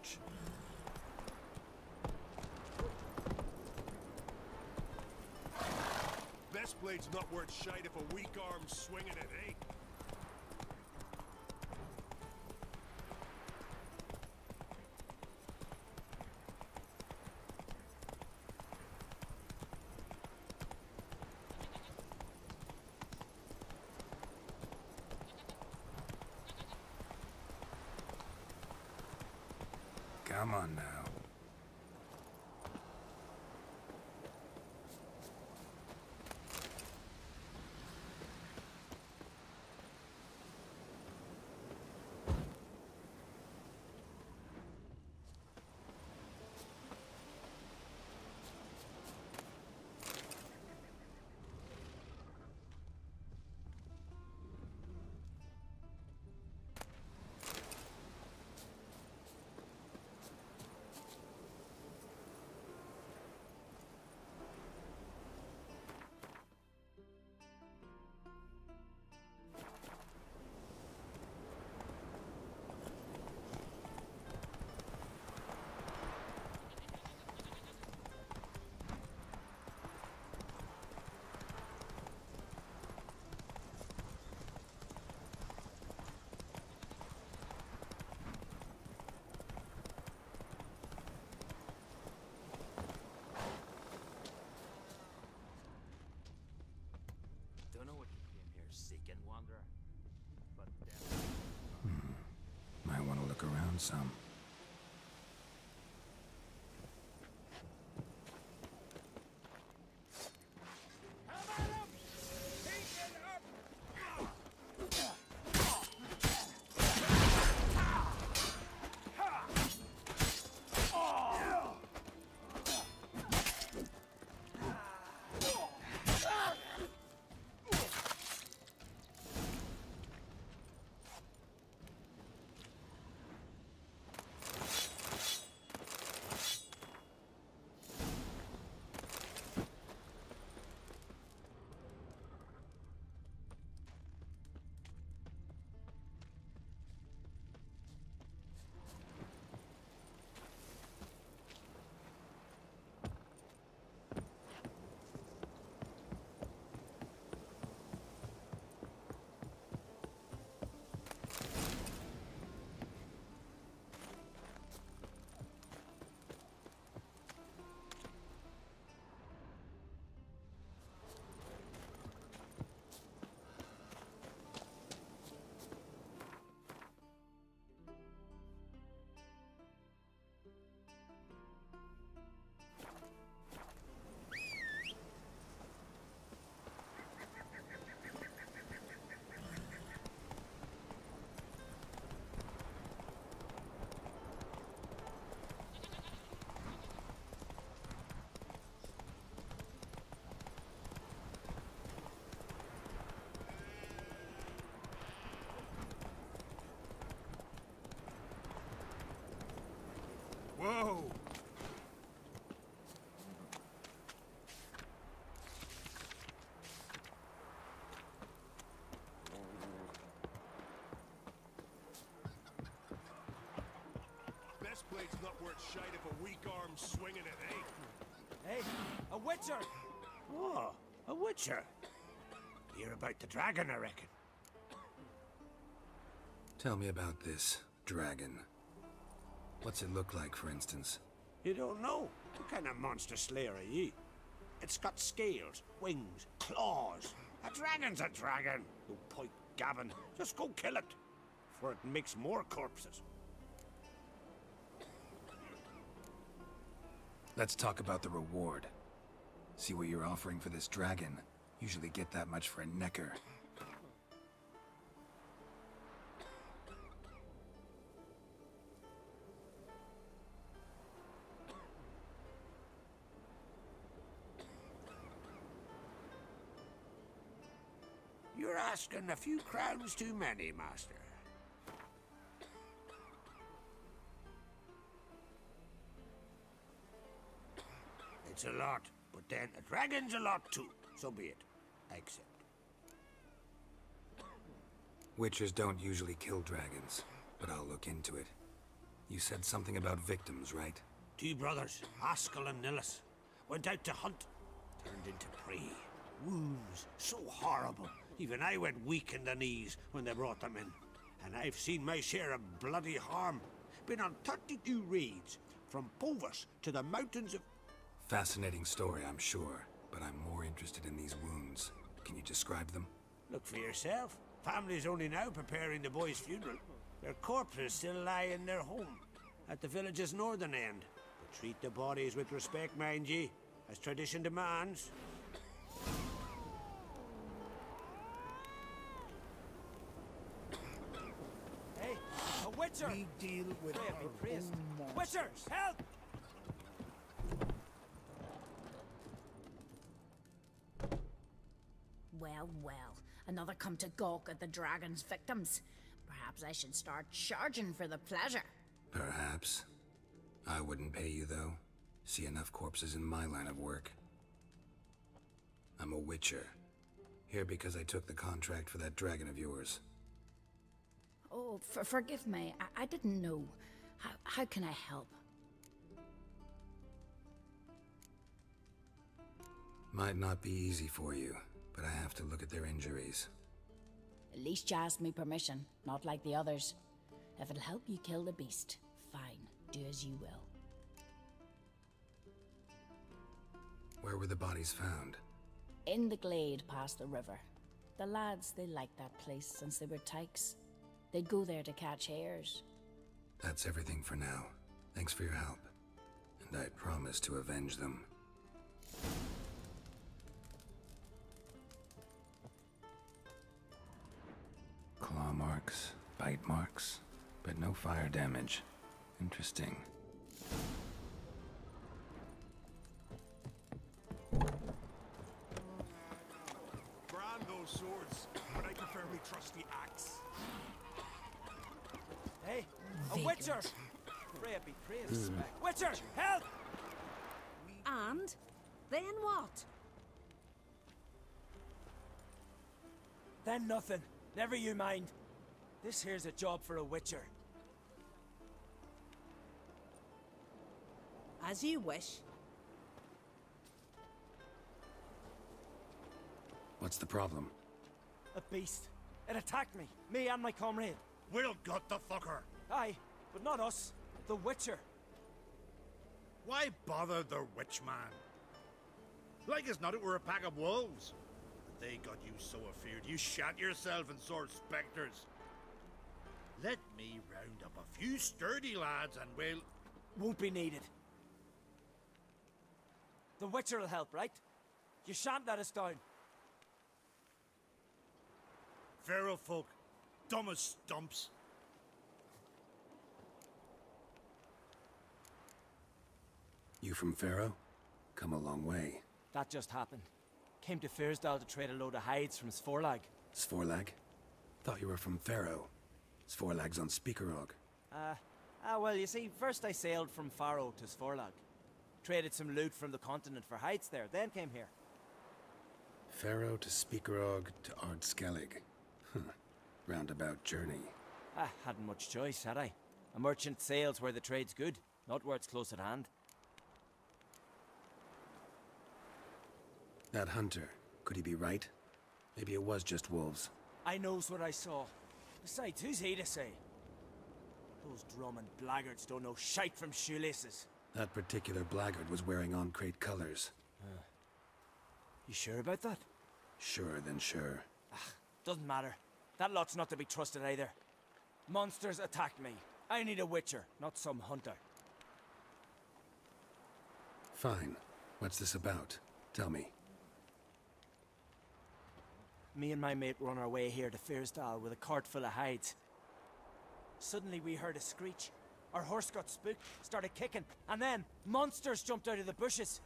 much. Best blade's not worth shite if a weak arm's swinging it, eh? Come on now. Don't know what you came here seeking, wanderer. But Might want to look around some. Whoa! Best blade's not worth shite if a weak arm's swinging it, eh? Hey, a witcher! Oh, a witcher. You're about the dragon, I reckon. Tell me about this dragon. What's it look like, for instance? You don't know? What kind of monster slayer are ye? It's got scales, wings, claws. A dragon's a dragon. You pike gabbin. Just go kill it, for it makes more corpses. Let's talk about the reward. See what you're offering for this dragon. Usually get that much for a necker. You're asking a few crowns too many, master. It's a lot, but then a dragon's a lot too. So be it. I accept. Witchers don't usually kill dragons, but I'll look into it. You said something about victims, right? 2 brothers, Haskell and Nillis, went out to hunt. Turned into prey. Wounds so horrible. Even I went weak in the knees when they brought them in. And I've seen my share of bloody harm. Been on 32 raids, from Povus to the mountains of... Fascinating story, I'm sure. But I'm more interested in these wounds. Can you describe them? Look for yourself. Family's only now preparing the boy's funeral. Their corpses still lie in their home, at the village's northern end. But treat the bodies with respect, mind ye, as tradition demands. Hey, a witcher! We deal with our own monsters. Witcher, help! Well, well. Another come to gawk at the dragon's victims. Perhaps I should start charging for the pleasure. Perhaps. I wouldn't pay you, though. See enough corpses in my line of work. I'm a witcher. Here because I took the contract for that dragon of yours. Oh, forgive me. I didn't know. How can I help? Might not be easy for you, but I have to look at their injuries. At least you asked me permission, not like the others. If it'll help you kill the beast, fine. Do as you will. Where were the bodies found? In the glade past the river. The lads, they liked that place since they were tykes. They'd go there to catch hares. That's everything for now. Thanks for your help. And I promise to avenge them. Claw marks, bite marks, but no fire damage. Interesting. Brand those swords, but I prefer my trusty axe. Hey, a witcher! Pray be praised. Witcher, help! And? Then what? Then nothing. Never you mind. This here's a job for a witcher. As you wish. What's the problem? A beast. It attacked me. Me and my comrade. We'll gut the fucker. Aye, but not us. The witcher. Why bother the witch man? Like as not it were a pack of wolves. They got you so afeard you shat yourself and saw spectres. Let me round up a few sturdy lads and we'll... Won't be needed. The witcher will help, right? You shan't let us down. Feral folk, dumb as stumps. You from Pharaoh? Come a long way. That just happened. Came to Fyrsdal to trade a load of hides from Sforlag. Sforlag? Thought you were from Pharaoh. Sforlag's on Speakerog. Well, you see, first I sailed from Faro to Sforlag. Traded some loot from the continent for hides there, then came here. Pharaoh to Speakerog to Ardskellig. Roundabout journey. Hadn't much choice, had I? A merchant sails where the trade's good, not where it's close at hand. That hunter, could he be right? Maybe it was just wolves. I knows what I saw. Besides, who's he to say? Those drumming blackguards don't know shite from shoelaces. That particular blackguard was wearing on-crate colors. You sure about that? Sure than sure. Doesn't matter. That lot's not to be trusted either. Monsters attacked me. I need a witcher, not some hunter. Fine. What's this about? Tell me. Me and my mate were on our way here to Fyrsdal with a cart full of hides. Suddenly we heard a screech. Our horse got spooked, started kicking, and then monsters jumped out of the bushes.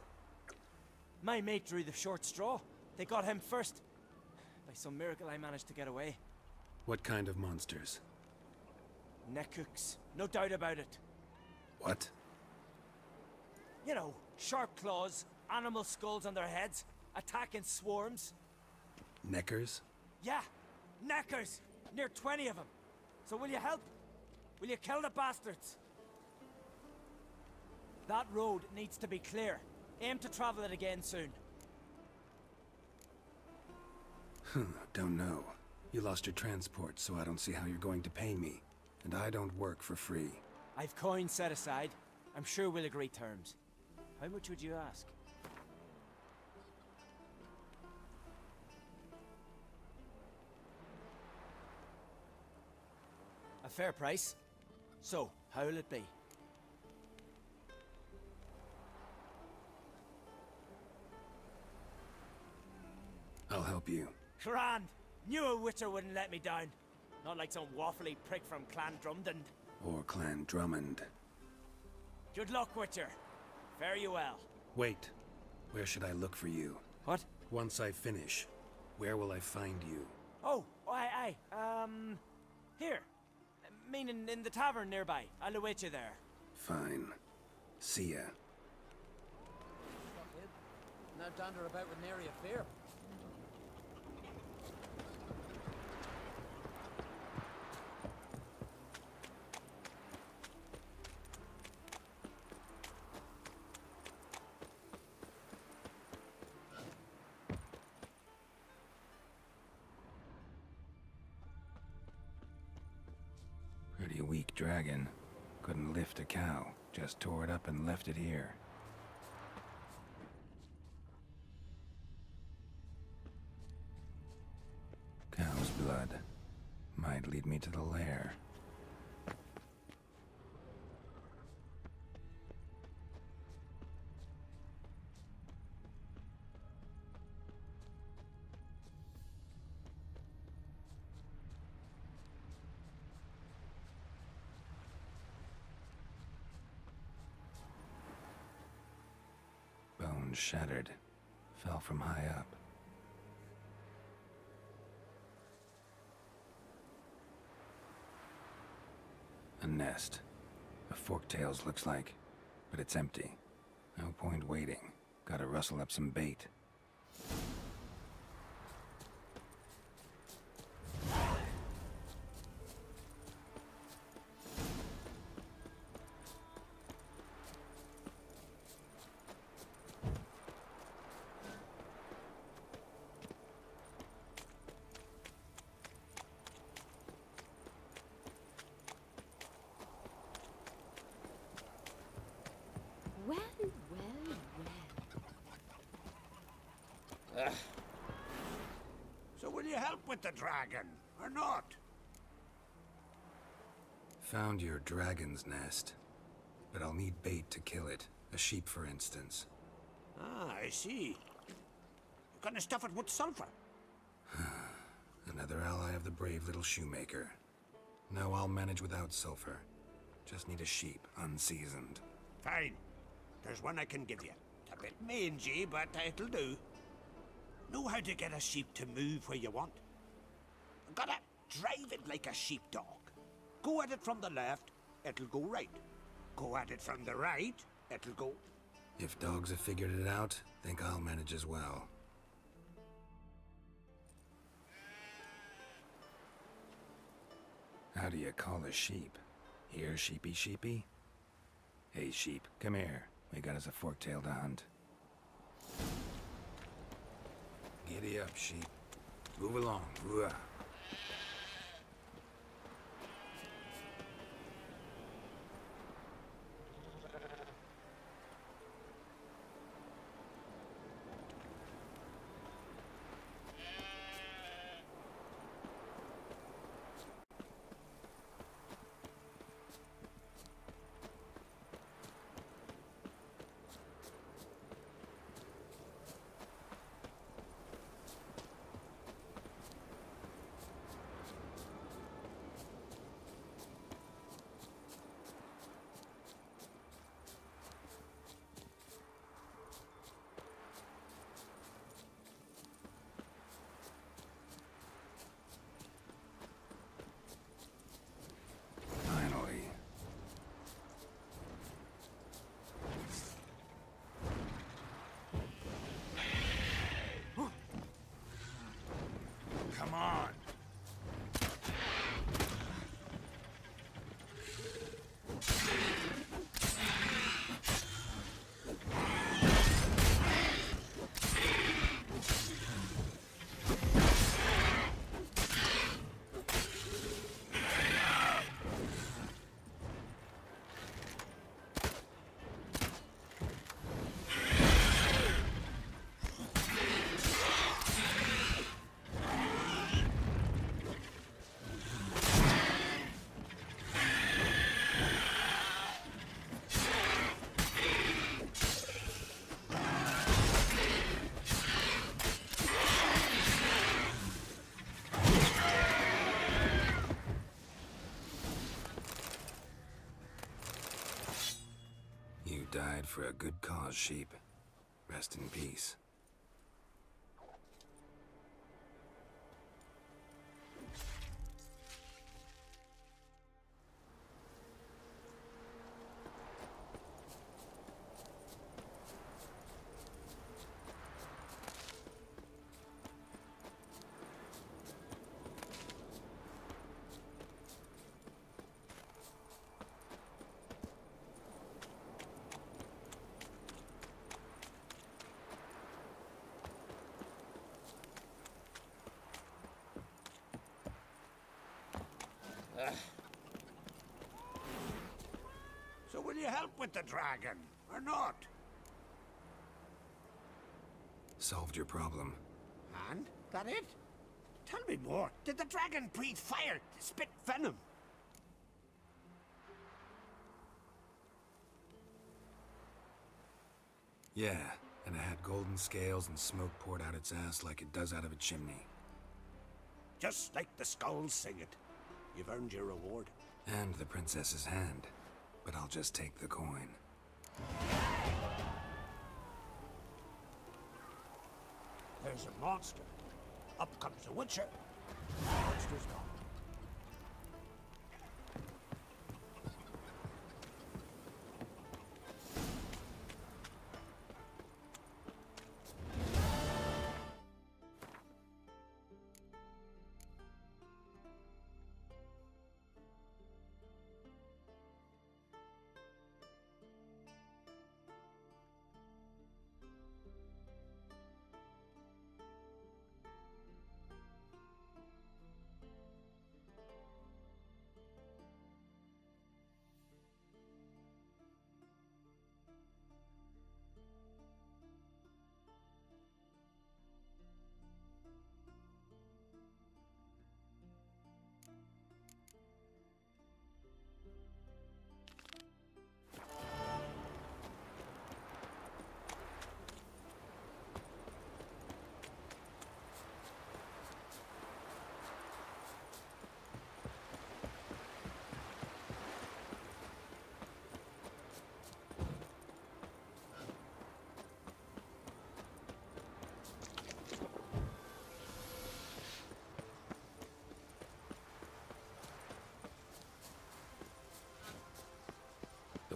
My mate drew the short straw. They got him first. By some miracle I managed to get away. What kind of monsters? Neckhooks, no doubt about it. What? You know, sharp claws, animal skulls on their heads, attack in swarms. Neckers? Yeah, neckers! Near 20 of them. So will you help? Will you kill the bastards? That road needs to be clear. Aim to travel it again soon. Don't know. You lost your transport, so I don't see how you're going to pay me. And I don't work for free. I've coin set aside. I'm sure we'll agree terms. How much would you ask? A fair price. So, how will it be? I'll help you. Grand! Knew a Witcher wouldn't let me down. Not like some waffly prick from Clan Drumdon. Or Clan Drummond. Good luck, Witcher. Fare you well. Wait. Where should I look for you? What? Once I finish, where will I find you? Oh, aye. Here. Meaning in the tavern nearby. I'll await you there. Fine. See ya. Now dander about with nary a fear. Pretty weak dragon. Couldn't lift a cow. Just tore it up and left it here. Cow's blood. Might lead me to the lair. Bones shattered. Fell from high up. A nest. A forktails looks like, but it's empty. No point waiting. Gotta rustle up some bait. Well. So will you help with the dragon, or not? Found your dragon's nest, but I'll need bait to kill it. A sheep, for instance. Ah, I see. Gonna stuff it with sulfur? Another ally of the brave little shoemaker. No, I'll manage without sulfur. Just need a sheep, unseasoned. Fine. There's one I can give you. It's a bit mangy, but it'll do. Know how to get a sheep to move where you want. Gotta drive it like a sheepdog. Go at it from the left, it'll go right. Go at it from the right, it'll go... If dogs have figured it out, think I'll manage as well. How do you call a sheep? Here, sheepy sheepy? Hey sheep, come here. We got us a forktail to hunt. Giddy up, sheep. Move along. Ooh-ah. died for a good cause, sheep. Rest in peace. So will you help with the dragon, or not? Solved your problem. And? That it? Tell me more. Did the dragon breathe fire, spit venom? Yeah, and it had golden scales and smoke poured out its ass like it does out of a chimney. Just like the skulls sing it. You've earned your reward. And the princess's hand. But I'll just take the coin. There's a monster. Up comes the Witcher. The monster's gone.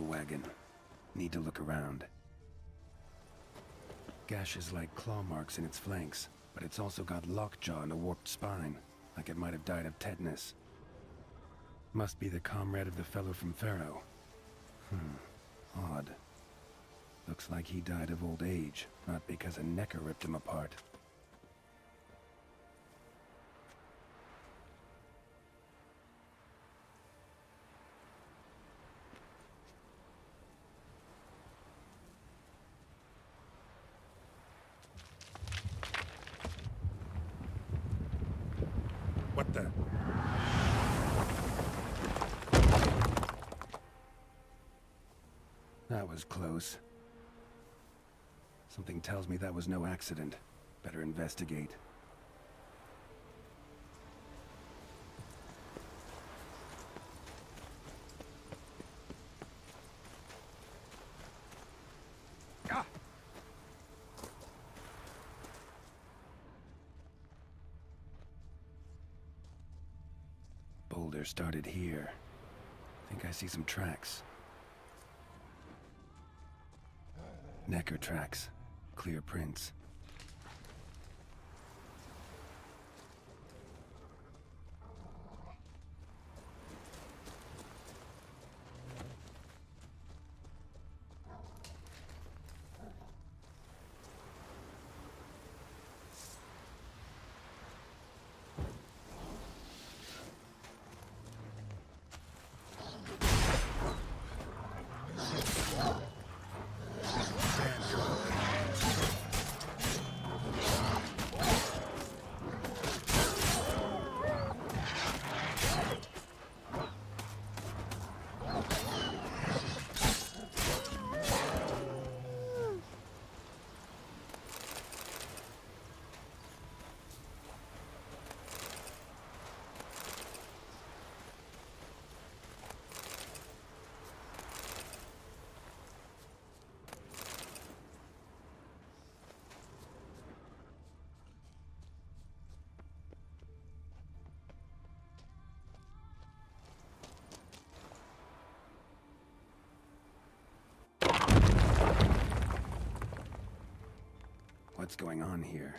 Wagon. Need to look around. Gashes like claw marks in its flanks, but it's also got lockjaw and a warped spine, like it might have died of tetanus. Must be the comrade of the fellow from Pharaoh. Odd. Looks like he died of old age, not because a necker ripped him apart. What the? That was close. Something tells me that was no accident. Better investigate. Boulder started here. Think I see some tracks. Necker tracks. Clear prints. What's going on here?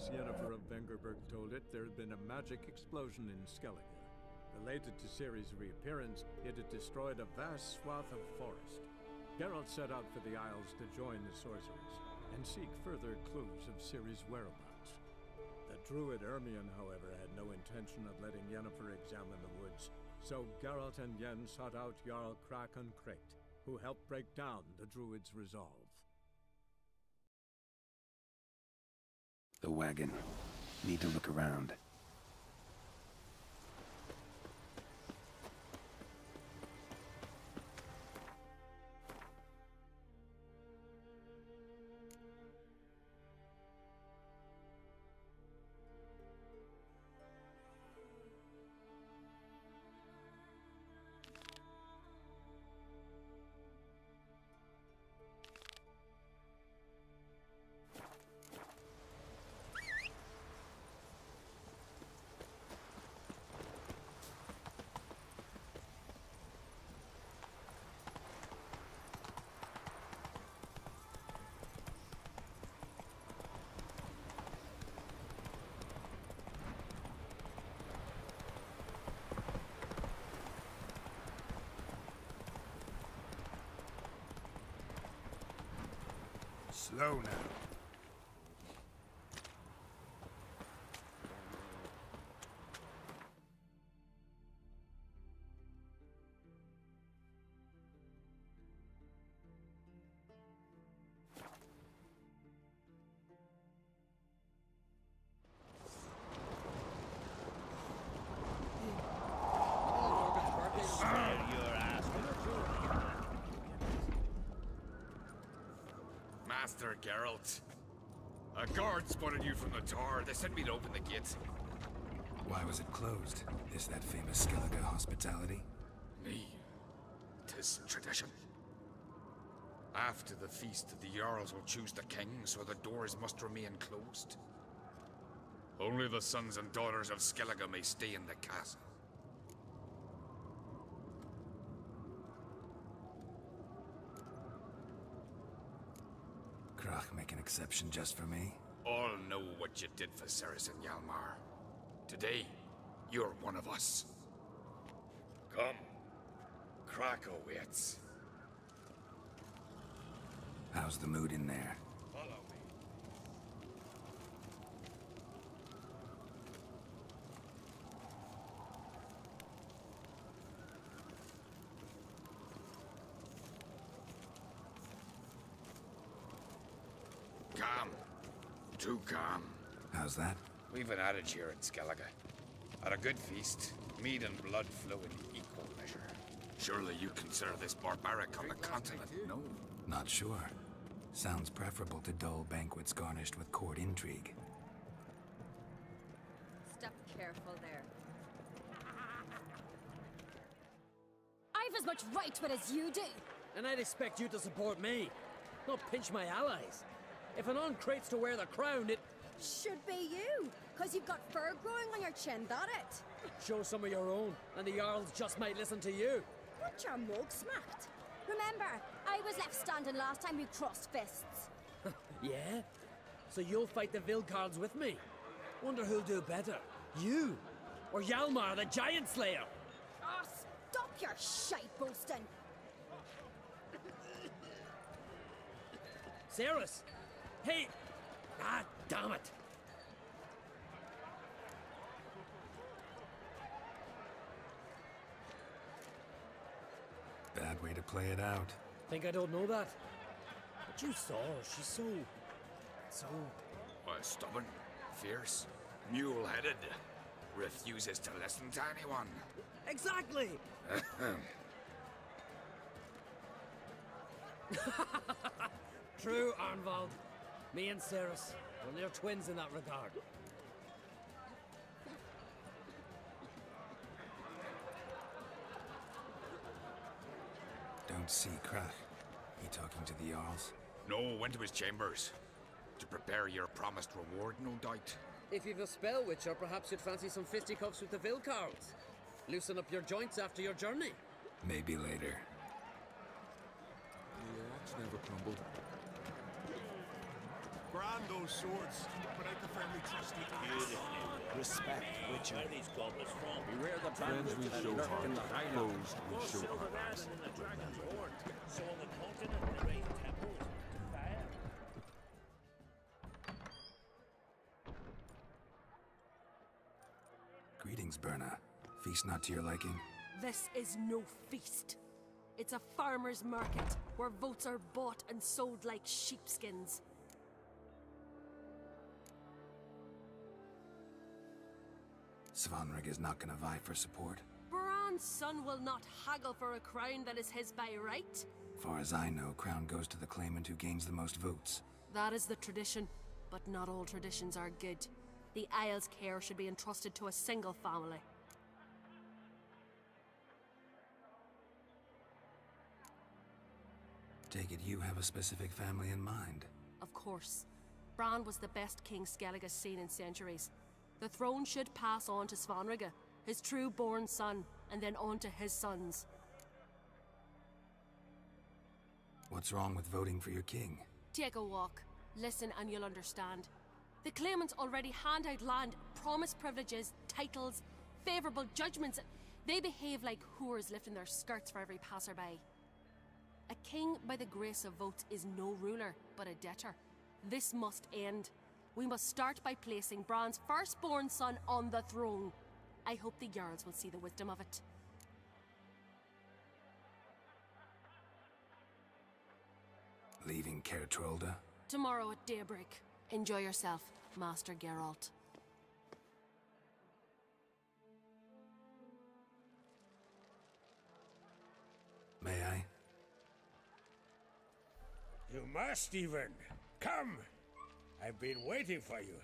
Princess Yennefer of Vengerberg told it, there had been a magic explosion in Skellige. Related to Ciri's reappearance, it had destroyed a vast swath of forest. Geralt set out for the Isles to join the sorcerers and seek further clues of Ciri's whereabouts. The druid Ermion, however, had no intention of letting Yennefer examine the woods, so Geralt and Yen sought out Jarl Krakon Crate, who helped break down the druid's resolve. The wagon. Need to look around. Slow now. Master Geralt. A guard spotted you from the tower. They sent me to open the gate. Why was it closed? Is that famous Skellige hospitality? Me. 'Tis tradition. After the feast, the Jarls will choose the king, so the doors must remain closed. Only the sons and daughters of Skellige may stay in the castle. Krach make an exception just for me? All know what you did for Ceres and Hjalmar. Today, you're one of us. Come. Krakow waits. How's the mood in there? Follow me. Calm. Too calm. How's that? We've an adage here in Skellige. At a good feast, mead and blood flow in equal measure. Surely you consider this barbaric on the continent, no? Not sure. Sounds preferable to dull banquets garnished with court intrigue. Step careful there. I've as much right to it as you do. And I'd expect you to support me, not pinch my allies. If an uncrate's to wear the crown, it Should be you, because you've got fur growing on your chin, that it? show some of your own, and the Jarls just might listen to you. Want your mug smacked? Remember, I was left standing last time we crossed fists. Yeah? So you'll fight the Vilcards with me? Wonder who'll do better, you or Hjalmar the Giant Slayer? Oh, stop your shite boasting. Ceres! Hey! Ah, damn it! Bad way to play it out. Think I don't know that? But you saw her, she's so... What, stubborn, fierce, mule-headed, refuses to listen to anyone. Exactly! True, Arnvald. Me and Ceres, well, they're twins in that regard. Don't see Krach. He talking to the Jarls? No, went to his chambers. To prepare your promised reward, no doubt. If you've a spell witcher, perhaps you'd fancy some fisticuffs with the Vilcards. Loosen up your joints after your journey. Maybe later. The axe never crumbled. Brand those swords, but out the fair Respect, Witcher. Where these goblins from? Beware the Friends we bandits that show lurk heart, in the hideout. foes we show Silver heart. garden and the dragon's horn. So on the continent they raise temples to fire. Greetings, Berna. Feast not to your liking? This is no feast. It's a farmer's market where votes are bought and sold like sheepskins. Svanrig is not gonna vie for support. Bran's son will not haggle for a crown that is his by right. Far as I know, crown goes to the claimant who gains the most votes. That is the tradition, but not all traditions are good. The Isle's care should be entrusted to a single family. Take it you have a specific family in mind. Of course. Bran was the best king Skellige's seen in centuries. The throne should pass on to Svanrige, his true-born son, and then on to his sons. What's wrong with voting for your king? Take a walk. Listen and you'll understand. The claimants already hand out land, promise privileges, titles, favourable judgments. They behave like whores lifting their skirts for every passerby. A king by the grace of votes is no ruler, but a debtor. This must end. We must start by placing Bran's firstborn son on the throne. I hope the Jarls will see the wisdom of it. Leaving Caer Trolda? Tomorrow at daybreak. Enjoy yourself, Master Geralt. May I? You must even. Come! I've been waiting for you.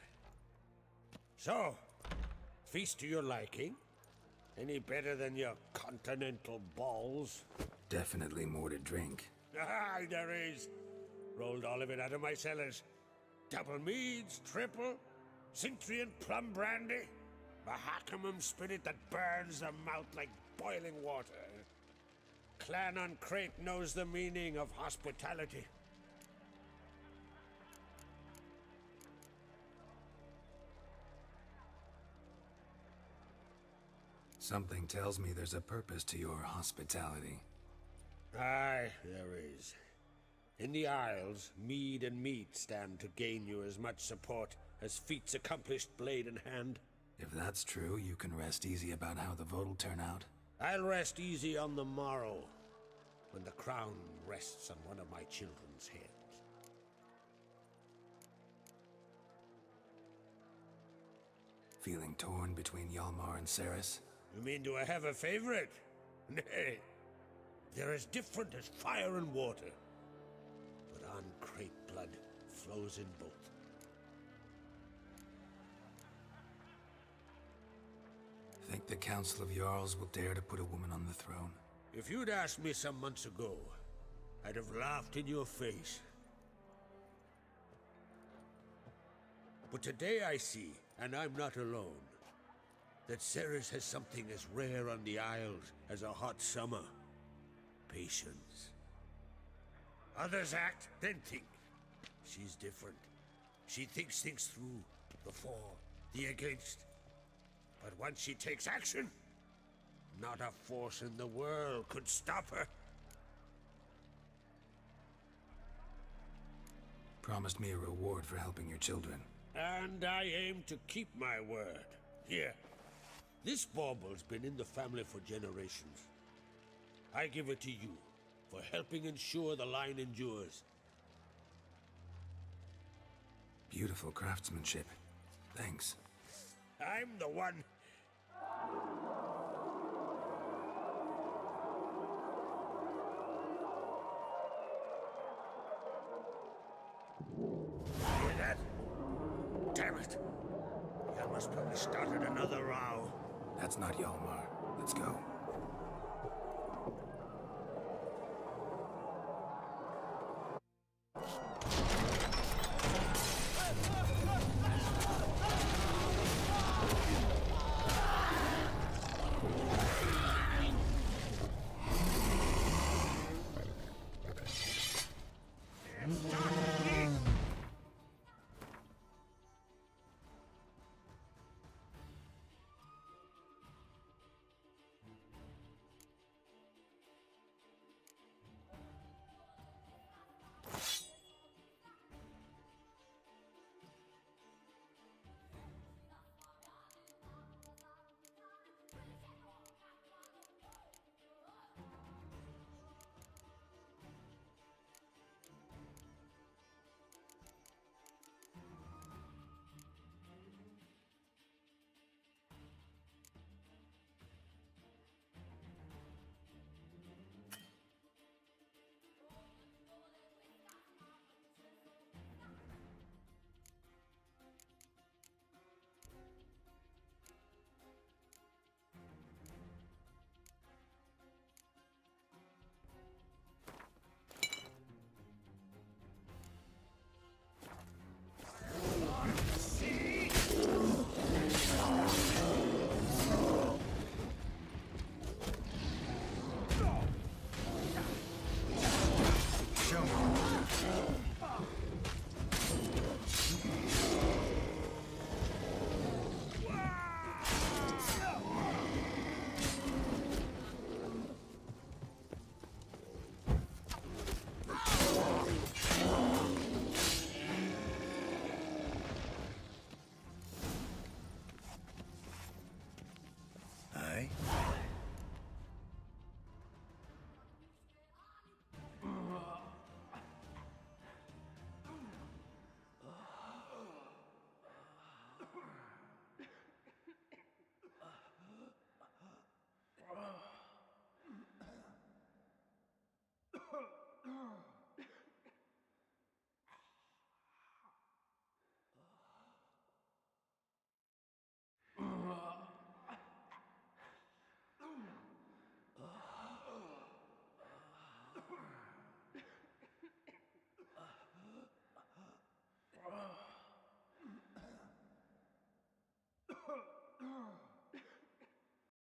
So, feast to your liking? Any better than your continental balls? Definitely more to drink. Ah, there is. Rolled all of it out of my cellars. Double meads, triple, Cintrian plum brandy, Mahakimum spirit that burns the mouth like boiling water. Clan on Crate knows the meaning of hospitality. Something tells me there's a purpose to your hospitality. Aye, there is. In the Isles, mead and meat stand to gain you as much support as feats accomplished blade in hand. If that's true, you can rest easy about how the vote'll turn out. I'll rest easy on the morrow, when the crown rests on one of my children's heads. Feeling torn between Hjalmar and Cerys? You mean, do I have a favorite? Nay. They're as different as fire and water. But on Crate blood flows in both. Think the Council of Jarls will dare to put a woman on the throne? If you'd asked me some months ago, I'd have laughed in your face. But today I see, and I'm not alone, that Cerys has something as rare on the Isles as a hot summer. Patience. Others act, then think. She's different. She thinks things through. The for, the against. But once she takes action, not a force in the world could stop her. Promised me a reward for helping your children. And I aim to keep my word. Here. This bauble's been in the family for generations. I give it to you for helping ensure the line endures. Beautiful craftsmanship. Thanks. I'm the one. Hear that? Damn it. Yalmar's probably started another row. That's not Hjalmar. Let's go. eh?